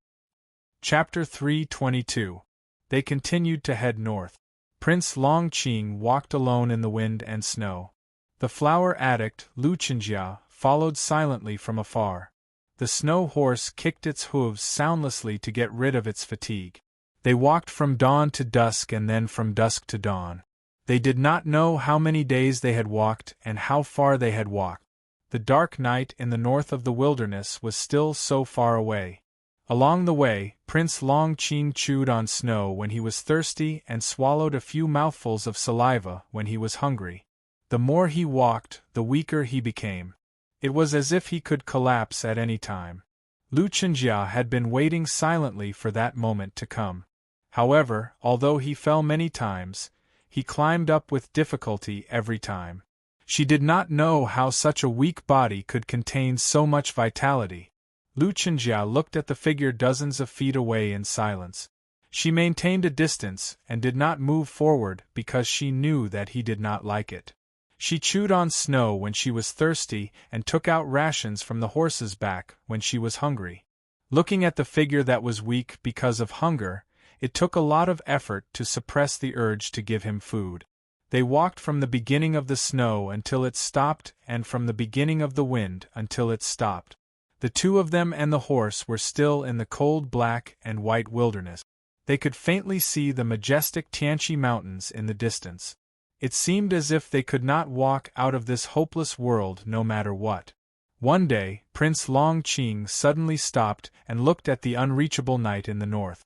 Chapter 322. They continued to head north. Prince Long Qing walked alone in the wind and snow. The flower addict, Lu Chenjia, followed silently from afar. The snow horse kicked its hooves soundlessly to get rid of its fatigue. They walked from dawn to dusk and then from dusk to dawn. They did not know how many days they had walked and how far they had walked. The dark night in the north of the wilderness was still so far away. Along the way, Prince Long Qing chewed on snow when he was thirsty and swallowed a few mouthfuls of saliva when he was hungry. The more he walked, the weaker he became. It was as if he could collapse at any time. Lu Chenjia had been waiting silently for that moment to come. However, although he fell many times, he climbed up with difficulty every time. She did not know how such a weak body could contain so much vitality. Lu Chenjia looked at the figure dozens of feet away in silence. She maintained a distance and did not move forward because she knew that he did not like it. She chewed on snow when she was thirsty and took out rations from the horse's back when she was hungry. Looking at the figure that was weak because of hunger, it took a lot of effort to suppress the urge to give him food. They walked from the beginning of the snow until it stopped and from the beginning of the wind until it stopped. The two of them and the horse were still in the cold black and white wilderness. They could faintly see the majestic Tianqi Mountains in the distance. It seemed as if they could not walk out of this hopeless world no matter what. One day, Prince Long Qing suddenly stopped and looked at the unreachable night in the north.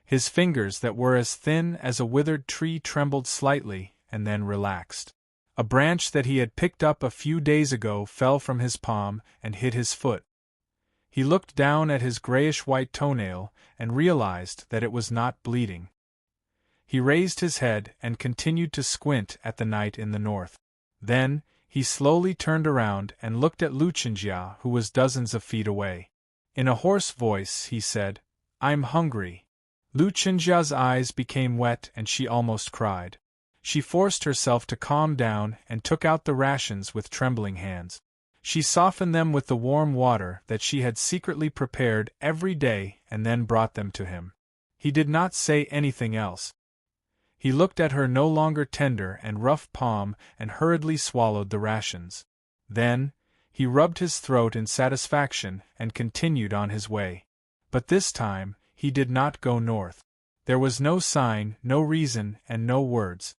His fingers that were as thin as a withered tree trembled slightly and then relaxed. A branch that he had picked up a few days ago fell from his palm and hit his foot. He looked down at his grayish-white toenail and realized that it was not bleeding. He raised his head and continued to squint at the night in the north. Then, he slowly turned around and looked at Lu Chenjia, who was dozens of feet away. In a hoarse voice, he said, "I'm hungry." Lu Chenjia's eyes became wet and she almost cried. She forced herself to calm down and took out the rations with trembling hands. She softened them with the warm water that she had secretly prepared every day and then brought them to him. He did not say anything else. He looked at her no longer tender and rough palm and hurriedly swallowed the rations. Then, he rubbed his throat in satisfaction and continued on his way. But this time, he did not go north. There was no sign, no reason, and no words.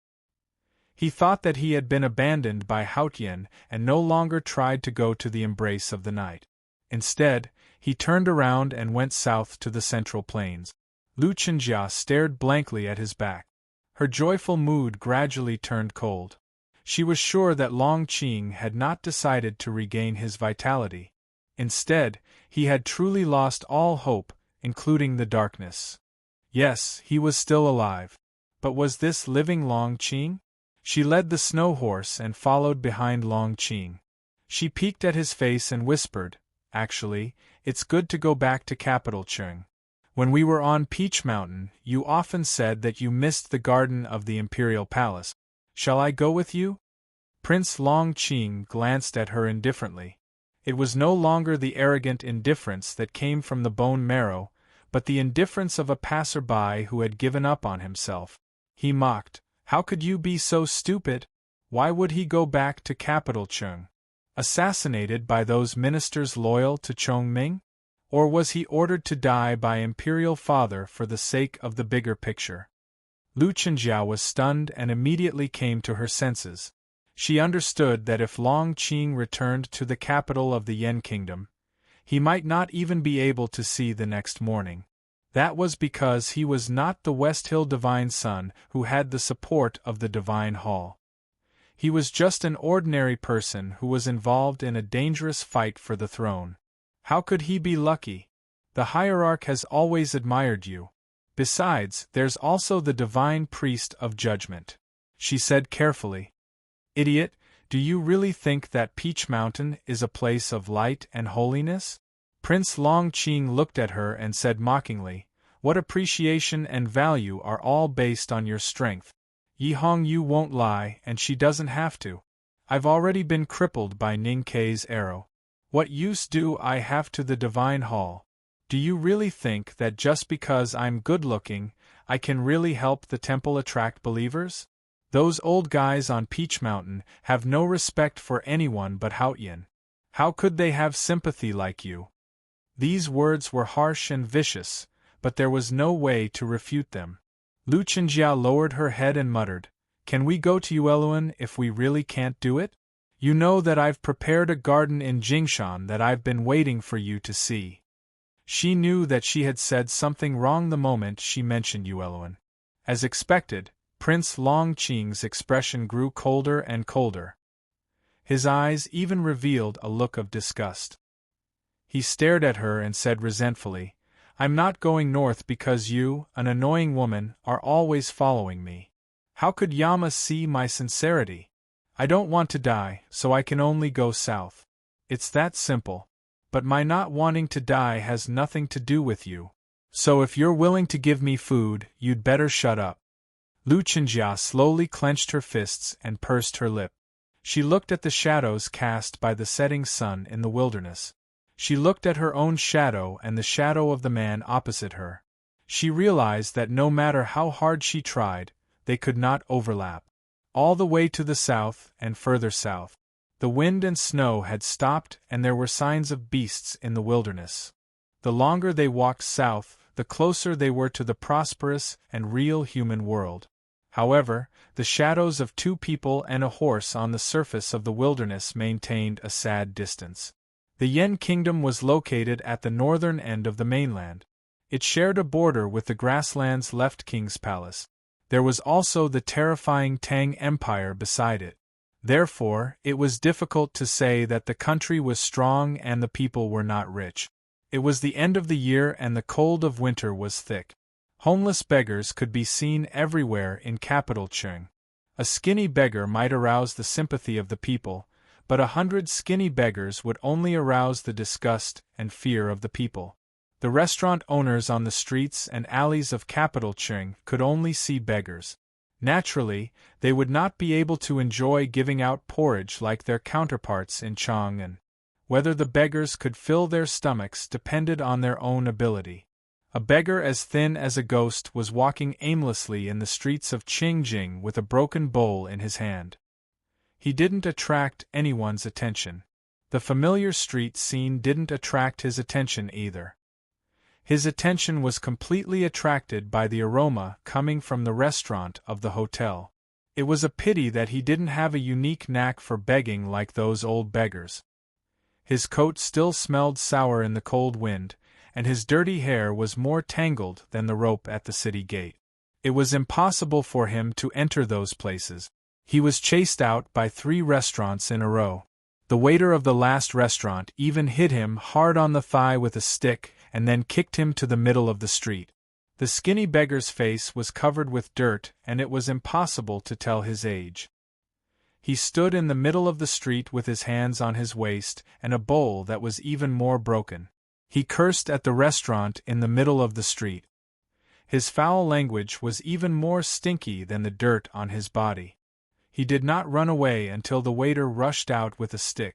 He thought that he had been abandoned by Haotian and no longer tried to go to the embrace of the night. Instead, he turned around and went south to the Central Plains. Lu Chenjia stared blankly at his back. Her joyful mood gradually turned cold. She was sure that Long Qing had not decided to regain his vitality. Instead, he had truly lost all hope, including the darkness. Yes, he was still alive. But was this living Long Qing? She led the snow horse and followed behind Long Qing. She peeked at his face and whispered, "Actually, it's good to go back to capital Qing. When we were on Peach Mountain, you often said that you missed the garden of the Imperial Palace. Shall I go with you?" Prince Long Qing glanced at her indifferently. It was no longer the arrogant indifference that came from the bone marrow, but the indifference of a passer-by who had given up on himself. He mocked, "How could you be so stupid? Why would he go back to capital Qing? Assassinated by those ministers loyal to Chongming? Or was he ordered to die by imperial father for the sake of the bigger picture?" Lu Chenjia was stunned and immediately came to her senses. She understood that if Long Qing returned to the capital of the Yen Kingdom, He might not even be able to see the next morning. That was because he was not the West Hill divine son who had the support of the divine hall. He was just an ordinary person who was involved in a dangerous fight for the throne. How could he be lucky? The hierarch has always admired you. Besides, there's also the divine priest of judgment, she said carefully. Idiot, do you really think that Peach Mountain is a place of light and holiness? Prince Longqing looked at her and said mockingly, what appreciation and value are all based on your strength. Yi Hongyu won't lie, and she doesn't have to. I've already been crippled by Ning Kei's arrow. What use do I have to the divine hall? Do you really think that just because I'm good-looking, I can really help the temple attract believers? Those old guys on Peach Mountain have no respect for anyone but Haotian. How could they have sympathy like you? These words were harsh and vicious, but there was no way to refute them. Lu Chenjia lowered her head and muttered, Can we go to Yueluan if we really can't do it? You know that I've prepared a garden in Jingshan that I've been waiting for you to see. She knew that she had said something wrong the moment she mentioned Yueluan. As expected, Prince Longqing's expression grew colder and colder. His eyes even revealed a look of disgust. He stared at her and said resentfully, I'm not going north because you, an annoying woman, are always following me. How could Yama see my sincerity? I don't want to die, so I can only go south. It's that simple. But my not wanting to die has nothing to do with you. So if you're willing to give me food, you'd better shut up. Lu Chenjia slowly clenched her fists and pursed her lip. She looked at the shadows cast by the setting sun in the wilderness. She looked at her own shadow and the shadow of the man opposite her. She realized that no matter how hard she tried, they could not overlap. All the way to the south and further south, the wind and snow had stopped and there were signs of beasts in the wilderness. The longer they walked south, the closer they were to the prosperous and real human world. However, the shadows of two people and a horse on the surface of the wilderness maintained a sad distance. The Yen Kingdom was located at the northern end of the mainland. It shared a border with the grasslands left King's Palace. There was also the terrifying Tang Empire beside it. Therefore, it was difficult to say that the country was strong and the people were not rich. It was the end of the year and the cold of winter was thick. Homeless beggars could be seen everywhere in capital Qing. A skinny beggar might arouse the sympathy of the people, but 100 skinny beggars would only arouse the disgust and fear of the people. The restaurant owners on the streets and alleys of capital Qing could only see beggars. Naturally, they would not be able to enjoy giving out porridge like their counterparts in Chang'an. Whether the beggars could fill their stomachs depended on their own ability. A beggar as thin as a ghost was walking aimlessly in the streets of Qingjing with a broken bowl in his hand. He didn't attract anyone's attention. The familiar street scene didn't attract his attention either. His attention was completely attracted by the aroma coming from the restaurant of the hotel. It was a pity that he didn't have a unique knack for begging like those old beggars. His coat still smelled sour in the cold wind, and his dirty hair was more tangled than the rope at the city gate. It was impossible for him to enter those places. He was chased out by 3 restaurants in a row. The waiter of the last restaurant even hit him hard on the thigh with a stick and then kicked him to the middle of the street. The skinny beggar's face was covered with dirt and it was impossible to tell his age. He stood in the middle of the street with his hands on his waist and a bowl that was even more broken. He cursed at the restaurant in the middle of the street. His foul language was even more stinky than the dirt on his body. He did not run away until the waiter rushed out with a stick.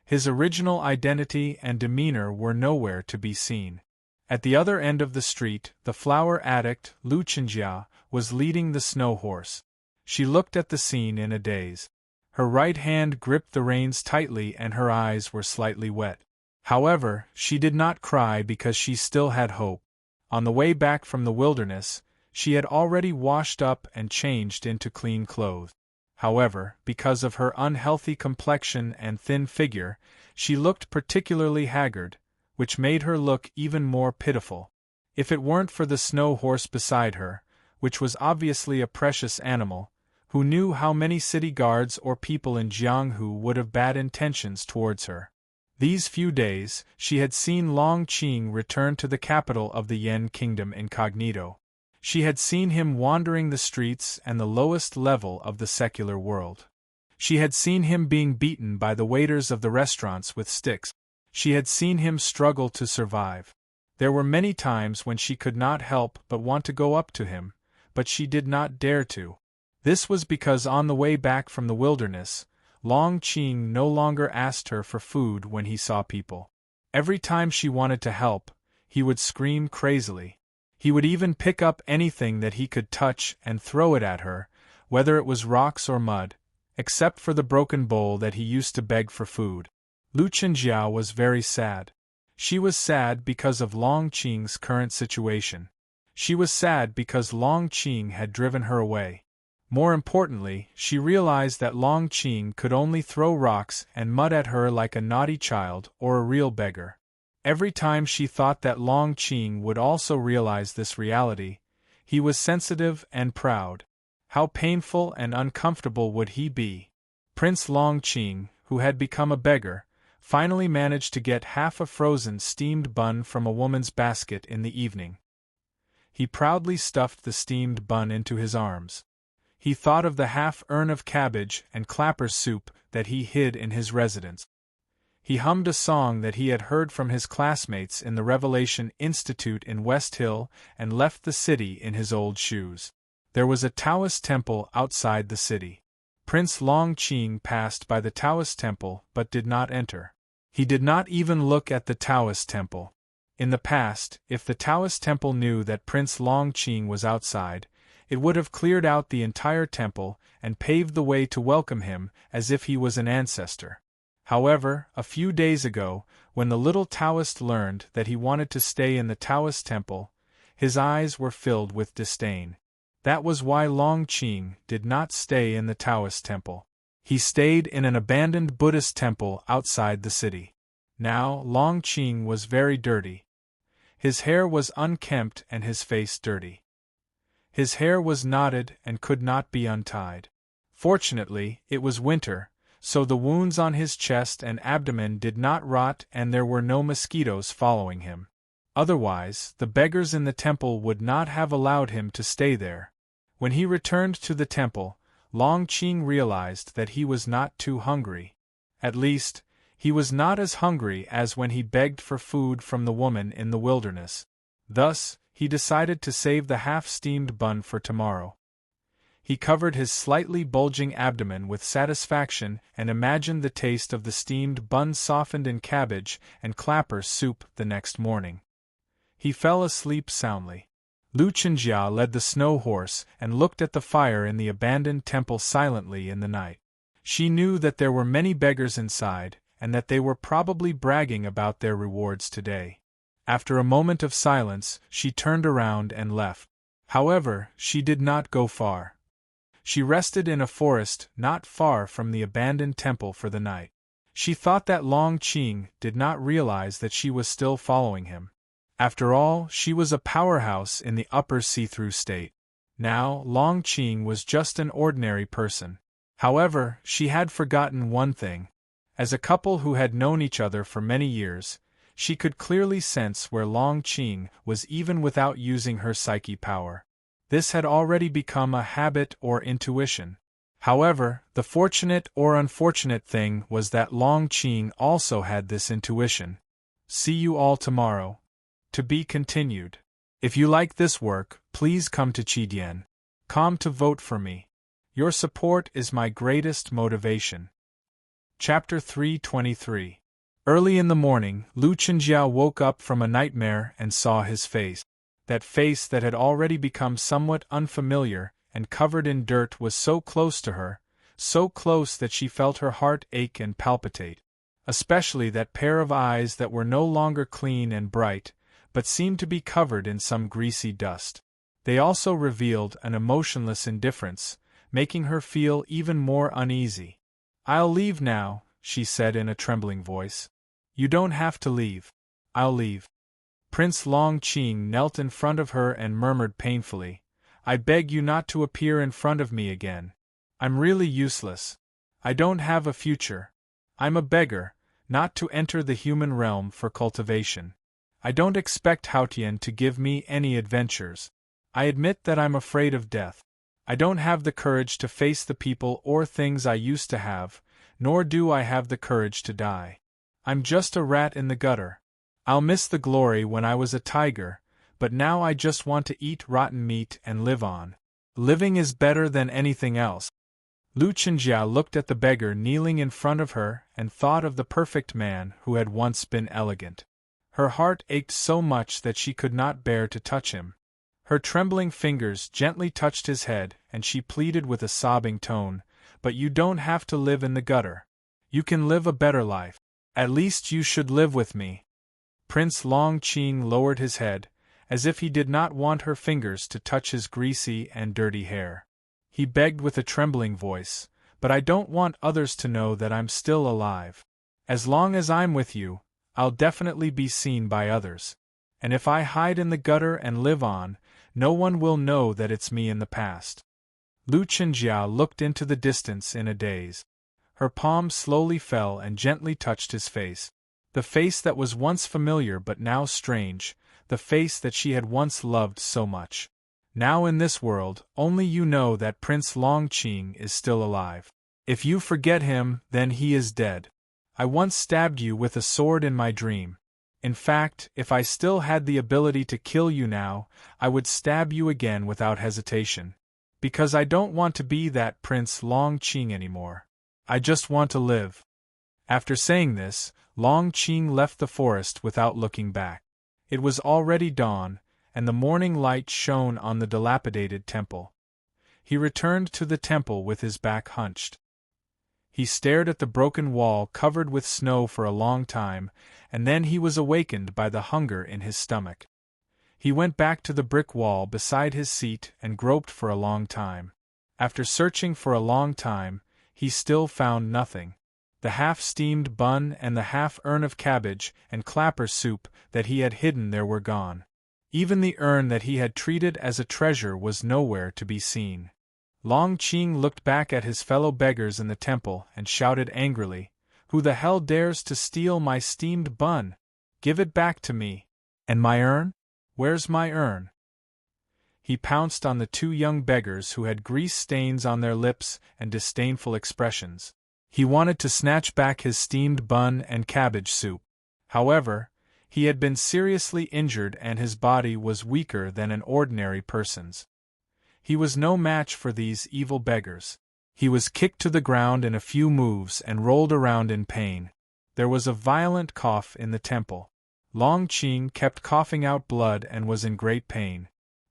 His original identity and demeanor were nowhere to be seen. At the other end of the street, the flower addict, Lu Chenjia, was leading the snow horse. She looked at the scene in a daze. Her right hand gripped the reins tightly and her eyes were slightly wet. However, she did not cry because she still had hope. On the way back from the wilderness, she had already washed up and changed into clean clothes. However, because of her unhealthy complexion and thin figure, she looked particularly haggard, which made her look even more pitiful. If it weren't for the snow horse beside her, which was obviously a precious animal, who knew how many city guards or people in Jianghu would have bad intentions towards her? These few days, she had seen Long Qing return to the capital of the Yan kingdom incognito. She had seen him wandering the streets and the lowest level of the secular world. She had seen him being beaten by the waiters of the restaurants with sticks. She had seen him struggle to survive. There were many times when she could not help but want to go up to him, but she did not dare to. This was because on the way back from the wilderness, Long Qing no longer asked her for food when he saw people. Every time she wanted to help, he would scream crazily. He would even pick up anything that he could touch and throw it at her, whether it was rocks or mud, except for the broken bowl that he used to beg for food. Lu Chenjiao was very sad. She was sad because of Long Qing's current situation. She was sad because Long Qing had driven her away. More importantly, she realized that Long Qing could only throw rocks and mud at her like a naughty child or a real beggar. Every time she thought that Long Qing would also realize this reality, he was sensitive and proud. How painful and uncomfortable would he be? Prince Long Qing, who had become a beggar, finally managed to get half a frozen steamed bun from a woman's basket in the evening. He proudly stuffed the steamed bun into his arms. He thought of the half-urn of cabbage and clapper soup that he hid in his residence. He hummed a song that he had heard from his classmates in the Revelation Institute in West Hill and left the city in his old shoes. There was a Taoist temple outside the city. Prince Long Qing passed by the Taoist temple but did not enter. He did not even look at the Taoist temple. In the past, if the Taoist temple knew that Prince Long Qing was outside, it would have cleared out the entire temple and paved the way to welcome him as if he was an ancestor. However, a few days ago, when the little Taoist learned that he wanted to stay in the Taoist temple, his eyes were filled with disdain. That was why Long Qing did not stay in the Taoist temple. He stayed in an abandoned Buddhist temple outside the city. Now, Long Qing was very dirty. His hair was unkempt and his face dirty. His hair was knotted and could not be untied. Fortunately, it was winter, so the wounds on his chest and abdomen did not rot and there were no mosquitoes following him. Otherwise, the beggars in the temple would not have allowed him to stay there. When he returned to the temple, Long Qing realized that he was not too hungry. At least, he was not as hungry as when he begged for food from the woman in the wilderness. Thus, he decided to save the half-steamed bun for tomorrow. He covered his slightly bulging abdomen with satisfaction and imagined the taste of the steamed bun softened in cabbage and clapper soup the next morning. He fell asleep soundly. Lu Chenjia led the snow horse and looked at the fire in the abandoned temple silently in the night. She knew that there were many beggars inside, and that they were probably bragging about their rewards today. After a moment of silence, she turned around and left. However, she did not go far. She rested in a forest not far from the abandoned temple for the night. She thought that Long Qing did not realize that she was still following him. After all, she was a powerhouse in the upper see-through state. Now, Long Qing was just an ordinary person. However, she had forgotten one thing. As a couple who had known each other for many years, she could clearly sense where Long Qing was even without using her psyche power. This had already become a habit or intuition. However, the fortunate or unfortunate thing was that Long Qing also had this intuition. See you all tomorrow. To be continued. If you like this work, please come to Qidien.com to vote for me. Your support is my greatest motivation. Chapter 323. Early in the morning, Lu Chenjia woke up from a nightmare and saw his face. That face that had already become somewhat unfamiliar and covered in dirt was so close to her, so close that she felt her heart ache and palpitate. Especially that pair of eyes that were no longer clean and bright, but seemed to be covered in some greasy dust. They also revealed an emotionless indifference, making her feel even more uneasy. "I'll leave now," she said in a trembling voice. "You don't have to leave. I'll leave." Prince Longqing knelt in front of her and murmured painfully, "I beg you not to appear in front of me again. I'm really useless. I don't have a future. I'm a beggar, not to enter the human realm for cultivation. I don't expect Haotian to give me any adventures. I admit that I'm afraid of death. I don't have the courage to face the people or things I used to have, nor do I have the courage to die. I'm just a rat in the gutter. I'll miss the glory when I was a tiger, but now I just want to eat rotten meat and live on. Living is better than anything else." Lu Chenjia looked at the beggar kneeling in front of her and thought of the perfect man who had once been elegant. Her heart ached so much that she could not bear to touch him. Her trembling fingers gently touched his head and she pleaded with a sobbing tone, "But you don't have to live in the gutter. You can live a better life. At least you should live with me." Prince Longqing lowered his head, as if he did not want her fingers to touch his greasy and dirty hair. He begged with a trembling voice, "But I don't want others to know that I'm still alive. As long as I'm with you, I'll definitely be seen by others. And if I hide in the gutter and live on, no one will know that it's me in the past." Lu Chenjia looked into the distance in a daze. Her palm slowly fell and gently touched his face. The face that was once familiar but now strange, the face that she had once loved so much. "Now in this world, only you know that Prince Longqing is still alive. If you forget him, then he is dead. I once stabbed you with a sword in my dream. In fact, if I still had the ability to kill you now, I would stab you again without hesitation. Because I don't want to be that Prince Longqing anymore. I just want to live." After saying this, Longqing left the forest without looking back. It was already dawn, and the morning light shone on the dilapidated temple. He returned to the temple with his back hunched. He stared at the broken wall covered with snow for a long time, and then he was awakened by the hunger in his stomach. He went back to the brick wall beside his seat and groped for a long time. After searching for a long time, he still found nothing. The half-steamed bun and the half-urn of cabbage and clapper soup that he had hidden there were gone. Even the urn that he had treated as a treasure was nowhere to be seen. Longqing looked back at his fellow beggars in the temple and shouted angrily, "Who the hell dares to steal my steamed bun? Give it back to me. And my urn? Where's my urn?" He pounced on the two young beggars who had grease stains on their lips and disdainful expressions. He wanted to snatch back his steamed bun and cabbage soup. However, he had been seriously injured and his body was weaker than an ordinary person's. He was no match for these evil beggars. He was kicked to the ground in a few moves and rolled around in pain. There was a violent cough in the temple. Longqing kept coughing out blood and was in great pain.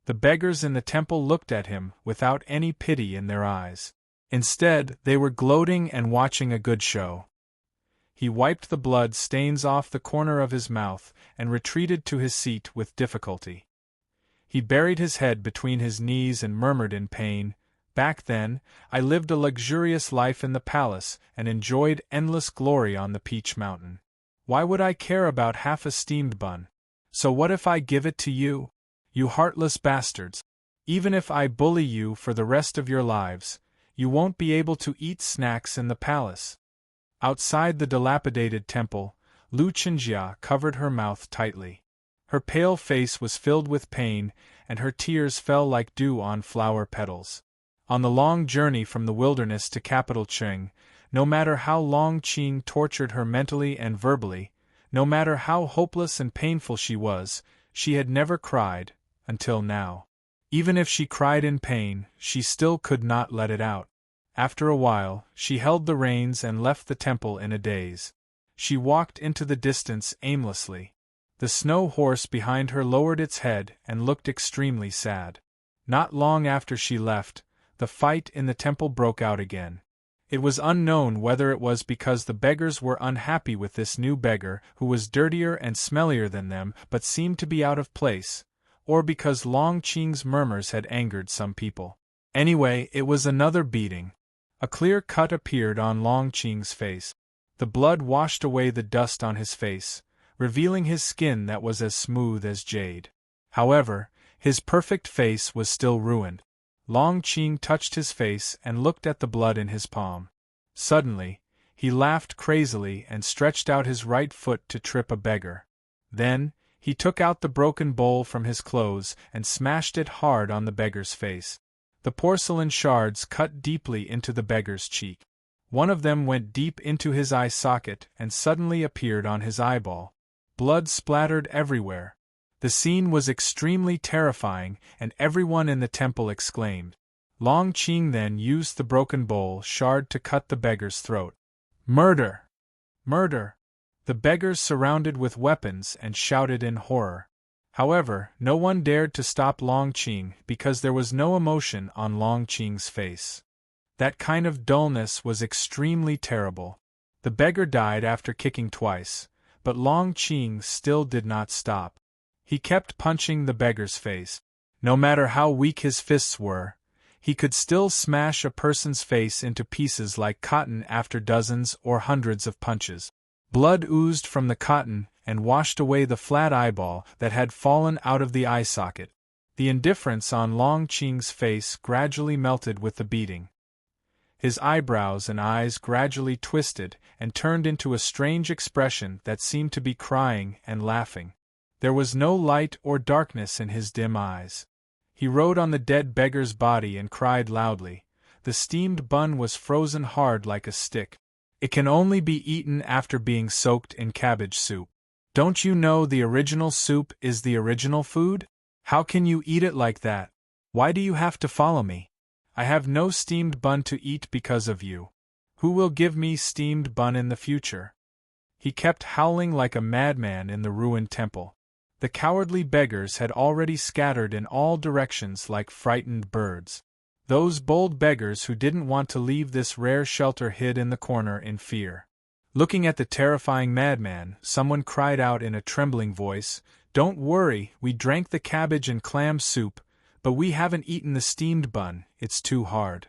The beggars in the temple looked at him without any pity in their eyes. Instead, they were gloating and watching a good show. He wiped the blood stains off the corner of his mouth and retreated to his seat with difficulty. He buried his head between his knees and murmured in pain, "Back then, I lived a luxurious life in the palace and enjoyed endless glory on the Peach Mountain. Why would I care about half a steamed bun? So what if I give it to you? You heartless bastards. Even if I bully you for the rest of your lives, you won't be able to eat snacks in the palace." Outside the dilapidated temple, Lu Chenjia covered her mouth tightly. Her pale face was filled with pain, and her tears fell like dew on flower petals. On the long journey from the wilderness to capital Qing, no matter how Longqing tortured her mentally and verbally, no matter how hopeless and painful she had never cried, until now. Even if she cried in pain, she still could not let it out. After a while, she held the reins and left the temple in a daze. She walked into the distance aimlessly. The snow horse behind her lowered its head and looked extremely sad. Not long after she left, the fight in the temple broke out again. It was unknown whether it was because the beggars were unhappy with this new beggar who was dirtier and smellier than them but seemed to be out of place, or because Longqing's murmurs had angered some people. Anyway, it was another beating. A clear cut appeared on Long Qing's face. The blood washed away the dust on his face, revealing his skin that was as smooth as jade. However, his perfect face was still ruined. Long Qing touched his face and looked at the blood in his palm. Suddenly, he laughed crazily and stretched out his right foot to trip a beggar. Then, he took out the broken bowl from his clothes and smashed it hard on the beggar's face. The porcelain shards cut deeply into the beggar's cheek. One of them went deep into his eye socket and suddenly appeared on his eyeball. Blood splattered everywhere. The scene was extremely terrifying, and everyone in the temple exclaimed. Long Qing then used the broken bowl shard to cut the beggar's throat. "Murder! Murder!" The beggars surrounded with weapons and shouted in horror. However, no one dared to stop Long Qing because there was no emotion on Long Qing's face. That kind of dullness was extremely terrible. The beggar died after kicking twice, but Long Qing still did not stop. He kept punching the beggar's face. No matter how weak his fists were, he could still smash a person's face into pieces like cotton after dozens or hundreds of punches. Blood oozed from the cotton and washed away the flat eyeball that had fallen out of the eye socket. The indifference on Long Qing's face gradually melted with the beating. His eyebrows and eyes gradually twisted and turned into a strange expression that seemed to be crying and laughing. There was no light or darkness in his dim eyes. He rode on the dead beggar's body and cried loudly. The steamed bun was frozen hard like a stick. It can only be eaten after being soaked in cabbage soup. Don't you know the original soup is the original food? How can you eat it like that? Why do you have to follow me? I have no steamed bun to eat because of you. Who will give me steamed bun in the future? He kept howling like a madman in the ruined temple. The cowardly beggars had already scattered in all directions like frightened birds. Those bold beggars who didn't want to leave this rare shelter hid in the corner in fear. Looking at the terrifying madman, someone cried out in a trembling voice, "Don't worry, we drank the cabbage and clam soup, but we haven't eaten the steamed bun, it's too hard."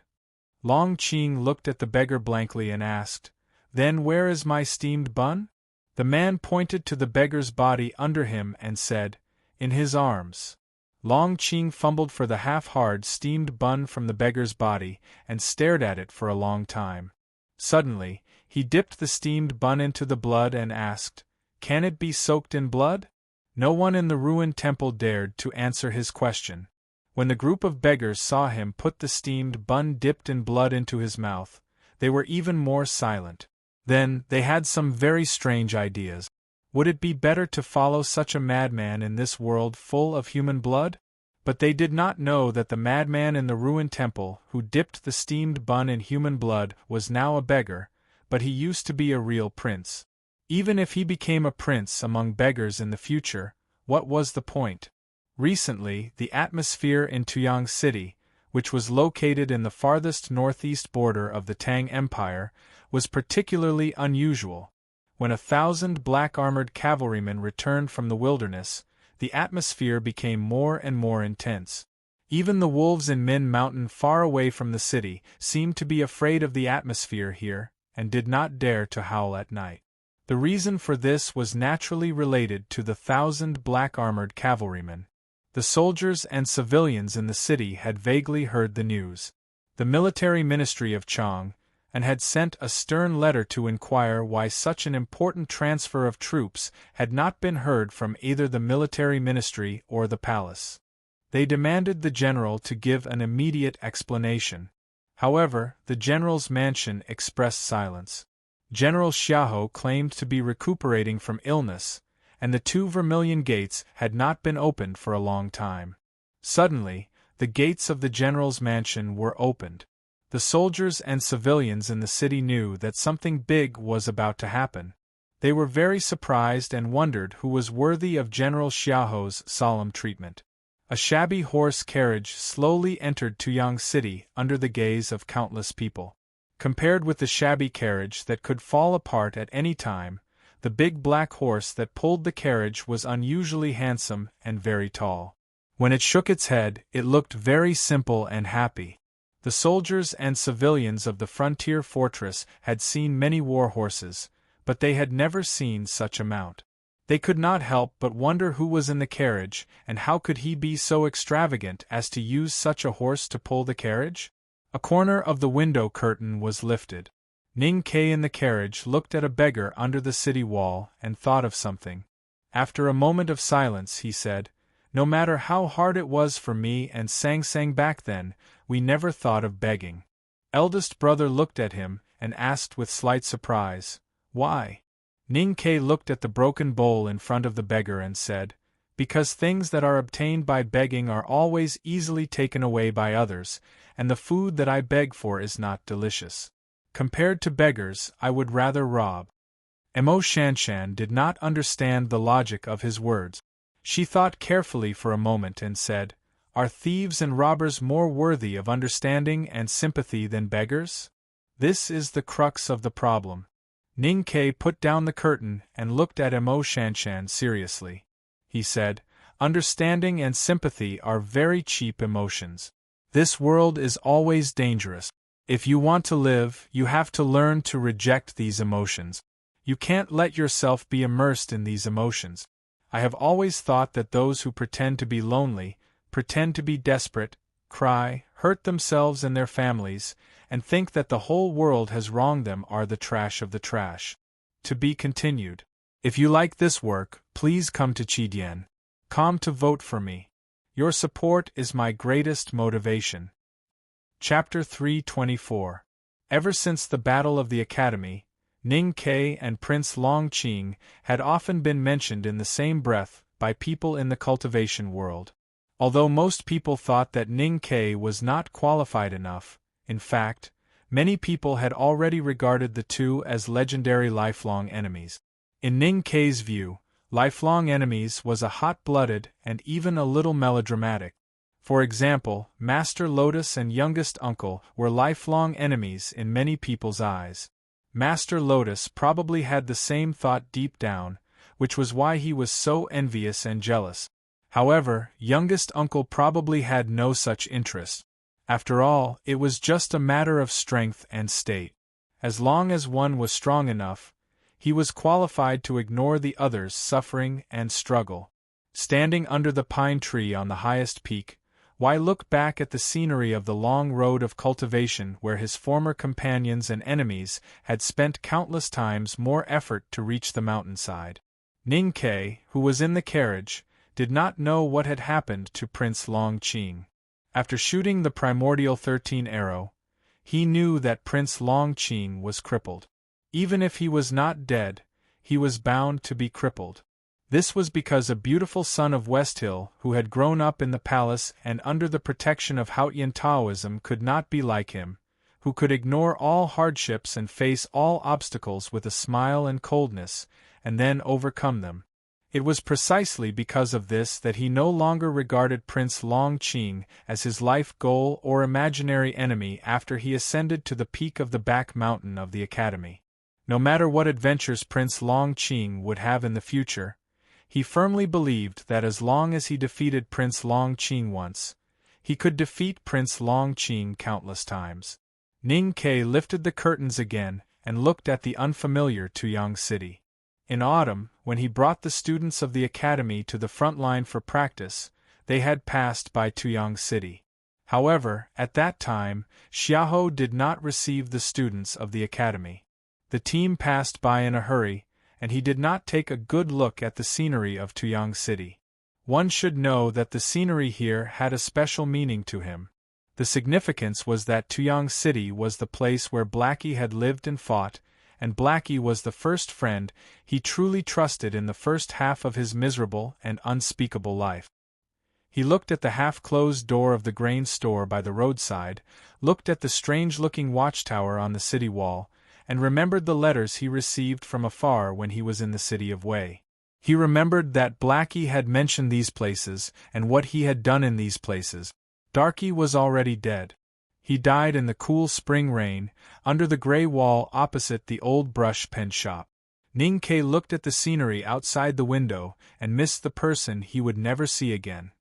Long Qing looked at the beggar blankly and asked, "Then where is my steamed bun?" The man pointed to the beggar's body under him and said, "In his arms." Long Qing fumbled for the half-hard steamed bun from the beggar's body and stared at it for a long time. Suddenly, he dipped the steamed bun into the blood and asked, "Can it be soaked in blood?" No one in the ruined temple dared to answer his question. When the group of beggars saw him put the steamed bun dipped in blood into his mouth, they were even more silent. Then, they had some very strange ideas. Would it be better to follow such a madman in this world full of human blood? But they did not know that the madman in the ruined temple who dipped the steamed bun in human blood was now a beggar, but he used to be a real prince. Even if he became a prince among beggars in the future, what was the point? Recently, the atmosphere in Tuyang City, which was located in the farthest northeast border of the Tang Empire, was particularly unusual. When 1,000 black-armored cavalrymen returned from the wilderness, the atmosphere became more and more intense. Even the wolves in Min Mountain far away from the city seemed to be afraid of the atmosphere here, and did not dare to howl at night. The reason for this was naturally related to the 1,000 black-armored cavalrymen. The soldiers and civilians in the city had vaguely heard the news. The military ministry of Chang, and had sent a stern letter to inquire why such an important transfer of troops had not been heard from either the military ministry or the palace. They demanded the general to give an immediate explanation. However, the general's mansion expressed silence. General Xiahou claimed to be recuperating from illness, and the 2 vermilion gates had not been opened for a long time. Suddenly, the gates of the general's mansion were opened. The soldiers and civilians in the city knew that something big was about to happen. They were very surprised and wondered who was worthy of General Xiahou's solemn treatment. A shabby horse carriage slowly entered Tuyang City under the gaze of countless people. Compared with the shabby carriage that could fall apart at any time, the big black horse that pulled the carriage was unusually handsome and very tall. When it shook its head, it looked very simple and happy. The soldiers and civilians of the frontier fortress had seen many war horses, but they had never seen such a mount. They could not help but wonder who was in the carriage, and how could he be so extravagant as to use such a horse to pull the carriage? A corner of the window curtain was lifted. Ning Kei in the carriage looked at a beggar under the city wall and thought of something. After a moment of silence he said, "No matter how hard it was for me and Sang Sang back then, we never thought of begging." Eldest brother looked at him and asked with slight surprise, "Why?" Ning Kei looked at the broken bowl in front of the beggar and said, "Because things that are obtained by begging are always easily taken away by others, and the food that I beg for is not delicious. Compared to beggars, I would rather rob." Emo Shanshan did not understand the logic of his words. She thought carefully for a moment and said, "Are thieves and robbers more worthy of understanding and sympathy than beggars? This is the crux of the problem." Ning Kei put down the curtain and looked at Emo Shanshan seriously. He said, "Understanding and sympathy are very cheap emotions. This world is always dangerous. If you want to live, you have to learn to reject these emotions. You can't let yourself be immersed in these emotions. I have always thought that those who pretend to be lonely, pretend to be desperate, cry, hurt themselves and their families, and think that the whole world has wronged them are the trash of the trash." To be continued. If you like this work, please come to Chidien.com to vote for me. Your support is my greatest motivation. Chapter 324. Ever since the Battle of the Academy, Ning Kei and Prince Long Qing had often been mentioned in the same breath by people in the cultivation world. Although most people thought that Ning Kei was not qualified enough, in fact, many people had already regarded the two as legendary lifelong enemies. In Ning Kei's view, lifelong enemies was a hot-blooded and even a little melodramatic. For example, Master Lotus and youngest uncle were lifelong enemies in many people's eyes. Master Lotus probably had the same thought deep down, which was why he was so envious and jealous. However, youngest uncle probably had no such interest. After all, it was just a matter of strength and state. As long as one was strong enough, he was qualified to ignore the others' suffering and struggle. Standing under the pine tree on the highest peak, why look back at the scenery of the long road of cultivation where his former companions and enemies had spent countless times more effort to reach the mountainside? Ning Kei, who was in the carriage, did not know what had happened to Prince Long Qing. After shooting the primordial 13 arrow, he knew that Prince Long Qing was crippled. Even if he was not dead, he was bound to be crippled. This was because a beautiful son of Westhill who had grown up in the palace and under the protection of Haotian Taoism could not be like him, who could ignore all hardships and face all obstacles with a smile and coldness, and then overcome them. It was precisely because of this that he no longer regarded Prince Long Qing as his life goal or imaginary enemy after he ascended to the peak of the back mountain of the Academy. No matter what adventures Prince Long Qing would have in the future, he firmly believed that as long as he defeated Prince Long Qing once, he could defeat Prince Long Qing countless times. Ning Kei lifted the curtains again and looked at the unfamiliar Tuyang city. In autumn, when he brought the students of the academy to the front line for practice, they had passed by Tuyang city. However, at that time, Xiahou did not receive the students of the academy. The team passed by in a hurry, and he did not take a good look at the scenery of Tuyang city. One should know that the scenery here had a special meaning to him. The significance was that Tuyang city was the place where Blackie had lived and fought, and Blackie was the first friend he truly trusted in the first half of his miserable and unspeakable life. He looked at the half-closed door of the grain store by the roadside, looked at the strange-looking watchtower on the city wall, and remembered the letters he received from afar when he was in the city of Wei. He remembered that Blackie had mentioned these places and what he had done in these places. Darky was already dead. He died in the cool spring rain, under the gray wall opposite the old brush pen shop. Ning Kei looked at the scenery outside the window and missed the person he would never see again.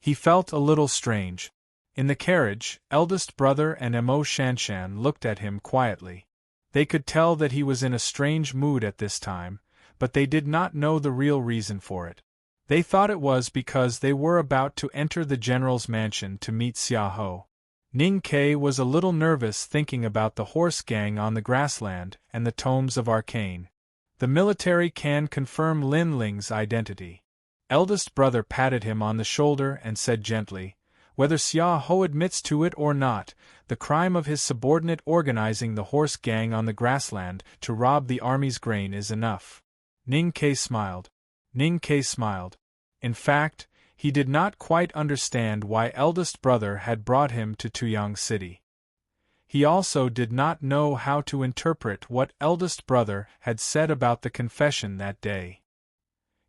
He felt a little strange. In the carriage, eldest brother and Emo Shanshan looked at him quietly. They could tell that he was in a strange mood at this time, but they did not know the real reason for it. They thought it was because they were about to enter the general's mansion to meet Xiaoho. Ning Ke was a little nervous thinking about the horse gang on the grassland and the tomes of arcane. The military can confirm Lin Ling's identity. Eldest brother patted him on the shoulder and said gently, "Whether Xiaoho admits to it or not, the crime of his subordinate organizing the horse gang on the grassland to rob the army's grain is enough." Ning Ke smiled. In fact, he did not quite understand why eldest brother had brought him to Tuyang City. He also did not know how to interpret what eldest brother had said about the confession that day.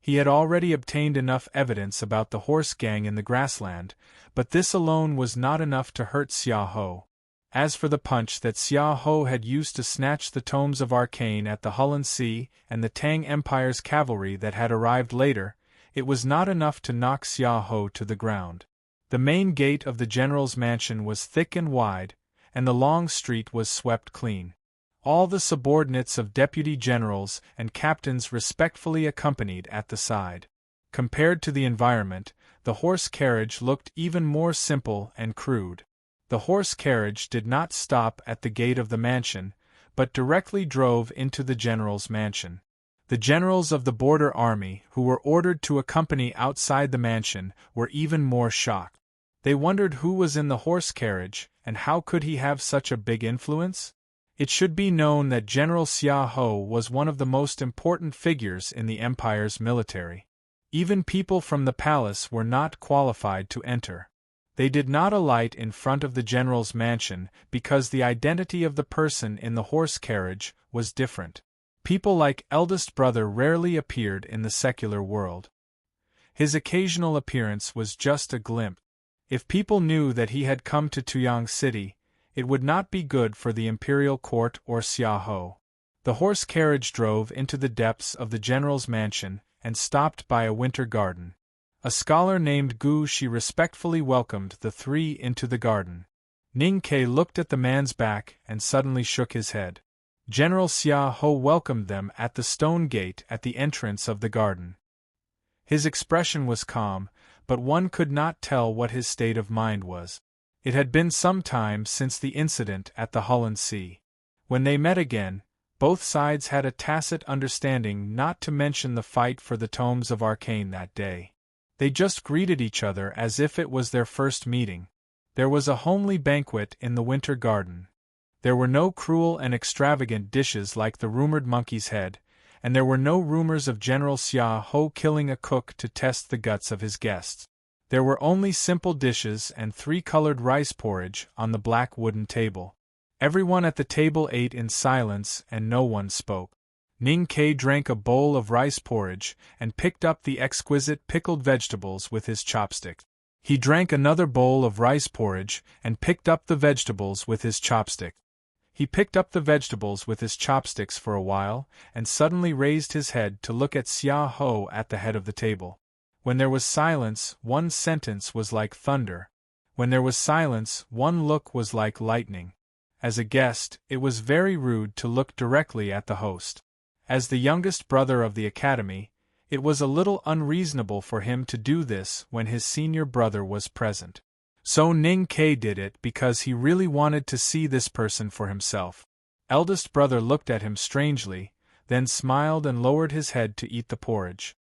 He had already obtained enough evidence about the horse gang in the grassland, but this alone was not enough to hurt Xiaoho. As for the punch that Xiaoho had used to snatch the tomes of arcane at the Hulun Sea and the Tang Empire's cavalry that had arrived later, it was not enough to knock Xiaoho to the ground. The main gate of the general's mansion was thick and wide, and the long street was swept clean. All the subordinates of deputy generals and captains respectfully accompanied at the side. Compared to the environment, the horse carriage looked even more simple and crude. The horse carriage did not stop at the gate of the mansion, but directly drove into the general's mansion. The generals of the border army, who were ordered to accompany outside the mansion, were even more shocked. They wondered who was in the horse carriage, and how could he have such a big influence? It should be known that General Xiaoho was one of the most important figures in the empire's military. Even people from the palace were not qualified to enter. They did not alight in front of the general's mansion because the identity of the person in the horse carriage was different. People like eldest brother rarely appeared in the secular world. His occasional appearance was just a glimpse. If people knew that he had come to Tuyang City, it would not be good for the imperial court or Xiaoho. The horse carriage drove into the depths of the general's mansion and stopped by a winter garden. A scholar named Gu Shi respectfully welcomed the three into the garden. Ning Ke looked at the man's back and suddenly shook his head. General Xiaoho welcomed them at the stone gate at the entrance of the garden. His expression was calm, but one could not tell what his state of mind was. It had been some time since the incident at the Hulun Sea. When they met again, both sides had a tacit understanding not to mention the fight for the tomes of arcane that day. They just greeted each other as if it was their first meeting. There was a homely banquet in the winter garden. There were no cruel and extravagant dishes like the rumored monkey's head, and there were no rumors of General Xiaoho killing a cook to test the guts of his guests. There were only simple dishes and three-colored rice porridge on the black wooden table. Everyone at the table ate in silence and no one spoke. Ning Ke drank a bowl of rice porridge and picked up the exquisite pickled vegetables with his chopstick. He drank another bowl of rice porridge and picked up the vegetables with his chopstick. He picked up the vegetables with his chopsticks for a while and suddenly raised his head to look at Xiaoho at the head of the table. When there was silence, one sentence was like thunder. When there was silence, one look was like lightning. As a guest, it was very rude to look directly at the host. As the youngest brother of the academy, it was a little unreasonable for him to do this when his senior brother was present. So Ning Ke did it because he really wanted to see this person for himself. Eldest brother looked at him strangely, then smiled and lowered his head to eat the porridge.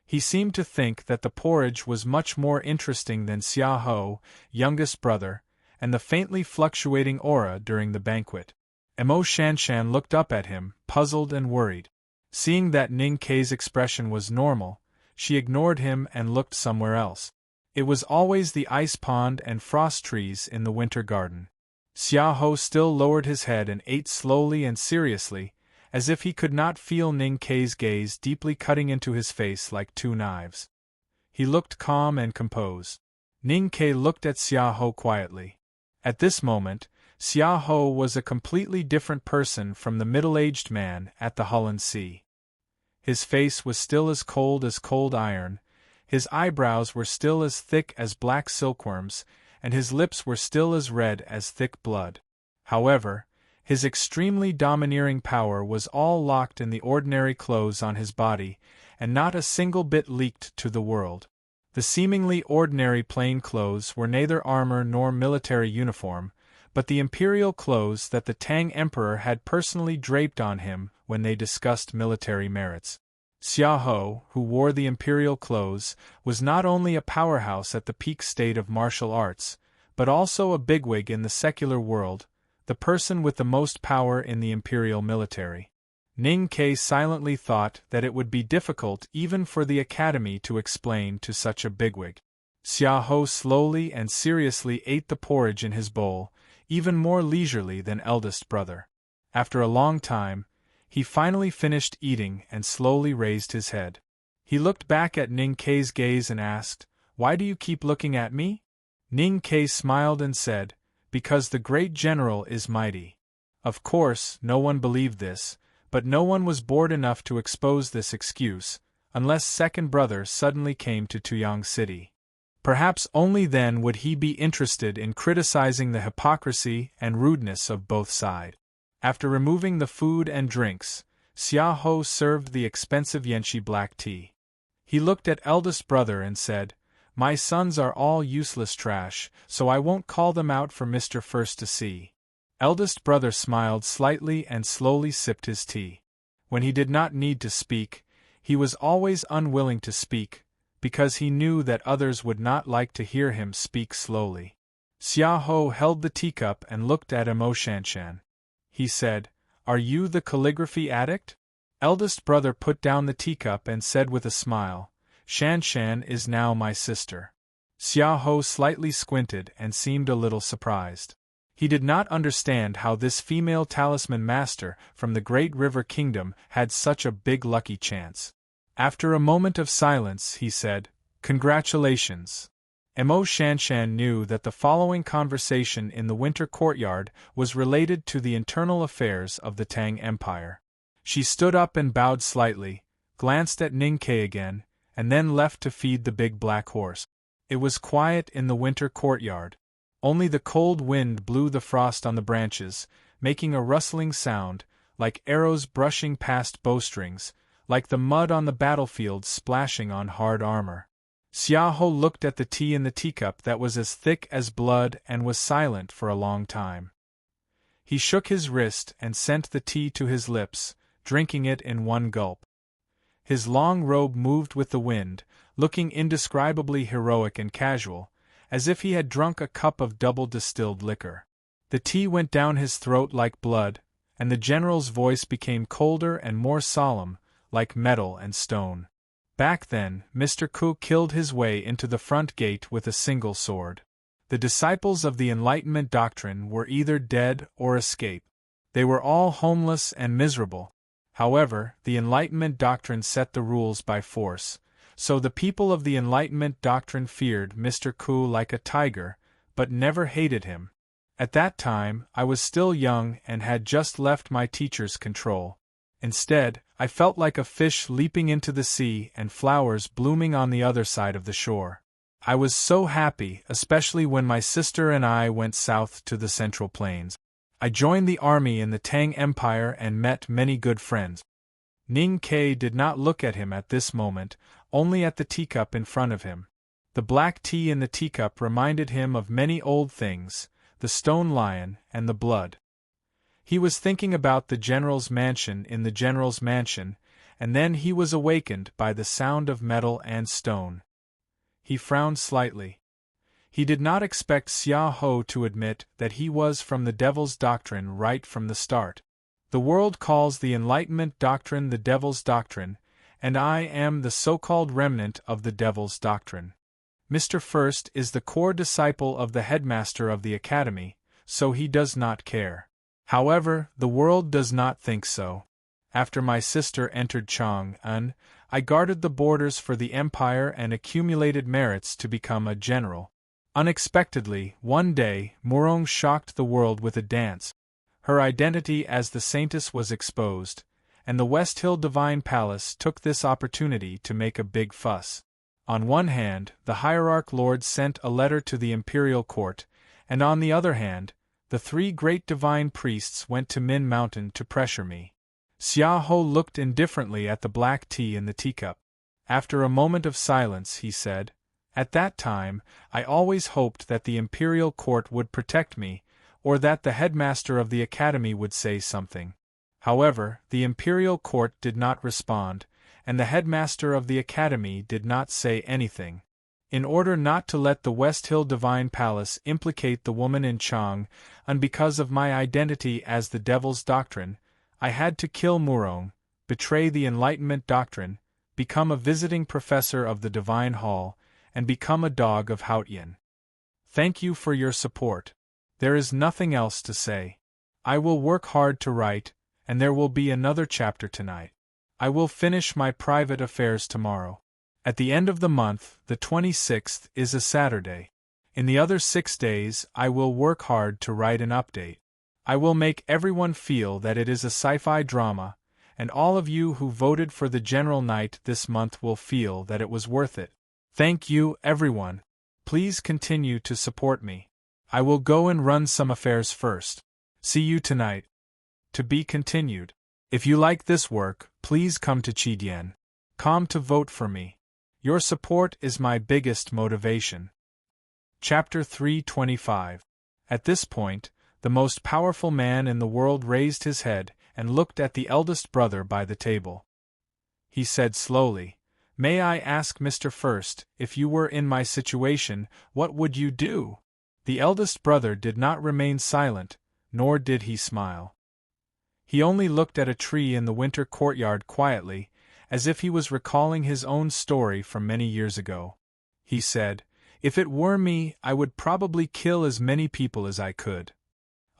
He seemed to think that the porridge was much more interesting than Xiaoho, youngest brother, and the faintly fluctuating aura during the banquet. Emo Shanshan looked up at him, puzzled and worried. Seeing that Ning Ke's expression was normal, she ignored him and looked somewhere else. It was always the ice pond and frost trees in the winter garden. Xiaoho still lowered his head and ate slowly and seriously, as if he could not feel Ning Ke's gaze deeply cutting into his face like two knives. He looked calm and composed. Ning Ke looked at Xiaoho quietly. At this moment, Xiaoho was a completely different person from the middle-aged man at the Hulun Sea. His face was still as cold iron, his eyebrows were still as thick as black silkworms, and his lips were still as red as thick blood. However, his extremely domineering power was all locked in the ordinary clothes on his body, and not a single bit leaked to the world. The seemingly ordinary plain clothes were neither armor nor military uniform, but the imperial clothes that the Tang Emperor had personally draped on him when they discussed military merits. Xiahou, who wore the imperial clothes, was not only a powerhouse at the peak state of martial arts, but also a bigwig in the secular world, the person with the most power in the imperial military. Ning Ke silently thought that it would be difficult even for the academy to explain to such a bigwig. Xiahou slowly and seriously ate the porridge in his bowl, even more leisurely than eldest brother. After a long time, he finally finished eating and slowly raised his head. He looked back at Ning Ke's gaze and asked, "Why do you keep looking at me?" Ning Ke smiled and said, "Because the great general is mighty." Of course, no one believed this, but no one was bored enough to expose this excuse, unless second brother suddenly came to Tuyang City. Perhaps only then would he be interested in criticizing the hypocrisy and rudeness of both sides. After removing the food and drinks, Xiahou served the expensive Yanxi black tea. He looked at eldest brother and said, "My sons are all useless trash, so I won't call them out for Mr. First to see." Eldest brother smiled slightly and slowly sipped his tea. When he did not need to speak, he was always unwilling to speak, because he knew that others would not like to hear him speak slowly. Xiahou held the teacup and looked at Emo Shanshan. He said, "Are you the calligraphy addict?" Eldest brother put down the teacup and said with a smile, "Shanshan is now my sister." Xiahou slightly squinted and seemed a little surprised. He did not understand how this female talisman master from the Great River Kingdom had such a big lucky chance. After a moment of silence, he said, "Congratulations." Emo Shanshan knew that the following conversation in the winter courtyard was related to the internal affairs of the Tang Empire. She stood up and bowed slightly, glanced at Ning Ke again, and then left to feed the big black horse. It was quiet in the winter courtyard. Only the cold wind blew the frost on the branches, making a rustling sound, like arrows brushing past bowstrings, like the mud on the battlefield splashing on hard armor. Xiahou looked at the tea in the teacup that was as thick as blood and was silent for a long time. He shook his wrist and sent the tea to his lips, drinking it in one gulp. His long robe moved with the wind, looking indescribably heroic and casual, as if he had drunk a cup of double-distilled liquor. The tea went down his throat like blood, and the general's voice became colder and more solemn, like metal and stone. Back then, Mr. Ku killed his way into the front gate with a single sword. The disciples of the Enlightenment doctrine were either dead or escaped. They were all homeless and miserable. However, the Enlightenment doctrine set the rules by force, so the people of the Enlightenment doctrine feared Mr. Ku like a tiger, but never hated him. At that time, I was still young and had just left my teacher's control. Instead, I felt like a fish leaping into the sea and flowers blooming on the other side of the shore. I was so happy, especially when my sister and I went south to the Central Plains. I joined the army in the Tang Empire and met many good friends. Ning Ke did not look at him at this moment, only at the teacup in front of him. The black tea in the teacup reminded him of many old things, the stone lion and the blood. He was thinking about the general's mansion in the general's mansion, and then he was awakened by the sound of metal and stone. He frowned slightly. He did not expect Xiahou to admit that he was from the Devil's Doctrine right from the start. The world calls the Enlightenment doctrine the Devil's Doctrine, and I am the so-called remnant of the Devil's Doctrine. Mr. First is the core disciple of the headmaster of the academy, so he does not care. However, the world does not think so. After my sister entered Chang'an, I guarded the borders for the empire and accumulated merits to become a general. Unexpectedly, one day, Murong shocked the world with a dance. Her identity as the saintess was exposed, and the West Hill Divine Palace took this opportunity to make a big fuss. On one hand, the hierarch lord sent a letter to the imperial court, and on the other hand, the 3 great divine priests went to Min Mountain to pressure me. Xiaoho looked indifferently at the black tea in the teacup. After a moment of silence, he said, "At that time, I always hoped that the imperial court would protect me, or that the headmaster of the academy would say something. However, the imperial court did not respond, and the headmaster of the academy did not say anything. In order not to let the West Hill Divine Palace implicate the woman in Chang, and because of my identity as the Devil's Doctrine, I had to kill Murong, betray the Enlightenment Doctrine, become a visiting professor of the Divine Hall, and become a dog of Haotian. Thank you for your support. There is nothing else to say. I will work hard to write, and there will be another chapter tonight. I will finish my private affairs tomorrow. At the end of the month, the 26th, is a Saturday. In the other 6 days, I will work hard to write an update. I will make everyone feel that it is a sci-fi drama, and all of you who voted for the General Knight this month will feel that it was worth it. Thank you, everyone. Please continue to support me. I will go and run some affairs first. See you tonight. To be continued. If you like this work, please come to Chidian.com to vote for me. Your support is my biggest motivation. Chapter 325. At this point, the most powerful man in the world raised his head and looked at the eldest brother by the table. He said slowly, "May I ask, Mr. First, if you were in my situation, what would you do?" The eldest brother did not remain silent, nor did he smile. He only looked at a tree in the winter courtyard quietly, as if he was recalling his own story from many years ago. He said, "If it were me, I would probably kill as many people as I could."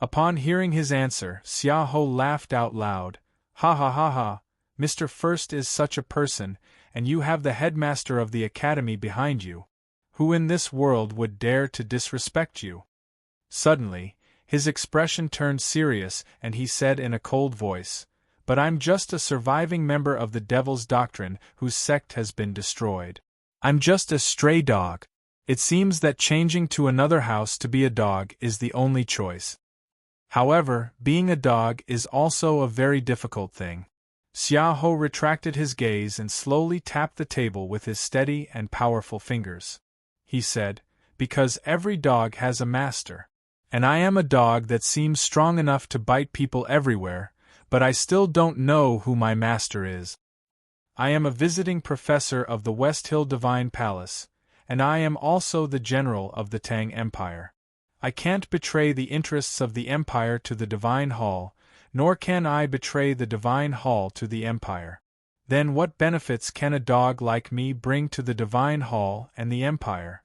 Upon hearing his answer, Xiaoho laughed out loud. "Ha ha ha ha, Mr. First is such a person, and you have the headmaster of the academy behind you. Who in this world would dare to disrespect you?" Suddenly, his expression turned serious and he said in a cold voice, "But I'm just a surviving member of the Devil's Doctrine whose sect has been destroyed. I'm just a stray dog. It seems that changing to another house to be a dog is the only choice. However, being a dog is also a very difficult thing." Xiaoho retracted his gaze and slowly tapped the table with his steady and powerful fingers. He said, "Because every dog has a master. And I am a dog that seems strong enough to bite people everywhere, but I still don't know who my master is. I am a visiting professor of the West Hill Divine Palace, and I am also the general of the Tang Empire. I can't betray the interests of the Empire to the Divine Hall, nor can I betray the Divine Hall to the Empire. Then what benefits can a dog like me bring to the Divine Hall and the Empire?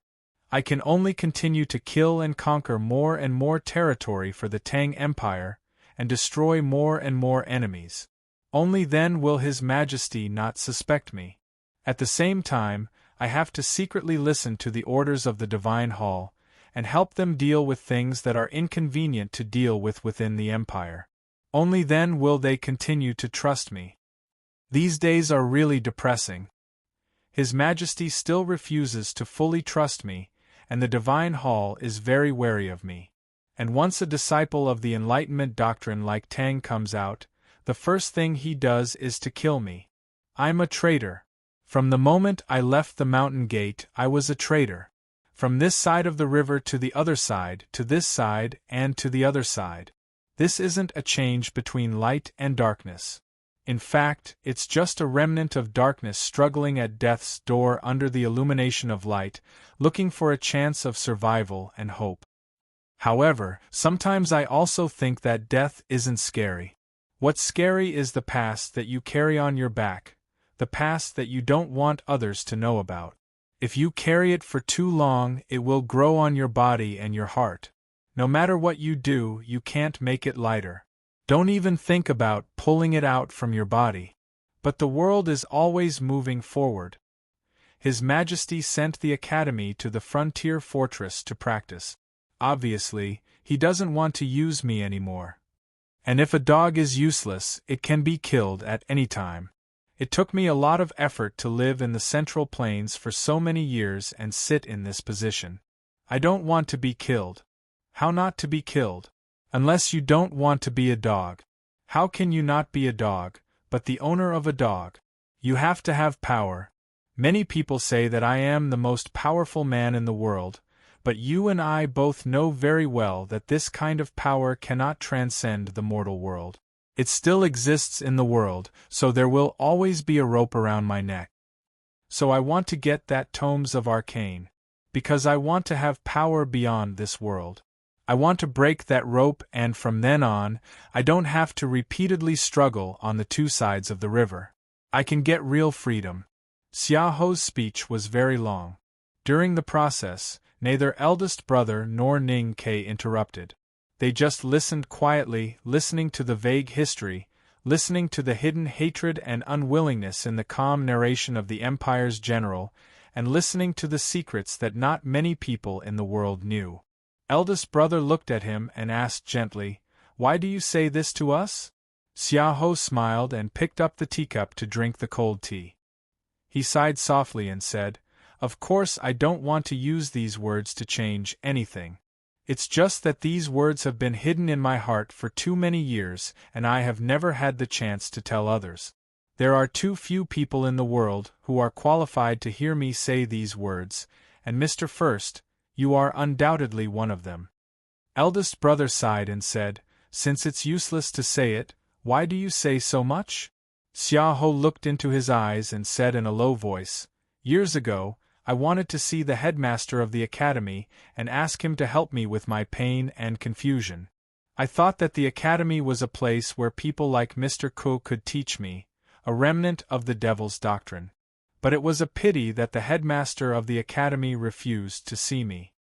I can only continue to kill and conquer more and more territory for the Tang Empire, and destroy more and more enemies. Only then will His Majesty not suspect me. At the same time, I have to secretly listen to the orders of the Divine Hall, and help them deal with things that are inconvenient to deal with within the Empire. Only then will they continue to trust me. These days are really depressing. His Majesty still refuses to fully trust me, and the Divine Hall is very wary of me. And once a disciple of the Enlightenment Doctrine like Tang comes out, the first thing he does is to kill me. I'm a traitor. From the moment I left the mountain gate, I was a traitor. From this side of the river to the other side, to this side, and to the other side. This isn't a change between light and darkness. In fact, it's just a remnant of darkness struggling at death's door under the illumination of light, looking for a chance of survival and hope. However, sometimes I also think that death isn't scary. What's scary is the past that you carry on your back, the past that you don't want others to know about. If you carry it for too long, it will grow on your body and your heart. No matter what you do, you can't make it lighter. Don't even think about pulling it out from your body. But the world is always moving forward. His Majesty sent the Academy to the frontier fortress to practice. Obviously, he doesn't want to use me anymore. And if a dog is useless, it can be killed at any time. It took me a lot of effort to live in the Central Plains for so many years and sit in this position. I don't want to be killed. How not to be killed? Unless you don't want to be a dog. How can you not be a dog, but the owner of a dog? You have to have power. Many people say that I am the most powerful man in the world, but you and I both know very well that this kind of power cannot transcend the mortal world. It still exists in the world, so there will always be a rope around my neck. So I want to get that tomes of arcane. Because I want to have power beyond this world. I want to break that rope, and from then on, I don't have to repeatedly struggle on the two sides of the river. I can get real freedom. Xiaoho's speech was very long. During the process, neither eldest brother nor Ning Ke interrupted. They just listened quietly, listening to the vague history, listening to the hidden hatred and unwillingness in the calm narration of the Empire's general, and listening to the secrets that not many people in the world knew. Eldest brother looked at him and asked gently, "Why do you say this to us?" Xiaoho smiled and picked up the teacup to drink the cold tea. He sighed softly and said, "Of course I don't want to use these words to change anything. It's just that these words have been hidden in my heart for too many years, and I have never had the chance to tell others. There are too few people in the world who are qualified to hear me say these words, and Mr. First, you are undoubtedly one of them." Eldest brother sighed and said, "Since it's useless to say it, why do you say so much?" Xiaoho looked into his eyes and said in a low voice, "Years ago, I wanted to see the headmaster of the academy and ask him to help me with my pain and confusion. I thought that the academy was a place where people like Mr. Ko could teach me, a remnant of the devil's doctrine. But it was a pity that the headmaster of the academy refused to see me.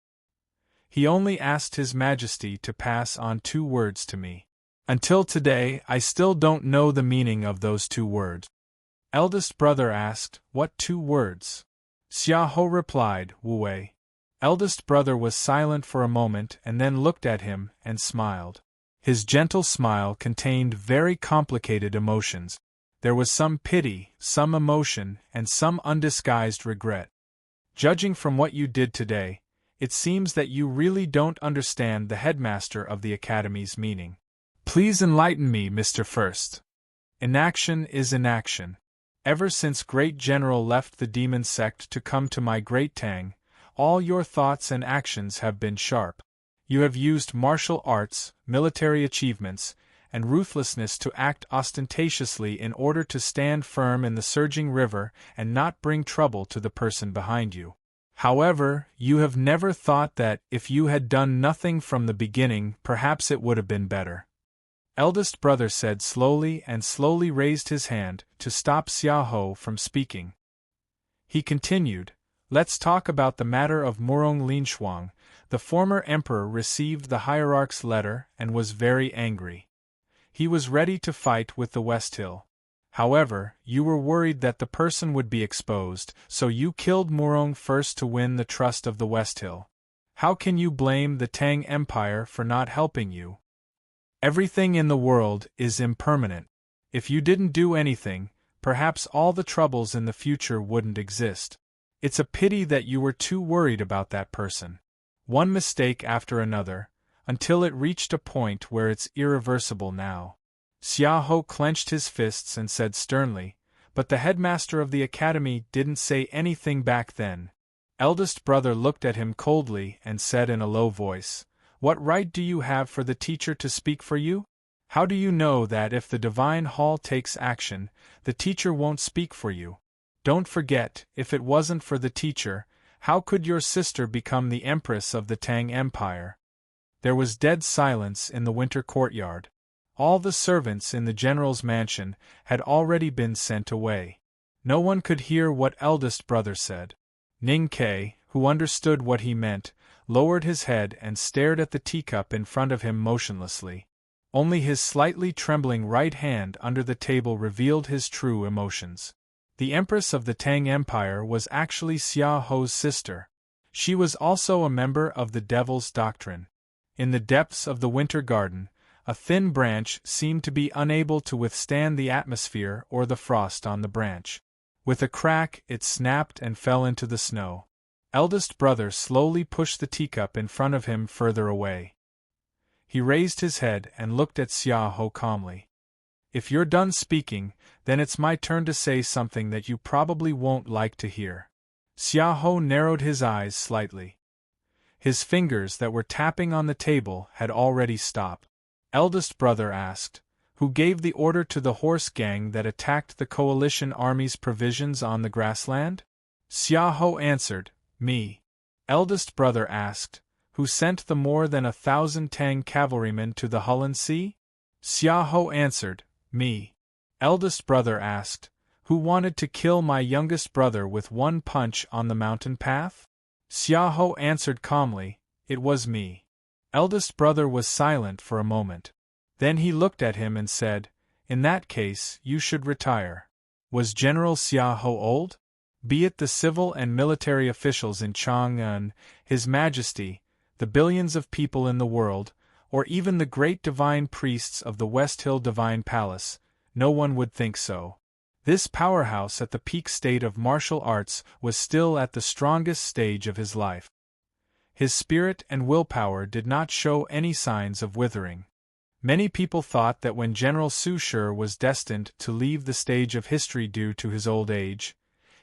He only asked His Majesty to pass on 2 words to me. Until today, I still don't know the meaning of those 2 words." Eldest brother asked, "What 2 words?" Xiaoho replied, "Wu Wei." Eldest brother was silent for a moment and then looked at him and smiled. His gentle smile contained very complicated emotions. There was some pity, some emotion, and some undisguised regret. "Judging from what you did today, it seems that you really don't understand the headmaster of the academy's meaning. Please enlighten me, Mr. First." "Inaction is inaction. Ever since Great General left the demon sect to come to my Great Tang, all your thoughts and actions have been sharp. You have used martial arts, military achievements, and ruthlessness to act ostentatiously in order to stand firm in the surging river and not bring trouble to the person behind you. However, you have never thought that, if you had done nothing from the beginning, perhaps it would have been better." Eldest brother said slowly and slowly raised his hand to stop Xiaoho from speaking. He continued, "Let's talk about the matter of Murong Linshuang. The former emperor received the hierarch's letter and was very angry. He was ready to fight with the West Hill. However, you were worried that the person would be exposed, so you killed Murong first to win the trust of the West Hill. How can you blame the Tang Empire for not helping you? Everything in the world is impermanent. If you didn't do anything, perhaps all the troubles in the future wouldn't exist. It's a pity that you were too worried about that person. One mistake after another, until it reached a point where it's irreversible now." Xiaoho clenched his fists and said sternly, "But the headmaster of the academy didn't say anything back then." Eldest brother looked at him coldly and said in a low voice, "What right do you have for the teacher to speak for you? How do you know that if the Divine Hall takes action, the teacher won't speak for you? Don't forget, if it wasn't for the teacher, how could your sister become the Empress of the Tang Empire?" There was dead silence in the winter courtyard. All the servants in the general's mansion had already been sent away. No one could hear what eldest brother said. Ning Ke, who understood what he meant, lowered his head and stared at the teacup in front of him motionlessly. Only his slightly trembling right hand under the table revealed his true emotions. The Empress of the Tang Empire was actually Xiaoho's sister. She was also a member of the Devil's Doctrine. In the depths of the Winter Garden, A thin branch seemed to be unable to withstand the atmosphere or the frost on the branch. With a crack, it snapped and fell into the snow. Eldest brother slowly pushed the teacup in front of him further away. He raised his head and looked at Xiaoho calmly. If you're done speaking, then it's my turn to say something that you probably won't like to hear. Xiaoho narrowed his eyes slightly. His fingers that were tapping on the table had already stopped. Eldest brother asked, "Who gave the order to the horse gang that attacked the coalition army's provisions on the grassland?" Xiaoho answered, "Me." Eldest brother asked, "Who sent the more than 1,000 Tang cavalrymen to the Hulun Sea?" Xiaoho answered, "Me." Eldest brother asked, "Who wanted to kill my youngest brother with one punch on the mountain path?" Xiaoho answered calmly, "It was me." Eldest brother was silent for a moment. Then he looked at him and said, "In that case, you should retire." Was General Xiaoho old? Be it the civil and military officials in Chang'an, His Majesty, the billions of people in the world, or even the great divine priests of the West Hill Divine Palace, no one would think so. This powerhouse at the peak state of martial arts was still at the strongest stage of his life. His spirit and willpower did not show any signs of withering. Many people thought that when General Su Shi was destined to leave the stage of history due to his old age,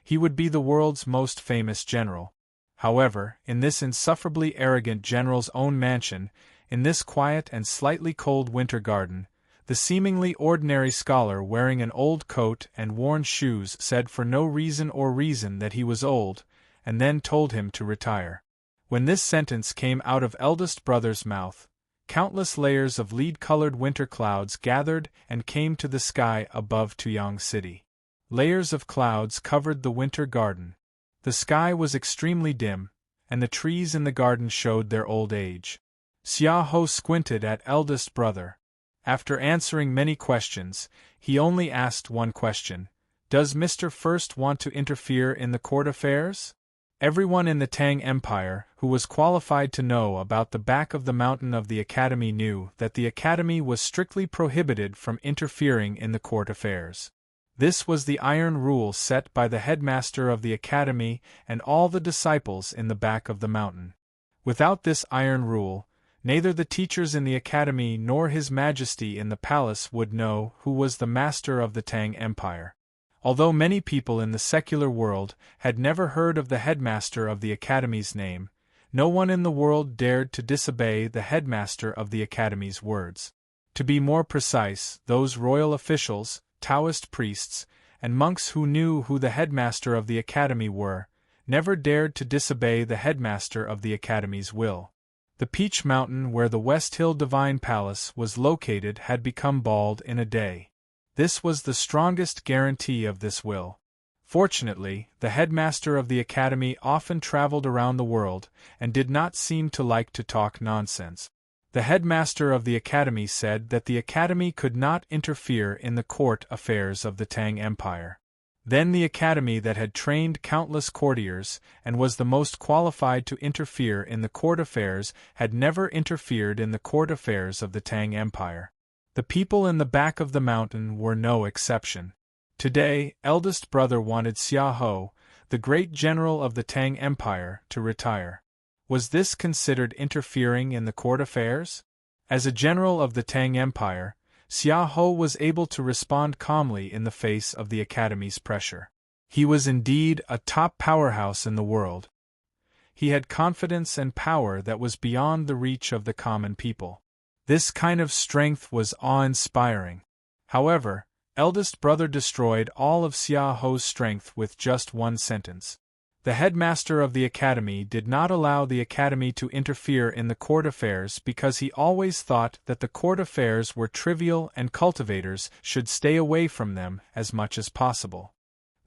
he would be the world's most famous general. However, in this insufferably arrogant general's own mansion, in this quiet and slightly cold winter garden, the seemingly ordinary scholar wearing an old coat and worn shoes said for no reason or reason that he was old, and then told him to retire. When this sentence came out of eldest brother's mouth, countless layers of lead-colored winter clouds gathered and came to the sky above Tuyang City. Layers of clouds covered the winter garden. The sky was extremely dim, and the trees in the garden showed their old age. Xiaoho squinted at eldest brother. After answering many questions, he only asked one question: "Does Mr. First want to interfere in the court affairs?" Everyone in the Tang Empire who was qualified to know about the back of the mountain of the Academy knew that the Academy was strictly prohibited from interfering in the court affairs. This was the iron rule set by the headmaster of the Academy and all the disciples in the back of the mountain. Without this iron rule, neither the teachers in the Academy nor His Majesty in the palace would know who was the master of the Tang Empire. Although many people in the secular world had never heard of the headmaster of the Academy's name, no one in the world dared to disobey the headmaster of the Academy's words. To be more precise, those royal officials, Taoist priests, and monks who knew who the headmaster of the Academy were, never dared to disobey the headmaster of the Academy's will. The Peach Mountain where the West Hill Divine Palace was located had become bald in a day. This was the strongest guarantee of this will. Fortunately, the headmaster of the Academy often traveled around the world and did not seem to like to talk nonsense. The headmaster of the Academy said that the Academy could not interfere in the court affairs of the Tang Empire. Then the Academy that had trained countless courtiers and was the most qualified to interfere in the court affairs had never interfered in the court affairs of the Tang Empire. The people in the back of the mountain were no exception. Today, eldest brother wanted Xiaoho, the great general of the Tang Empire, to retire. Was this considered interfering in the court affairs? As a general of the Tang Empire, Xiaoho was able to respond calmly in the face of the Academy's pressure. He was indeed a top powerhouse in the world. He had confidence and power that was beyond the reach of the common people. This kind of strength was awe-inspiring. However, eldest brother destroyed all of Xiaoho's strength with just one sentence. The headmaster of the Academy did not allow the Academy to interfere in the court affairs because he always thought that the court affairs were trivial and cultivators should stay away from them as much as possible.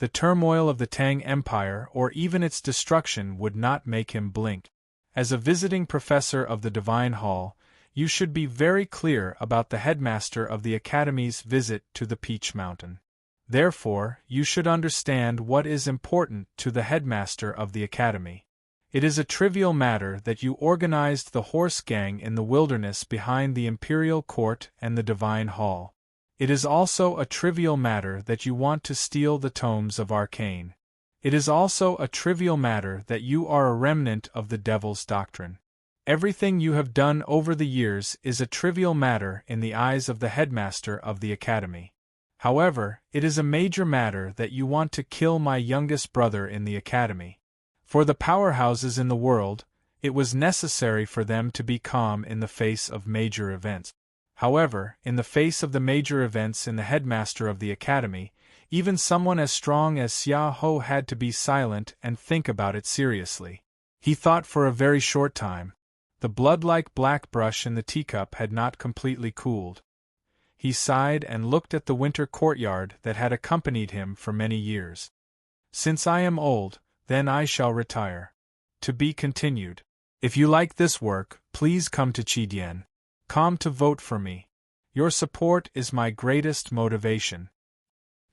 The turmoil of the Tang Empire or even its destruction would not make him blink. As a visiting professor of the Divine Hall, you should be very clear about the headmaster of the Academy's visit to the Peach Mountain. Therefore, you should understand what is important to the headmaster of the Academy. It is a trivial matter that you organized the horse gang in the wilderness behind the imperial court and the divine hall. It is also a trivial matter that you want to steal the tomes of arcane. It is also a trivial matter that you are a remnant of the devil's doctrine. Everything you have done over the years is a trivial matter in the eyes of the headmaster of the academy. However, it is a major matter that you want to kill my youngest brother in the academy. For the powerhouses in the world, it was necessary for them to be calm in the face of major events. However, in the face of the major events in the headmaster of the academy, even someone as strong as Xia Ho had to be silent and think about it seriously. He thought for a very short time. The blood-like black brush in the teacup had not completely cooled. He sighed and looked at the winter courtyard that had accompanied him for many years. Since I am old, then I shall retire. To be continued. If you like this work, please come to Chidien.com to vote for me. Your support is my greatest motivation.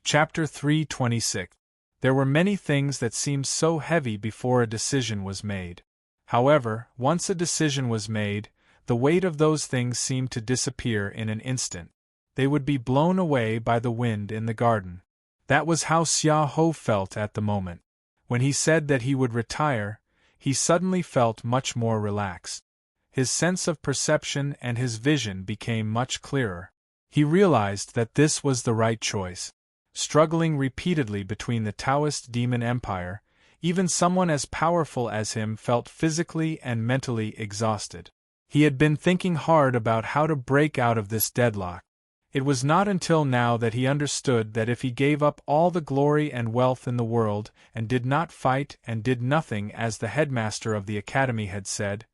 Chapter 326. There were many things that seemed so heavy before a decision was made. However, once a decision was made, the weight of those things seemed to disappear in an instant. They would be blown away by the wind in the garden. That was how Xia Ho felt at the moment. When he said that he would retire, he suddenly felt much more relaxed. His sense of perception and his vision became much clearer. He realized that this was the right choice. Struggling repeatedly between the Taoist demon empire, even someone as powerful as him felt physically and mentally exhausted. He had been thinking hard about how to break out of this deadlock. It was not until now that he understood that if he gave up all the glory and wealth in the world and did not fight and did nothing as the headmaster of the academy had said,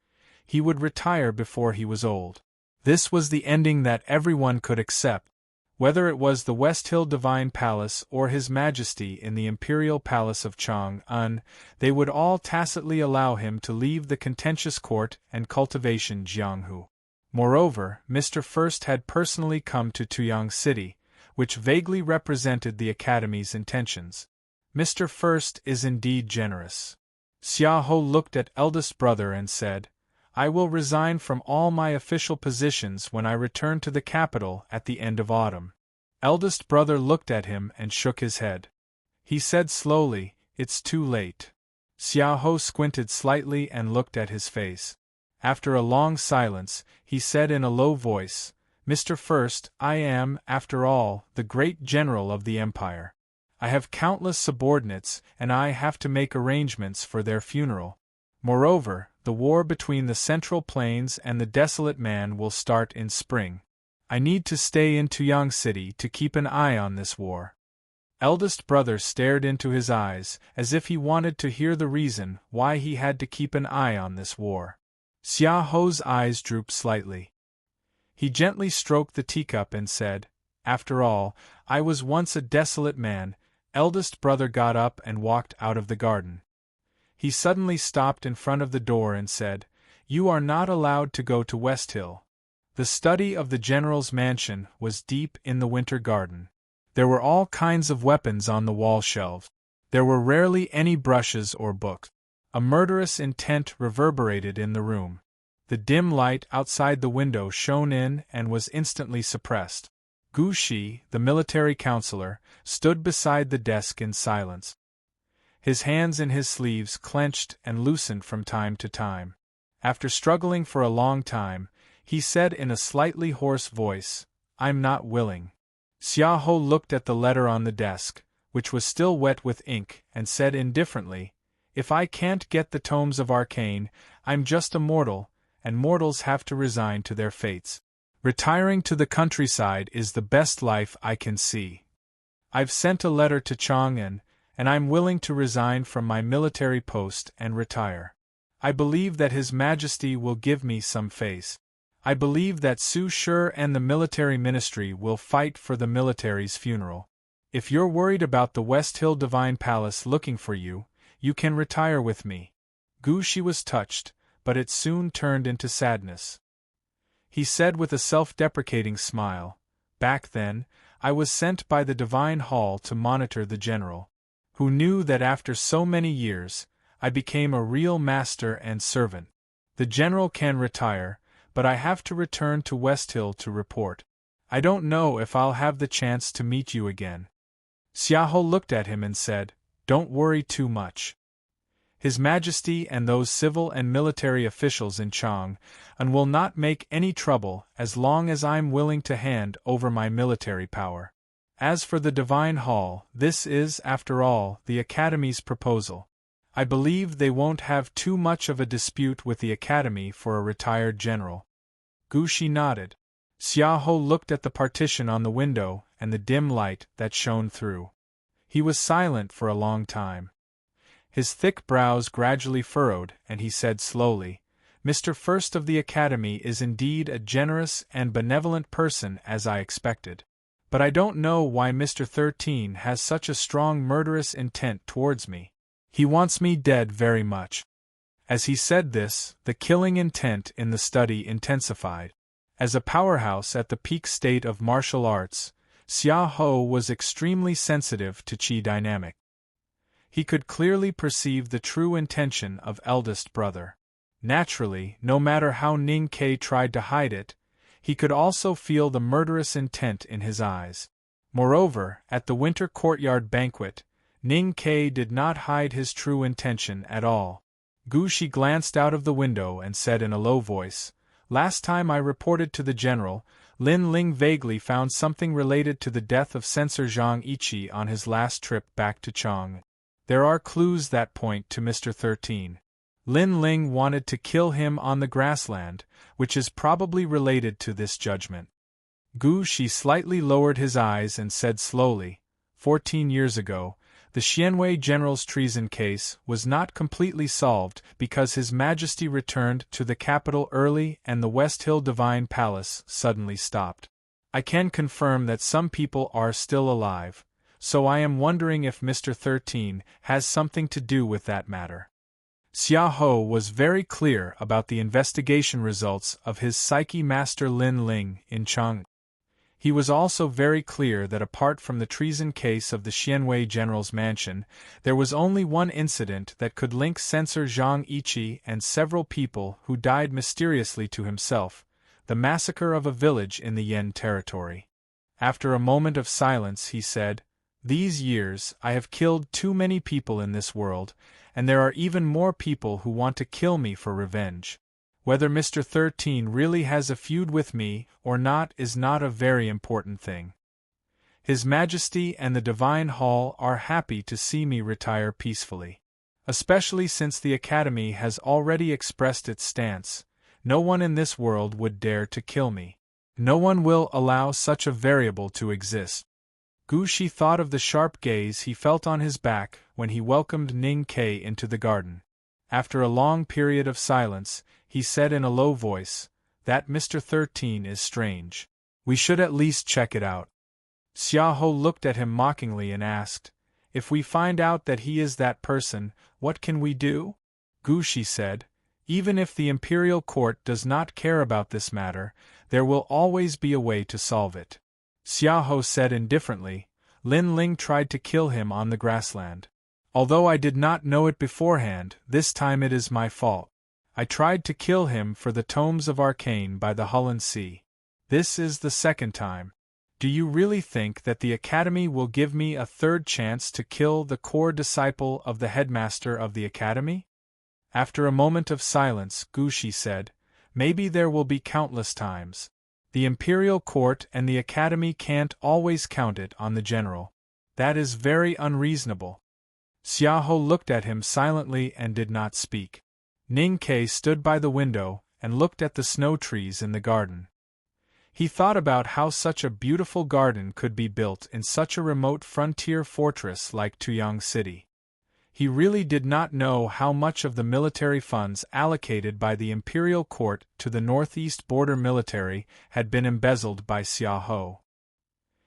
he would retire before he was old. This was the ending that everyone could accept. Whether it was the West Hill Divine Palace or His Majesty in the Imperial Palace of Chang'an, they would all tacitly allow him to leave the contentious court and cultivation Jianghu. Moreover, Mr. First had personally come to Tuyang City, which vaguely represented the Academy's intentions. Mr. First is indeed generous. Xia Ho looked at eldest brother and said, I will resign from all my official positions when I return to the capital at the end of autumn. Eldest brother looked at him and shook his head. He said slowly, It's too late. Xia Ho squinted slightly and looked at his face. After a long silence, he said in a low voice, Mr. First, I am, after all, the great general of the empire. I have countless subordinates, and I have to make arrangements for their funeral. Moreover, the war between the Central Plains and the Desolate Man will start in spring. I need to stay in Tuyang City to keep an eye on this war. Eldest brother stared into his eyes, as if he wanted to hear the reason why he had to keep an eye on this war. Xia Ho's eyes drooped slightly. He gently stroked the teacup and said, After all, I was once a desolate man. Eldest brother got up and walked out of the garden. He suddenly stopped in front of the door and said, You are not allowed to go to West Hill. The study of the general's mansion was deep in the winter garden. There were all kinds of weapons on the wall shelves. There were rarely any brushes or books. A murderous intent reverberated in the room. The dim light outside the window shone in and was instantly suppressed. Gu Shi, the military counselor, stood beside the desk in silence. His hands in his sleeves clenched and loosened from time to time. After struggling for a long time, he said in a slightly hoarse voice, I'm not willing. Xia Ho looked at the letter on the desk, which was still wet with ink, and said indifferently, If I can't get the tomes of arcane, I'm just a mortal, and mortals have to resign to their fates. Retiring to the countryside is the best life I can see. I've sent a letter to Chang'an, and I'm willing to resign from my military post and retire. I believe that His Majesty will give me some face. I believe that Su Shi and the military ministry will fight for the military's funeral. If you're worried about the West Hill Divine Palace looking for you, you can retire with me. Gu Shi was touched, but it soon turned into sadness. He said with a self-deprecating smile, Back then, I was sent by the Divine Hall to monitor the general, who knew that after so many years, I became a real master and servant. The general can retire, but I have to return to West Hill to report. I don't know if I'll have the chance to meet you again. Xiahou looked at him and said, "Don't worry too much. His Majesty and those civil and military officials in Chang'an will not make any trouble as long as I'm willing to hand over my military power. As for the Divine Hall, this is, after all, the Academy's proposal. I believe they won't have too much of a dispute with the Academy for a retired general." Gu Shi nodded. Xiahou looked at the partition on the window and the dim light that shone through. He was silent for a long time. His thick brows gradually furrowed, and he said slowly, "Mr. First of the Academy is indeed a generous and benevolent person as I expected. But I don't know why Mr. 13 has such a strong murderous intent towards me. He wants me dead very much." As he said this, the killing intent in the study intensified. As a powerhouse at the peak state of martial arts, Xiahou was extremely sensitive to qi dynamic. He could clearly perceive the true intention of eldest brother. Naturally, no matter how Ning Ke tried to hide it, he could also feel the murderous intent in his eyes. Moreover, at the winter courtyard banquet, Ning Ke did not hide his true intention at all. Gu Shi glanced out of the window and said in a low voice, "Last time I reported to the general, Lin Ling vaguely found something related to the death of Censor Zhang Yiqi on his last trip back to Chang'an. There are clues that point to Mr. 13. Lin Ling wanted to kill him on the grassland, which is probably related to this judgment." Gu Shi slightly lowered his eyes and said slowly, 14 years ago, the Xianwei general's treason case was not completely solved because His Majesty returned to the capital early and the West Hill Divine Palace suddenly stopped. I can confirm that some people are still alive, so I am wondering if Mr. 13 has something to do with that matter. Xiahou was very clear about the investigation results of his Psyche Master Lin Ling in Chang'an. He was also very clear that apart from the treason case of the Xianwei general's mansion, there was only one incident that could link Censor Zhang Yiqi and several people who died mysteriously to himself, the massacre of a village in the Yan territory. After a moment of silence he said, "These years I have killed too many people in this world, and there are even more people who want to kill me for revenge. Whether Mr. 13 really has a feud with me or not is not a very important thing. His Majesty and the Divine Hall are happy to see me retire peacefully. Especially since the Academy has already expressed its stance, no one in this world would dare to kill me. No one will allow such a variable to exist." Gu Shi thought of the sharp gaze he felt on his back when he welcomed Ning Ke into the garden. After a long period of silence, he said in a low voice, "That Mr. 13 is strange. We should at least check it out." Xiahou looked at him mockingly and asked, "If we find out that he is that person, what can we do?" Gu Shi said, "Even if the imperial court does not care about this matter, there will always be a way to solve it." Xiahou said indifferently, "Lin Ling tried to kill him on the grassland. Although I did not know it beforehand, this time it is my fault. I tried to kill him for the tomes of arcane by the Hulun Sea. This is the second time. Do you really think that the Academy will give me a third chance to kill the core disciple of the headmaster of the Academy?" After a moment of silence, Gu Shi said, "Maybe there will be countless times. The Imperial Court and the Academy can't always count it on the general. That is very unreasonable." Xiahou looked at him silently and did not speak. Ning Ke stood by the window and looked at the snow trees in the garden. He thought about how such a beautiful garden could be built in such a remote frontier fortress like Tuyang City. He really did not know how much of the military funds allocated by the Imperial Court to the northeast border military had been embezzled by Xiahou.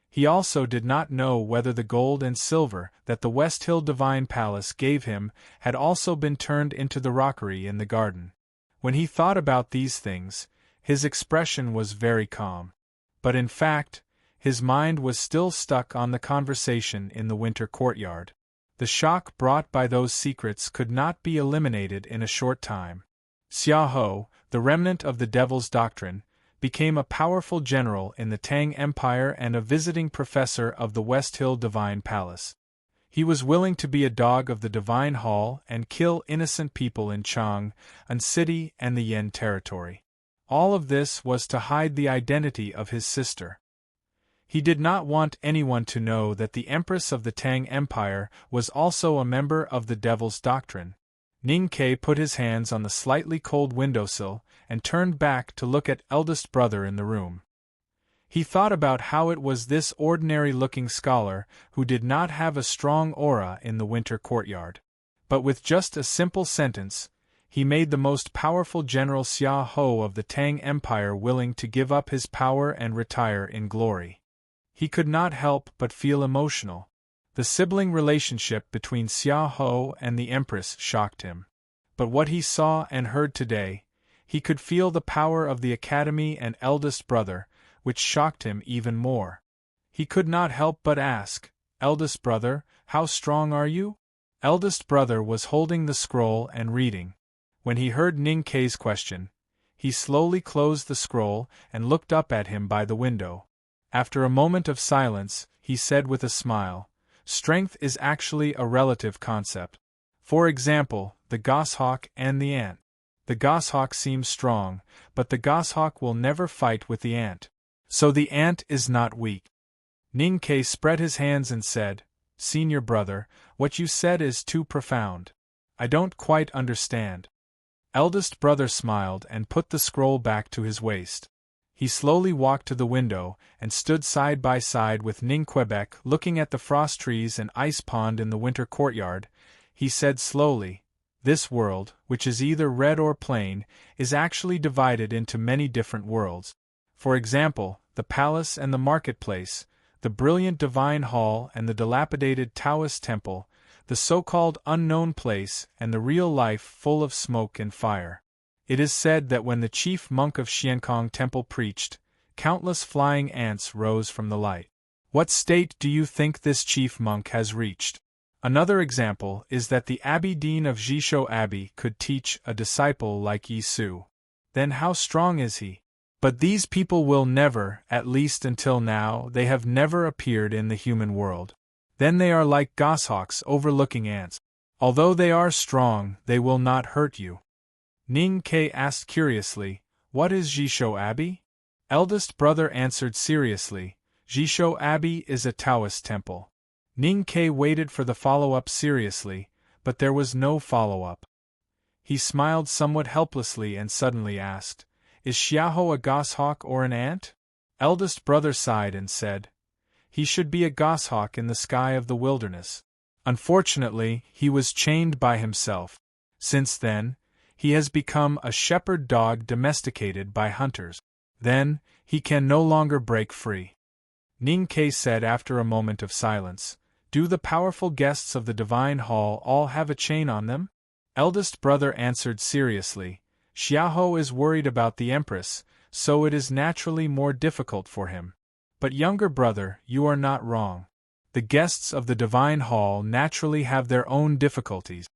He also did not know whether the gold and silver that the West Hill Divine Palace gave him had also been turned into the rockery in the garden. When he thought about these things, his expression was very calm. But in fact, his mind was still stuck on the conversation in the winter courtyard. The shock brought by those secrets could not be eliminated in a short time. Xiaohou, the remnant of the Devil's Doctrine, became a powerful general in the Tang Empire and a visiting professor of the West Hill Divine Palace. He was willing to be a dog of the Divine Hall and kill innocent people in Chang'an City and the Yan territory. All of this was to hide the identity of his sister. He did not want anyone to know that the Empress of the Tang Empire was also a member of the Devil's Doctrine. Ning Ke put his hands on the slightly cold windowsill and turned back to look at eldest brother in the room. He thought about how it was this ordinary-looking scholar who did not have a strong aura in the winter courtyard. But with just a simple sentence, he made the most powerful General Xiaohou of the Tang Empire willing to give up his power and retire in glory. He could not help but feel emotional. The sibling relationship between Xiaohou and the Empress shocked him. But what he saw and heard today, he could feel the power of the Academy and eldest brother, which shocked him even more. He could not help but ask, "Eldest brother, how strong are you?" Eldest brother was holding the scroll and reading. When he heard Ning Ke's question, he slowly closed the scroll and looked up at him by the window. After a moment of silence, he said with a smile, "Strength is actually a relative concept. For example, the goshawk and the ant. The goshawk seems strong, but the goshawk will never fight with the ant. So the ant is not weak." Ning Ke spread his hands and said, "Senior brother, what you said is too profound. I don't quite understand." Eldest brother smiled and put the scroll back to his waist. He slowly walked to the window and stood side by side with Ning Quebec looking at the frost trees and ice pond in the winter courtyard. He said slowly, "This world, which is either red or plain, is actually divided into many different worlds. For example, the palace and the marketplace, the brilliant divine hall and the dilapidated Taoist temple, the so-called unknown place and the real life full of smoke and fire. It is said that when the chief monk of Xiankong Temple preached, countless flying ants rose from the light. What state do you think this chief monk has reached? Another example is that the Abbey Dean of Jishou Abbey could teach a disciple like Yi Su. Then how strong is he? But these people will never, at least until now, they have never appeared in the human world. Then they are like goshawks overlooking ants. Although they are strong, they will not hurt you." Ning Ke asked curiously, "What is Jishou Abbey?" Eldest brother answered seriously, "Jishou Abbey is a Taoist temple." Ning Ke waited for the follow-up seriously, but there was no follow-up. He smiled somewhat helplessly and suddenly asked, "Is Xiaohou a goshawk or an ant?" Eldest brother sighed and said, "He should be a goshawk in the sky of the wilderness. Unfortunately, he was chained by himself. Since then, he has become a shepherd dog domesticated by hunters. Then, he can no longer break free." Ning Ke said after a moment of silence, "Do the powerful guests of the Divine Hall all have a chain on them?" Eldest brother answered seriously, "Xiaohou is worried about the Empress, so it is naturally more difficult for him. But younger brother, you are not wrong. The guests of the Divine Hall naturally have their own difficulties."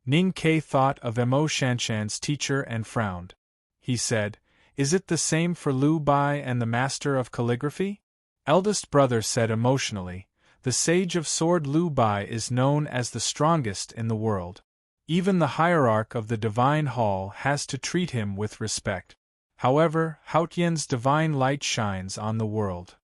Ning Ke thought of Mo Shanshan's teacher and frowned. He said, "Is it the same for Liu Bai and the Master of Calligraphy?" Eldest brother said emotionally, "The Sage of Sword Liu Bai is known as the strongest in the world. Even the hierarch of the Divine Hall has to treat him with respect. However, Haotian's divine light shines on the world.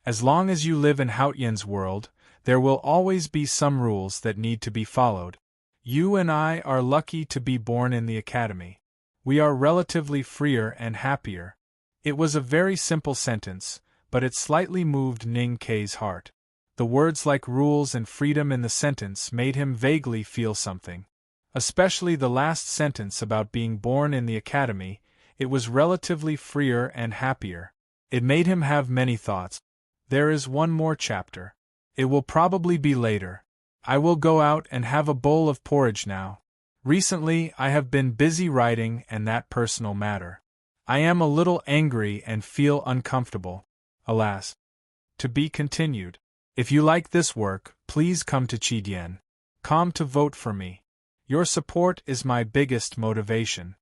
As long as you live in Haotian's world, there will always be some rules that need to be followed. You and I are lucky to be born in the academy. We are relatively freer and happier." It was a very simple sentence, but it slightly moved Ning Ke's heart. The words like rules and freedom in the sentence made him vaguely feel something. Especially the last sentence about being born in the academy, it was relatively freer and happier. It made him have many thoughts. There is one more chapter. It will probably be later. I will go out and have a bowl of porridge now. Recently I have been busy writing and that personal matter. I am a little angry and feel uncomfortable. Alas. To be continued. If you like this work, please come to Qidian. calm to vote for me. Your support is my biggest motivation.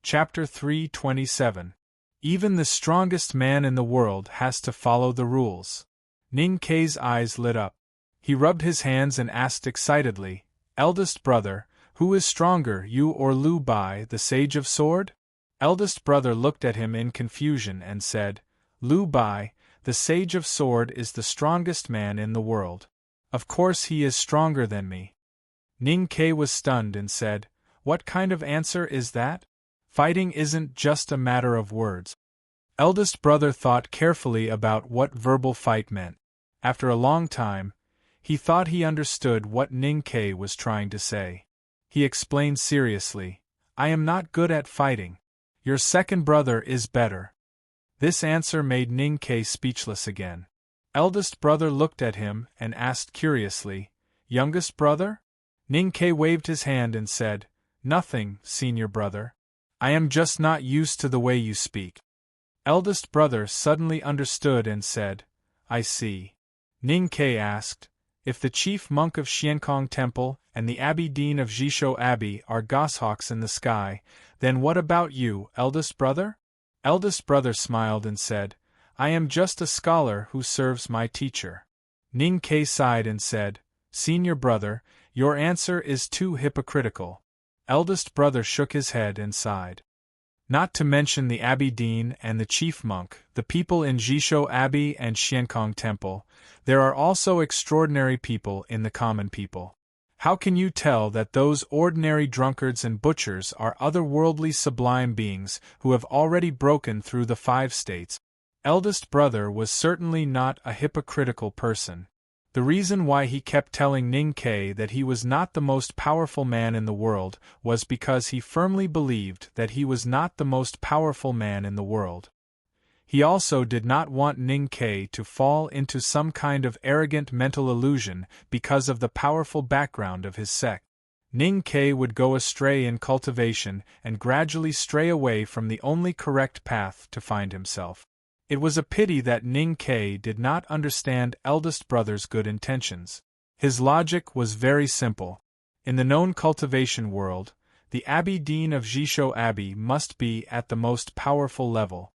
Chapter 327. Even the strongest man in the world has to follow the rules. Ning Kei's eyes lit up. He rubbed his hands and asked excitedly, Eldest brother, who is stronger, you or Lu Bai, the Sage of Sword? Eldest brother looked at him in confusion and said, Lu Bai, the Sage of Sword is the strongest man in the world. Of course he is stronger than me. Ning Kei was stunned and said, What kind of answer is that? Fighting isn't just a matter of words. Eldest brother thought carefully about what verbal fight meant. After a long time, he thought he understood what Ning Kei was trying to say. He explained seriously, I am not good at fighting. Your second brother is better. This answer made Ning Kei speechless again. Eldest brother looked at him and asked curiously, Youngest brother? Ning Kei waved his hand and said, Nothing, senior brother. I am just not used to the way you speak. Eldest brother suddenly understood and said, I see. Ning Kei asked, If the chief monk of Xiankong Temple and the Abbey Dean of Jishou Abbey are goshawks in the sky, then what about you, eldest brother? Eldest brother smiled and said, I am just a scholar who serves my teacher. Ning Kei sighed and said, Senior brother, your answer is too hypocritical. Eldest brother shook his head and sighed. Not to mention the Abbey Dean and the chief monk, the people in Jishou Abbey and Xiankong Temple, there are also extraordinary people in the common people. How can you tell that those ordinary drunkards and butchers are otherworldly sublime beings who have already broken through the 5 states? Eldest brother was certainly not a hypocritical person. The reason why he kept telling Ning Kei that he was not the most powerful man in the world was because he firmly believed that he was not the most powerful man in the world. He also did not want Ning Kei to fall into some kind of arrogant mental illusion because of the powerful background of his sect. Ning Kei would go astray in cultivation and gradually stray away from the only correct path to find himself. It was a pity that Ning Kei did not understand eldest brother's good intentions. His logic was very simple. In the known cultivation world, the Abbey Dean of Jishou Abbey must be at the most powerful level.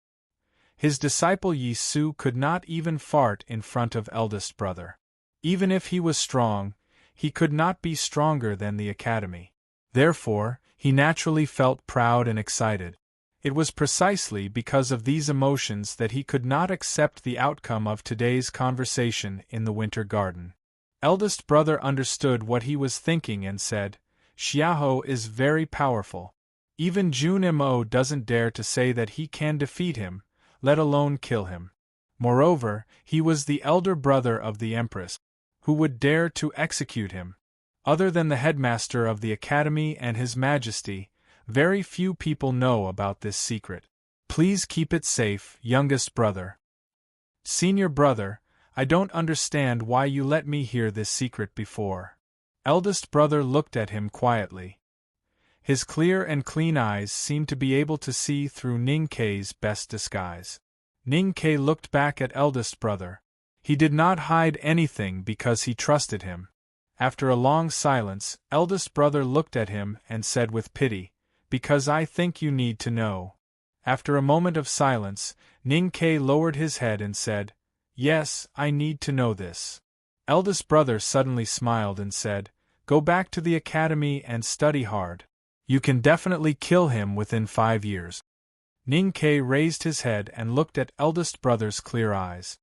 His disciple Yi Su could not even fart in front of eldest brother. Even if he was strong, he could not be stronger than the academy. Therefore, he naturally felt proud and excited. It was precisely because of these emotions that he could not accept the outcome of today's conversation in the Winter Garden. Eldest brother understood what he was thinking and said, Xiahou is very powerful. Even Jun Mo doesn't dare to say that he can defeat him, let alone kill him. Moreover, he was the elder brother of the Empress. Who would dare to execute him? Other than the headmaster of the academy and His Majesty, very few people know about this secret. Please keep it safe, youngest brother. Senior brother, I don't understand why you let me hear this secret before. Eldest brother looked at him quietly. His clear and clean eyes seemed to be able to see through Ning Kei's best disguise. Ning Kei looked back at eldest brother. He did not hide anything because he trusted him. After a long silence, eldest brother looked at him and said with pity, Because I think you need to know. After a moment of silence, Ning Kei lowered his head and said, Yes, I need to know this. Eldest brother suddenly smiled and said, Go back to the academy and study hard. You can definitely kill him within 5 years. Ning Kei raised his head and looked at eldest brother's clear eyes.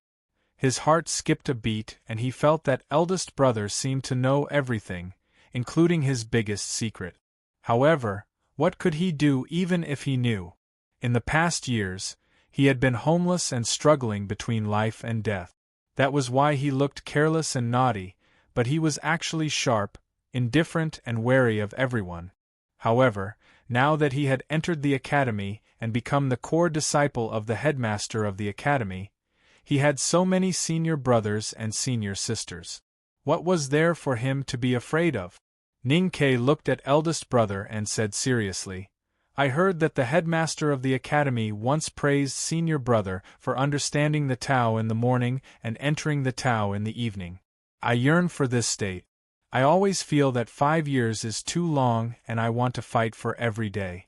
His heart skipped a beat and he felt that eldest brother seemed to know everything, including his biggest secret. However, what could he do even if he knew? In the past years, he had been homeless and struggling between life and death. That was why he looked careless and naughty, but he was actually sharp, indifferent and wary of everyone. However, now that he had entered the academy and become the core disciple of the headmaster of the academy, he had so many senior brothers and senior sisters. What was there for him to be afraid of? Ning Kei looked at eldest brother and said seriously, I heard that the headmaster of the academy once praised senior brother for understanding the Tao in the morning and entering the Tao in the evening. I yearn for this state. I always feel that 5 years is too long and I want to fight for every day.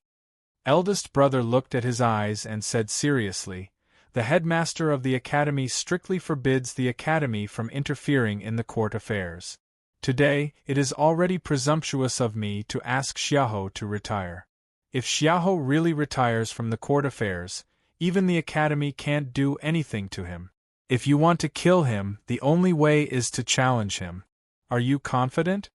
Eldest brother looked at his eyes and said seriously, "The headmaster of the academy strictly forbids the academy from interfering in the court affairs. Today, it is already presumptuous of me to ask Xiahou to retire. If Xiahou really retires from the court affairs, even the academy can't do anything to him. If you want to kill him, the only way is to challenge him. Are you confident?"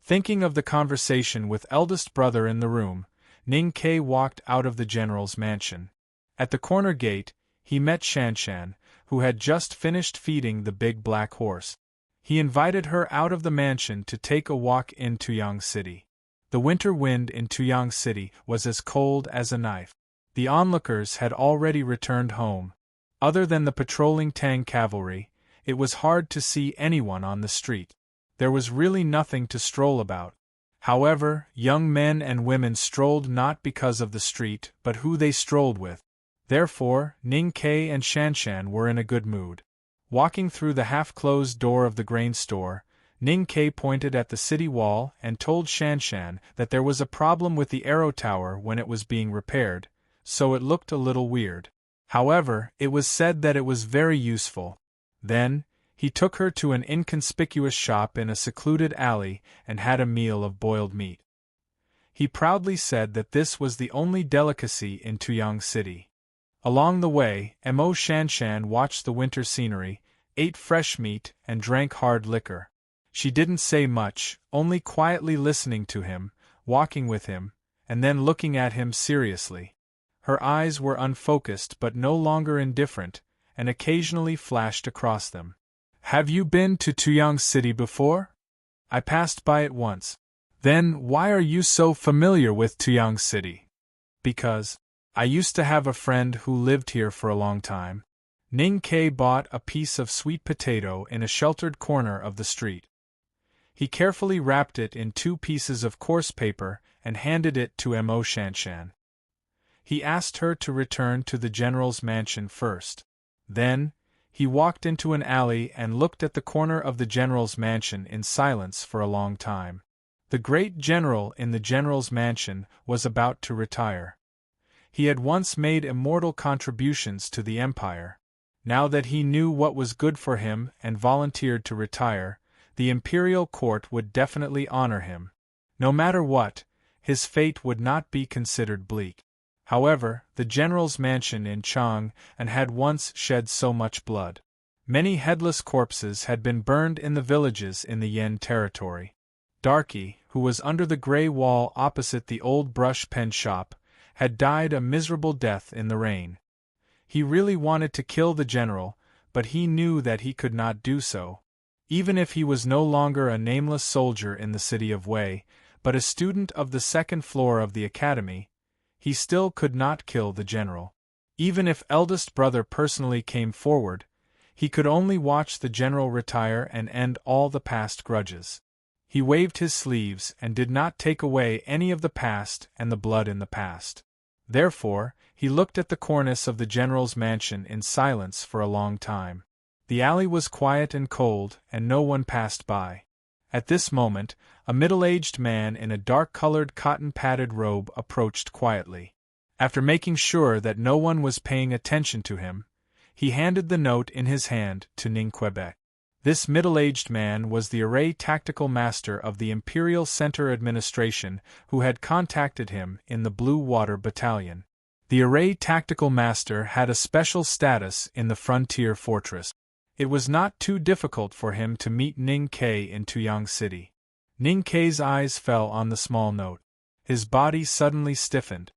Thinking of the conversation with eldest brother in the room, Ning Ke walked out of the general's mansion. At the corner gate, he met Shanshan, who had just finished feeding the big black horse. He invited her out of the mansion to take a walk in Tuyang City. The winter wind in Tuyang City was as cold as a knife. The onlookers had already returned home. Other than the patrolling Tang cavalry, it was hard to see anyone on the street. There was really nothing to stroll about. However, young men and women strolled not because of the street, but who they strolled with. Therefore, Ning Ke and Shanshan were in a good mood. Walking through the half-closed door of the grain store, Ning Ke pointed at the city wall and told Shanshan that there was a problem with the arrow tower when it was being repaired, so it looked a little weird. However, it was said that it was very useful. Then, he took her to an inconspicuous shop in a secluded alley and had a meal of boiled meat. He proudly said that this was the only delicacy in Tuyang City. Along the way, Mo Shanshan watched the winter scenery, ate fresh meat, and drank hard liquor. She didn't say much, only quietly listening to him, walking with him, and then looking at him seriously. Her eyes were unfocused but no longer indifferent, and occasionally flashed across them. "Have you been to Tuyang City before?" "I passed by it once." "Then why are you so familiar with Tuyang City?" "Because I used to have a friend who lived here for a long time." Ning Ke bought a piece of sweet potato in a sheltered corner of the street. He carefully wrapped it in 2 pieces of coarse paper and handed it to Mo Shanshan. He asked her to return to the general's mansion first. Then, he walked into an alley and looked at the corner of the general's mansion in silence for a long time. The great general in the general's mansion was about to retire. He had once made immortal contributions to the empire. Now that he knew what was good for him and volunteered to retire, the imperial court would definitely honor him. No matter what, his fate would not be considered bleak. However, the general's mansion in Chang'an had once shed so much blood. Many headless corpses had been burned in the villages in the Yen territory. Darky, who was under the gray wall opposite the old brush pen shop, had died a miserable death in the rain. He really wanted to kill the general, but he knew that he could not do so. Even if he was no longer a nameless soldier in the city of Wei, but a student of the 2nd floor of the academy, he still could not kill the general. Even if eldest brother personally came forward, he could only watch the general retire and end all the past grudges. He waved his sleeves and did not take away any of the past and the blood in the past. Therefore, he looked at the cornice of the general's mansion in silence for a long time. The alley was quiet and cold, and no one passed by. At this moment, a middle-aged man in a dark-colored cotton-padded robe approached quietly. After making sure that no one was paying attention to him, he handed the note in his hand to Ning Quebec. This middle-aged man was the array tactical master of the Imperial Center Administration who had contacted him in the Blue Water Battalion. The array tactical master had a special status in the frontier fortress. It was not too difficult for him to meet Ning Ke in Tuyang City. Ning Ke's eyes fell on the small note. His body suddenly stiffened.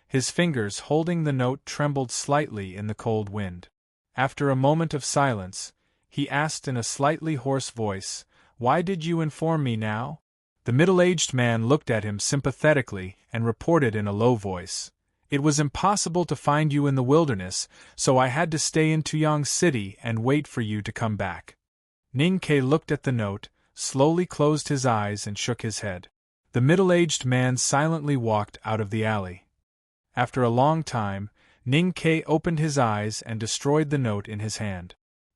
His fingers holding the note trembled slightly in the cold wind. After a moment of silence, he asked in a slightly hoarse voice, "Why did you inform me now?" The middle-aged man looked at him sympathetically and reported in a low voice, "It was impossible to find you in the wilderness, so I had to stay in Tuyang City and wait for you to come back." Ning Ke looked at the note, slowly closed his eyes and shook his head. The middle-aged man silently walked out of the alley. After a long time, Ning Ke opened his eyes and destroyed the note in his hand.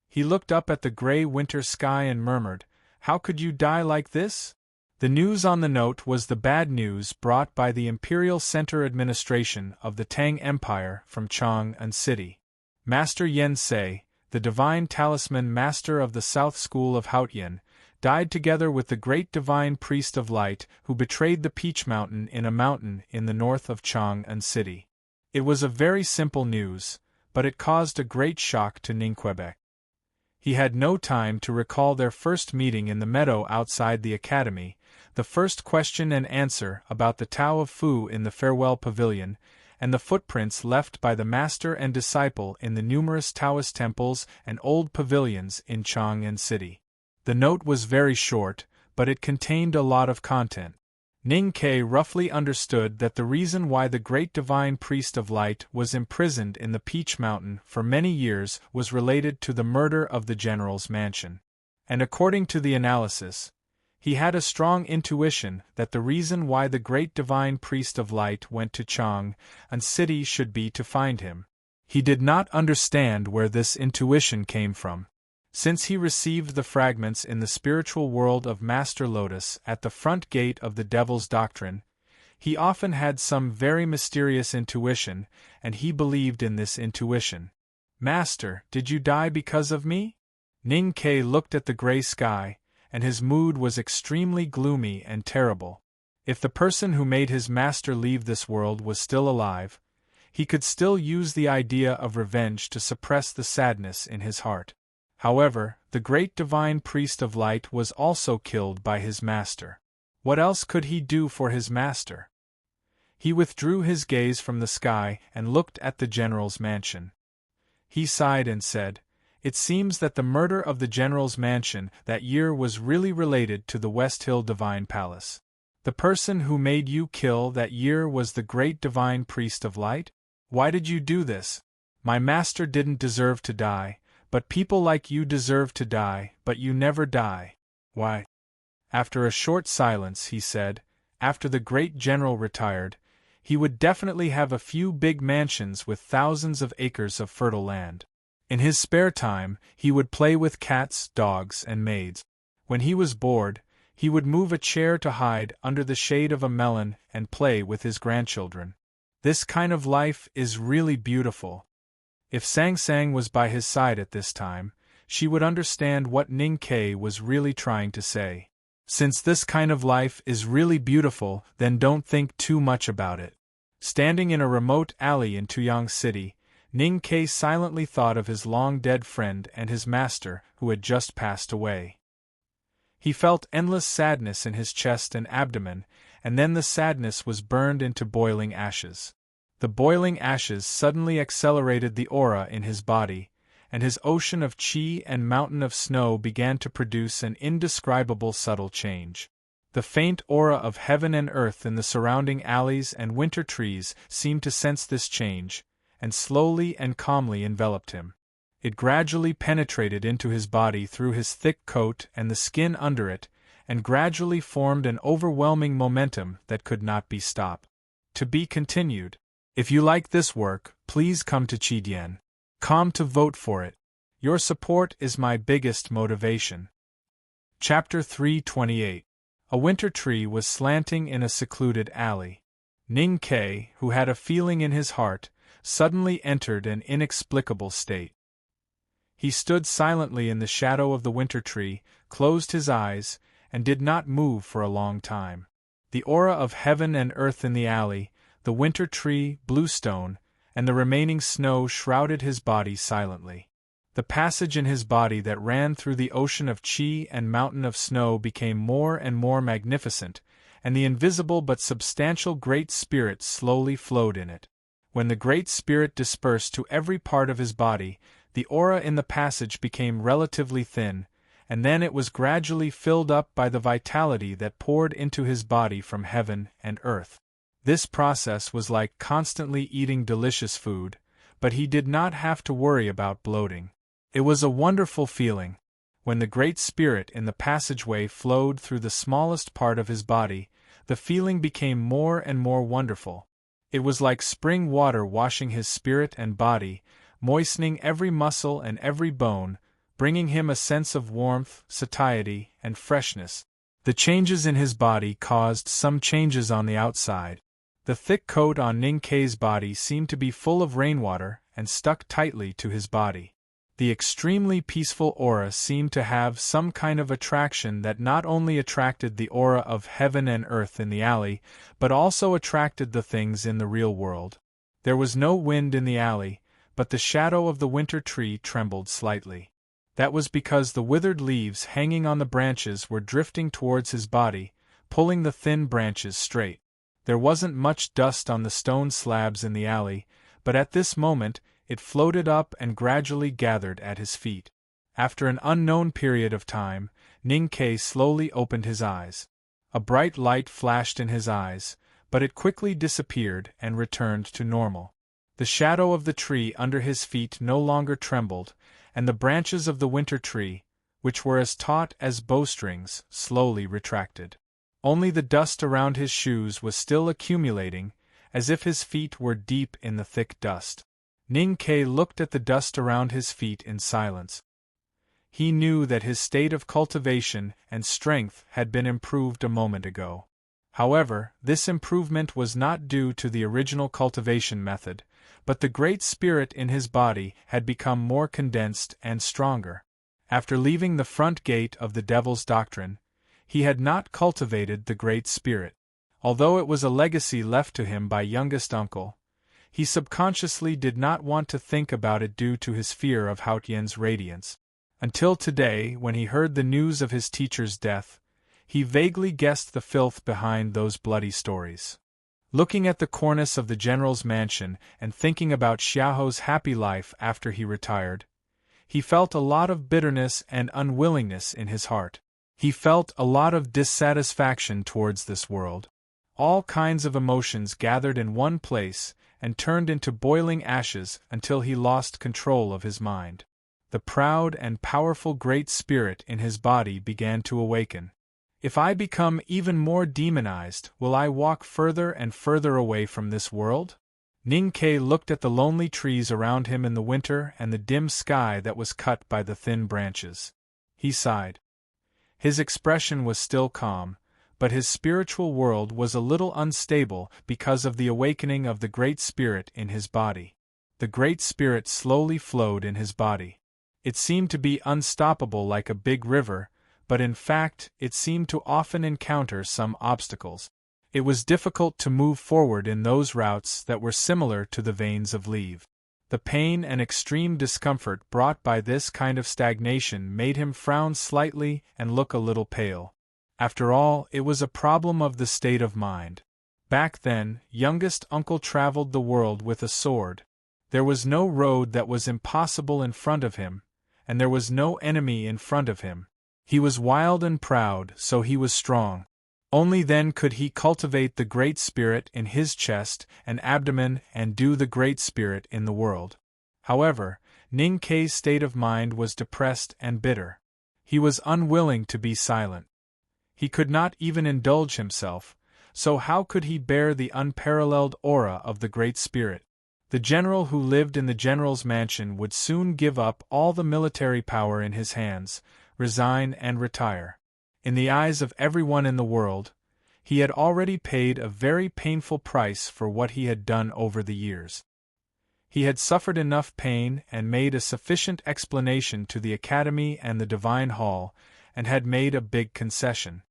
He looked up at the gray winter sky and murmured, How could you die like this? The news on the note was the bad news brought by the Imperial Center Administration of the Tang Empire from Chang'an City. Master Yen Sei, the divine talisman master of the South School of Haotian, died together with the great divine priest of light who betrayed the Peach Mountain in a mountain in the north of Chang'an City. It was a very simple news, but it caused a great shock to Ningquebec. He had no time to recall their first meeting in the meadow outside the academy, the first question and answer about the Tao of Fu in the farewell pavilion, and the footprints left by the master and disciple in the numerous Taoist temples and old pavilions in Chang'an City. The note was very short, but it contained a lot of content. Ning Ke roughly understood that the reason why the great divine priest of light was imprisoned in the Peach Mountain for many years was related to the murder of the general's mansion. And according to the analysis, he had a strong intuition that the reason why the great divine priest of light went to Chang'an City should be to find him. He did not understand where this intuition came from. Since he received the fragments in the spiritual world of Master Lotus at the front gate of the Devil's Doctrine, he often had some very mysterious intuition, and he believed in this intuition. Master, did you die because of me? Ning Ke looked at the gray sky, and his mood was extremely gloomy and terrible. If the person who made his master leave this world was still alive, he could still use the idea of revenge to suppress the sadness in his heart. However, the great divine priest of light was also killed by his master. What else could he do for his master? He withdrew his gaze from the sky and looked at the general's mansion. He sighed and said, "It seems that the murder of the general's mansion that year was really related to the West Hill Divine Palace. The person who made you kill that year was the great divine priest of light? Why did you do this? My master didn't deserve to die. But people like you deserve to die, but you never die. Why?" After a short silence he said, after the great general retired, he would definitely have a few big mansions with thousands of acres of fertile land. In his spare time, he would play with cats, dogs, and maids. When he was bored, he would move a chair to hide under the shade of a melon and play with his grandchildren. This kind of life is really beautiful. If Sang Sang was by his side at this time, she would understand what Ning Ke was really trying to say. Since this kind of life is really beautiful, then don't think too much about it. Standing in a remote alley in Tuyang City, Ning Ke silently thought of his long-dead friend and his master who had just passed away. He felt endless sadness in his chest and abdomen, and then the sadness was burned into boiling ashes. The boiling ashes suddenly accelerated the aura in his body, and his ocean of qi and mountain of snow began to produce an indescribable subtle change. The faint aura of heaven and earth in the surrounding alleys and winter trees seemed to sense this change, and slowly and calmly enveloped him. It gradually penetrated into his body through his thick coat and the skin under it, and gradually formed an overwhelming momentum that could not be stopped. To be continued. If you like this work, please come to Qidien.com to vote for it. Your support is my biggest motivation. Chapter 328. A winter tree was slanting in a secluded alley. Ning Ke, who had a feeling in his heart, suddenly entered an inexplicable state. He stood silently in the shadow of the winter tree, closed his eyes, and did not move for a long time. The aura of heaven and earth in the alley, the winter tree, bluestone, and the remaining snow shrouded his body silently. The passage in his body that ran through the ocean of qi and mountain of snow became more and more magnificent, and the invisible but substantial Great Spirit slowly flowed in it. When the Great Spirit dispersed to every part of his body, the aura in the passage became relatively thin, and then it was gradually filled up by the vitality that poured into his body from heaven and earth. This process was like constantly eating delicious food, but he did not have to worry about bloating. It was a wonderful feeling. When the Great Spirit in the passageway flowed through the smallest part of his body, the feeling became more and more wonderful. It was like spring water washing his spirit and body, moistening every muscle and every bone, bringing him a sense of warmth, satiety, and freshness. The changes in his body caused some changes on the outside. The thick coat on Ning Kei's body seemed to be full of rainwater and stuck tightly to his body. The extremely peaceful aura seemed to have some kind of attraction that not only attracted the aura of heaven and earth in the alley, but also attracted the things in the real world. There was no wind in the alley, but the shadow of the winter tree trembled slightly. That was because the withered leaves hanging on the branches were drifting towards his body, pulling the thin branches straight. There wasn't much dust on the stone slabs in the alley, but at this moment, it floated up and gradually gathered at his feet. After an unknown period of time, Ning Kei slowly opened his eyes. A bright light flashed in his eyes, but it quickly disappeared and returned to normal. The shadow of the tree under his feet no longer trembled, and the branches of the winter tree, which were as taut as bowstrings, slowly retracted. Only the dust around his shoes was still accumulating, as if his feet were deep in the thick dust. Ning Kei looked at the dust around his feet in silence. He knew that his state of cultivation and strength had been improved a moment ago. However, this improvement was not due to the original cultivation method, but the great spirit in his body had become more condensed and stronger. After leaving the front gate of the Devil's Doctrine, he had not cultivated the great spirit. Although it was a legacy left to him by youngest uncle, he subconsciously did not want to think about it due to his fear of Hao Tian's radiance. Until today, when he heard the news of his teacher's death, he vaguely guessed the filth behind those bloody stories. Looking at the cornice of the general's mansion and thinking about Xiaoho's happy life after he retired, he felt a lot of bitterness and unwillingness in his heart. He felt a lot of dissatisfaction towards this world. All kinds of emotions gathered in one place and turned into boiling ashes until he lost control of his mind. The proud and powerful great spirit in his body began to awaken. If I become even more demonized, will I walk further and further away from this world? Ning Kei looked at the lonely trees around him in the winter and the dim sky that was cut by the thin branches. He sighed. His expression was still calm, but his spiritual world was a little unstable because of the awakening of the Great Spirit in his body. The Great Spirit slowly flowed in his body. It seemed to be unstoppable like a big river, but in fact it seemed to often encounter some obstacles. It was difficult to move forward in those routes that were similar to the veins of leave. The pain and extreme discomfort brought by this kind of stagnation made him frown slightly and look a little pale. After all, it was a problem of the state of mind. Back then, youngest uncle traveled the world with a sword. There was no road that was impossible in front of him, and there was no enemy in front of him. He was wild and proud, so he was strong. Only then could he cultivate the Great Spirit in his chest and abdomen and do the Great Spirit in the world. However, Ning Kei's state of mind was depressed and bitter. He was unwilling to be silent. He could not even indulge himself, so how could he bear the unparalleled aura of the Great Spirit? The general who lived in the general's mansion would soon give up all the military power in his hands, resign and retire. In the eyes of everyone in the world, he had already paid a very painful price for what he had done over the years. He had suffered enough pain and made a sufficient explanation to the Academy and the Divine Hall, and had made a big concession.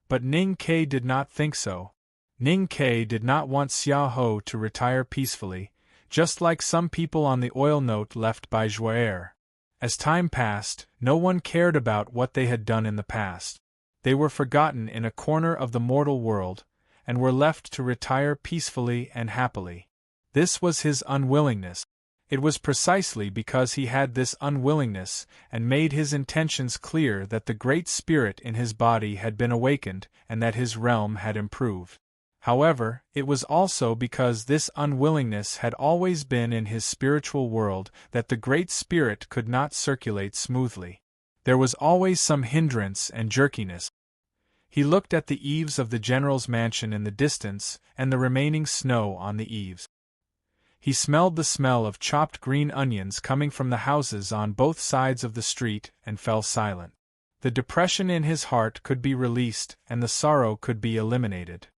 But Ning Kei did not think so. Ning Kei did not want Xiaoho to retire peacefully, just like some people on the oil note left by Joyer. As time passed, no one cared about what they had done in the past. They were forgotten in a corner of the mortal world, and were left to retire peacefully and happily. This was his unwillingness. It was precisely because he had this unwillingness and made his intentions clear that the Great Spirit in his body had been awakened and that his realm had improved. However, it was also because this unwillingness had always been in his spiritual world that the Great Spirit could not circulate smoothly. There was always some hindrance and jerkiness. He looked at the eaves of the general's mansion in the distance and the remaining snow on the eaves. He smelled the smell of chopped green onions coming from the houses on both sides of the street and fell silent. The depression in his heart could be released and the sorrow could be eliminated.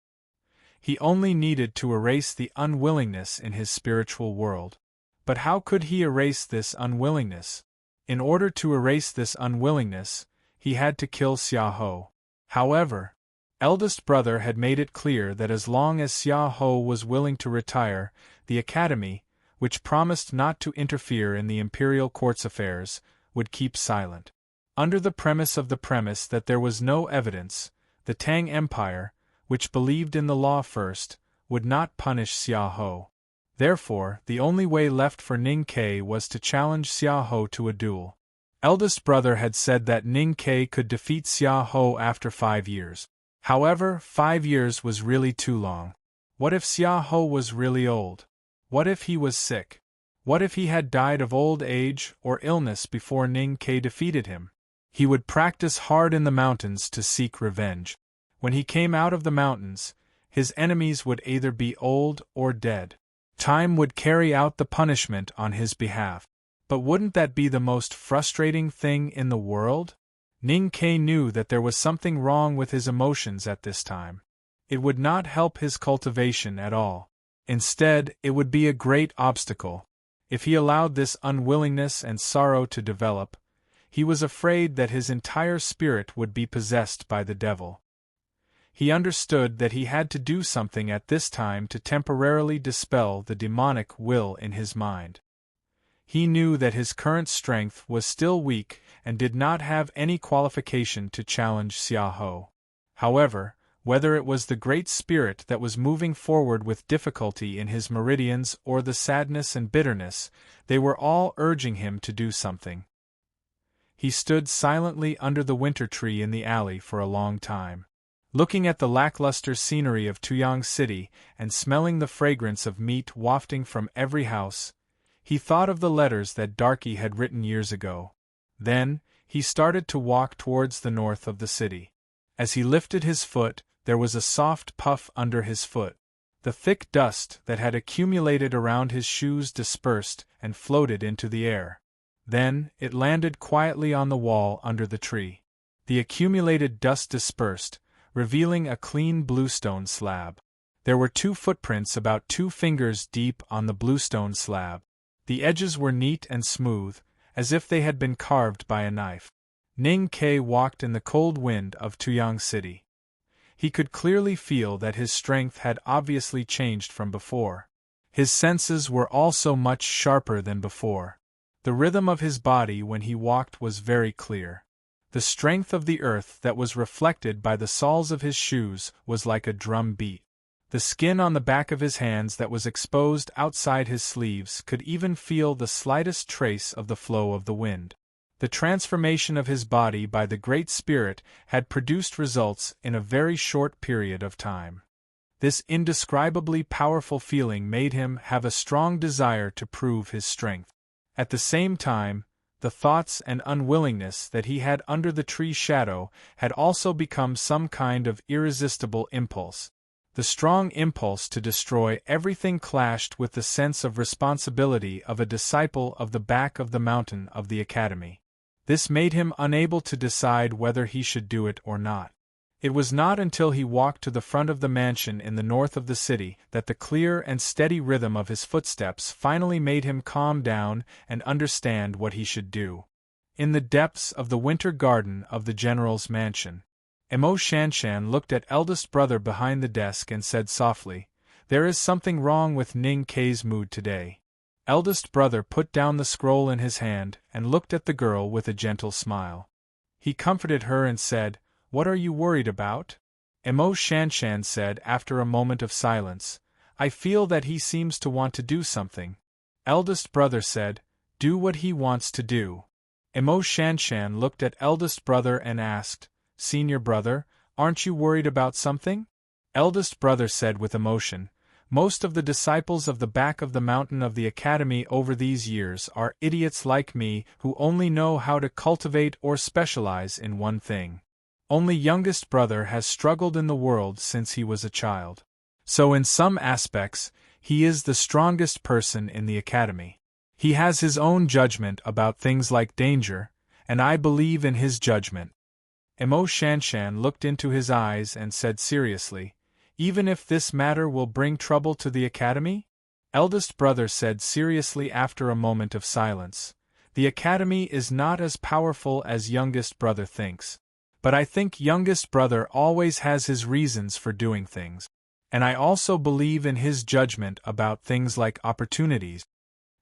He only needed to erase the unwillingness in his spiritual world. But how could he erase this unwillingness? In order to erase this unwillingness, he had to kill Xiaohou. However, eldest brother had made it clear that as long as Xiaohou was willing to retire, the academy, which promised not to interfere in the imperial court's affairs, would keep silent. Under the premise that there was no evidence, the Tang Empire, which believed in the law first, would not punish Xiaohou. Therefore, the only way left for Ning Ke was to challenge Xiaohou to a duel. Eldest brother had said that Ning Ke could defeat Xiaohou after 5 years. However, 5 years was really too long. What if Xiaohou was really old? What if he was sick? What if he had died of old age or illness before Ning Ke defeated him? He would practice hard in the mountains to seek revenge. When he came out of the mountains, his enemies would either be old or dead. Time would carry out the punishment on his behalf. But wouldn't that be the most frustrating thing in the world? Ning Ke knew that there was something wrong with his emotions at this time. It would not help his cultivation at all. Instead, it would be a great obstacle. If he allowed this unwillingness and sorrow to develop, he was afraid that his entire spirit would be possessed by the devil. He understood that he had to do something at this time to temporarily dispel the demonic will in his mind. He knew that his current strength was still weak and did not have any qualification to challenge Xiaohou. However, whether it was the Great Spirit that was moving forward with difficulty in his meridians or the sadness and bitterness, they were all urging him to do something. He stood silently under the winter tree in the alley for a long time. Looking at the lackluster scenery of Tuyang City and smelling the fragrance of meat wafting from every house, he thought of the letters that Darky had written years ago. Then, he started to walk towards the north of the city. As he lifted his foot, there was a soft puff under his foot. The thick dust that had accumulated around his shoes dispersed and floated into the air. Then, it landed quietly on the wall under the tree. The accumulated dust dispersed, revealing a clean bluestone slab. There were 2 footprints about 2 fingers deep on the bluestone slab. The edges were neat and smooth, as if they had been carved by a knife. Ning Ke walked in the cold wind of Tuyang City. He could clearly feel that his strength had obviously changed from before. His senses were also much sharper than before. The rhythm of his body when he walked was very clear. The strength of the earth that was reflected by the soles of his shoes was like a drum beat. The skin on the back of his hands that was exposed outside his sleeves could even feel the slightest trace of the flow of the wind. The transformation of his body by the Great Spirit had produced results in a very short period of time. This indescribably powerful feeling made him have a strong desire to prove his strength. At the same time, the thoughts and unwillingness that he had under the tree shadow had also become some kind of irresistible impulse. The strong impulse to destroy everything clashed with the sense of responsibility of a disciple of the back of the mountain of the academy. This made him unable to decide whether he should do it or not. It was not until he walked to the front of the mansion in the north of the city that the clear and steady rhythm of his footsteps finally made him calm down and understand what he should do. In the depths of the winter garden of the general's mansion, Emo Shanshan looked at eldest brother behind the desk and said softly, "There is something wrong with Ning Ke's mood today." Eldest brother put down the scroll in his hand and looked at the girl with a gentle smile. He comforted her and said, "What are you worried about?" Emo Shanshan said after a moment of silence, "I feel that he seems to want to do something." Eldest brother said, "Do what he wants to do." Emo Shanshan looked at eldest brother and asked, "Senior brother, aren't you worried about something?" Eldest brother said with emotion, "Most of the disciples of the back of the mountain of the academy over these years are idiots like me who only know how to cultivate or specialize in one thing. Only youngest brother has struggled in the world since he was a child. So in some aspects, He is the strongest person in the academy. He has his own judgment about things like danger, and I believe in his judgment. Emo Shanshan looked into his eyes and said seriously, "Even if this matter will bring trouble to the academy?" Eldest brother said seriously after a moment of silence, "The academy is not as powerful as youngest brother thinks. But I think youngest brother always has his reasons for doing things. And I also believe in his judgment about things like opportunities."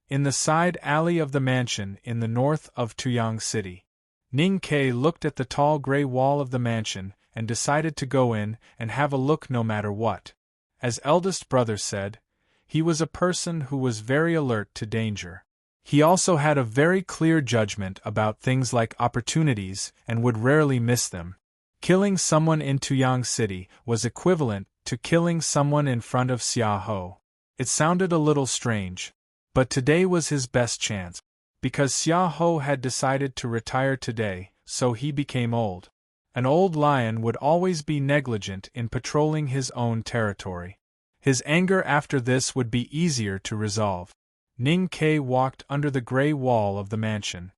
In the side alley of the mansion in the north of Tuyang City, Ning Ke looked at the tall gray wall of the mansion and decided to go in and have a look no matter what. As eldest brother said, he was a person who was very alert to danger. He also had a very clear judgment about things like opportunities and would rarely miss them. Killing someone in Tuyang City was equivalent to killing someone in front of Xia Ho. It sounded a little strange, but today was his best chance. Because Xia Ho had decided to retire today, so he became old. An old lion would always be negligent in patrolling his own territory. His anger after this would be easier to resolve. Ning Ke walked under the gray wall of the mansion.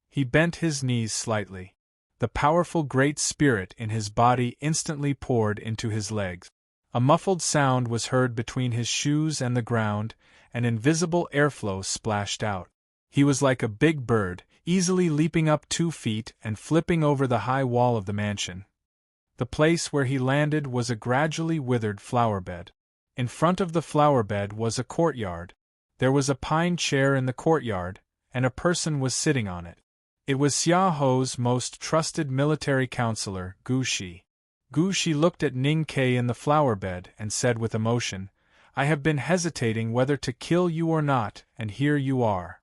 He bent his knees slightly. The powerful great spirit in his body instantly poured into his legs. A muffled sound was heard between his shoes and the ground, and invisible airflow splashed out. He was like a big bird, easily leaping up 2 feet and flipping over the high wall of the mansion. The place where he landed was a gradually withered flower bed. In front of the flower bed was a courtyard. There was a pine chair in the courtyard, and a person was sitting on it. It was Xia Ho's most trusted military counselor, Gu Shi. Gu Shi looked at Ning Ke in the flower bed and said with emotion, "I have been hesitating whether to kill you or not, and here you are.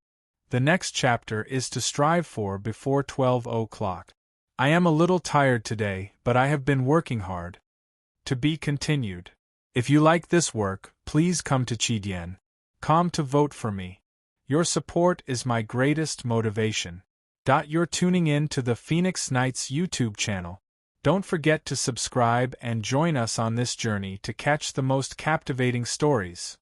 The next chapter is to strive for before 12 o'clock. I am a little tired today, but I have been working hard." To be continued. If you like this work, please come to Chidian.com to vote for me. Your support is my greatest motivation. You're tuning in to the Phoenix Knights YouTube channel. Don't forget to subscribe and join us on this journey to catch the most captivating stories.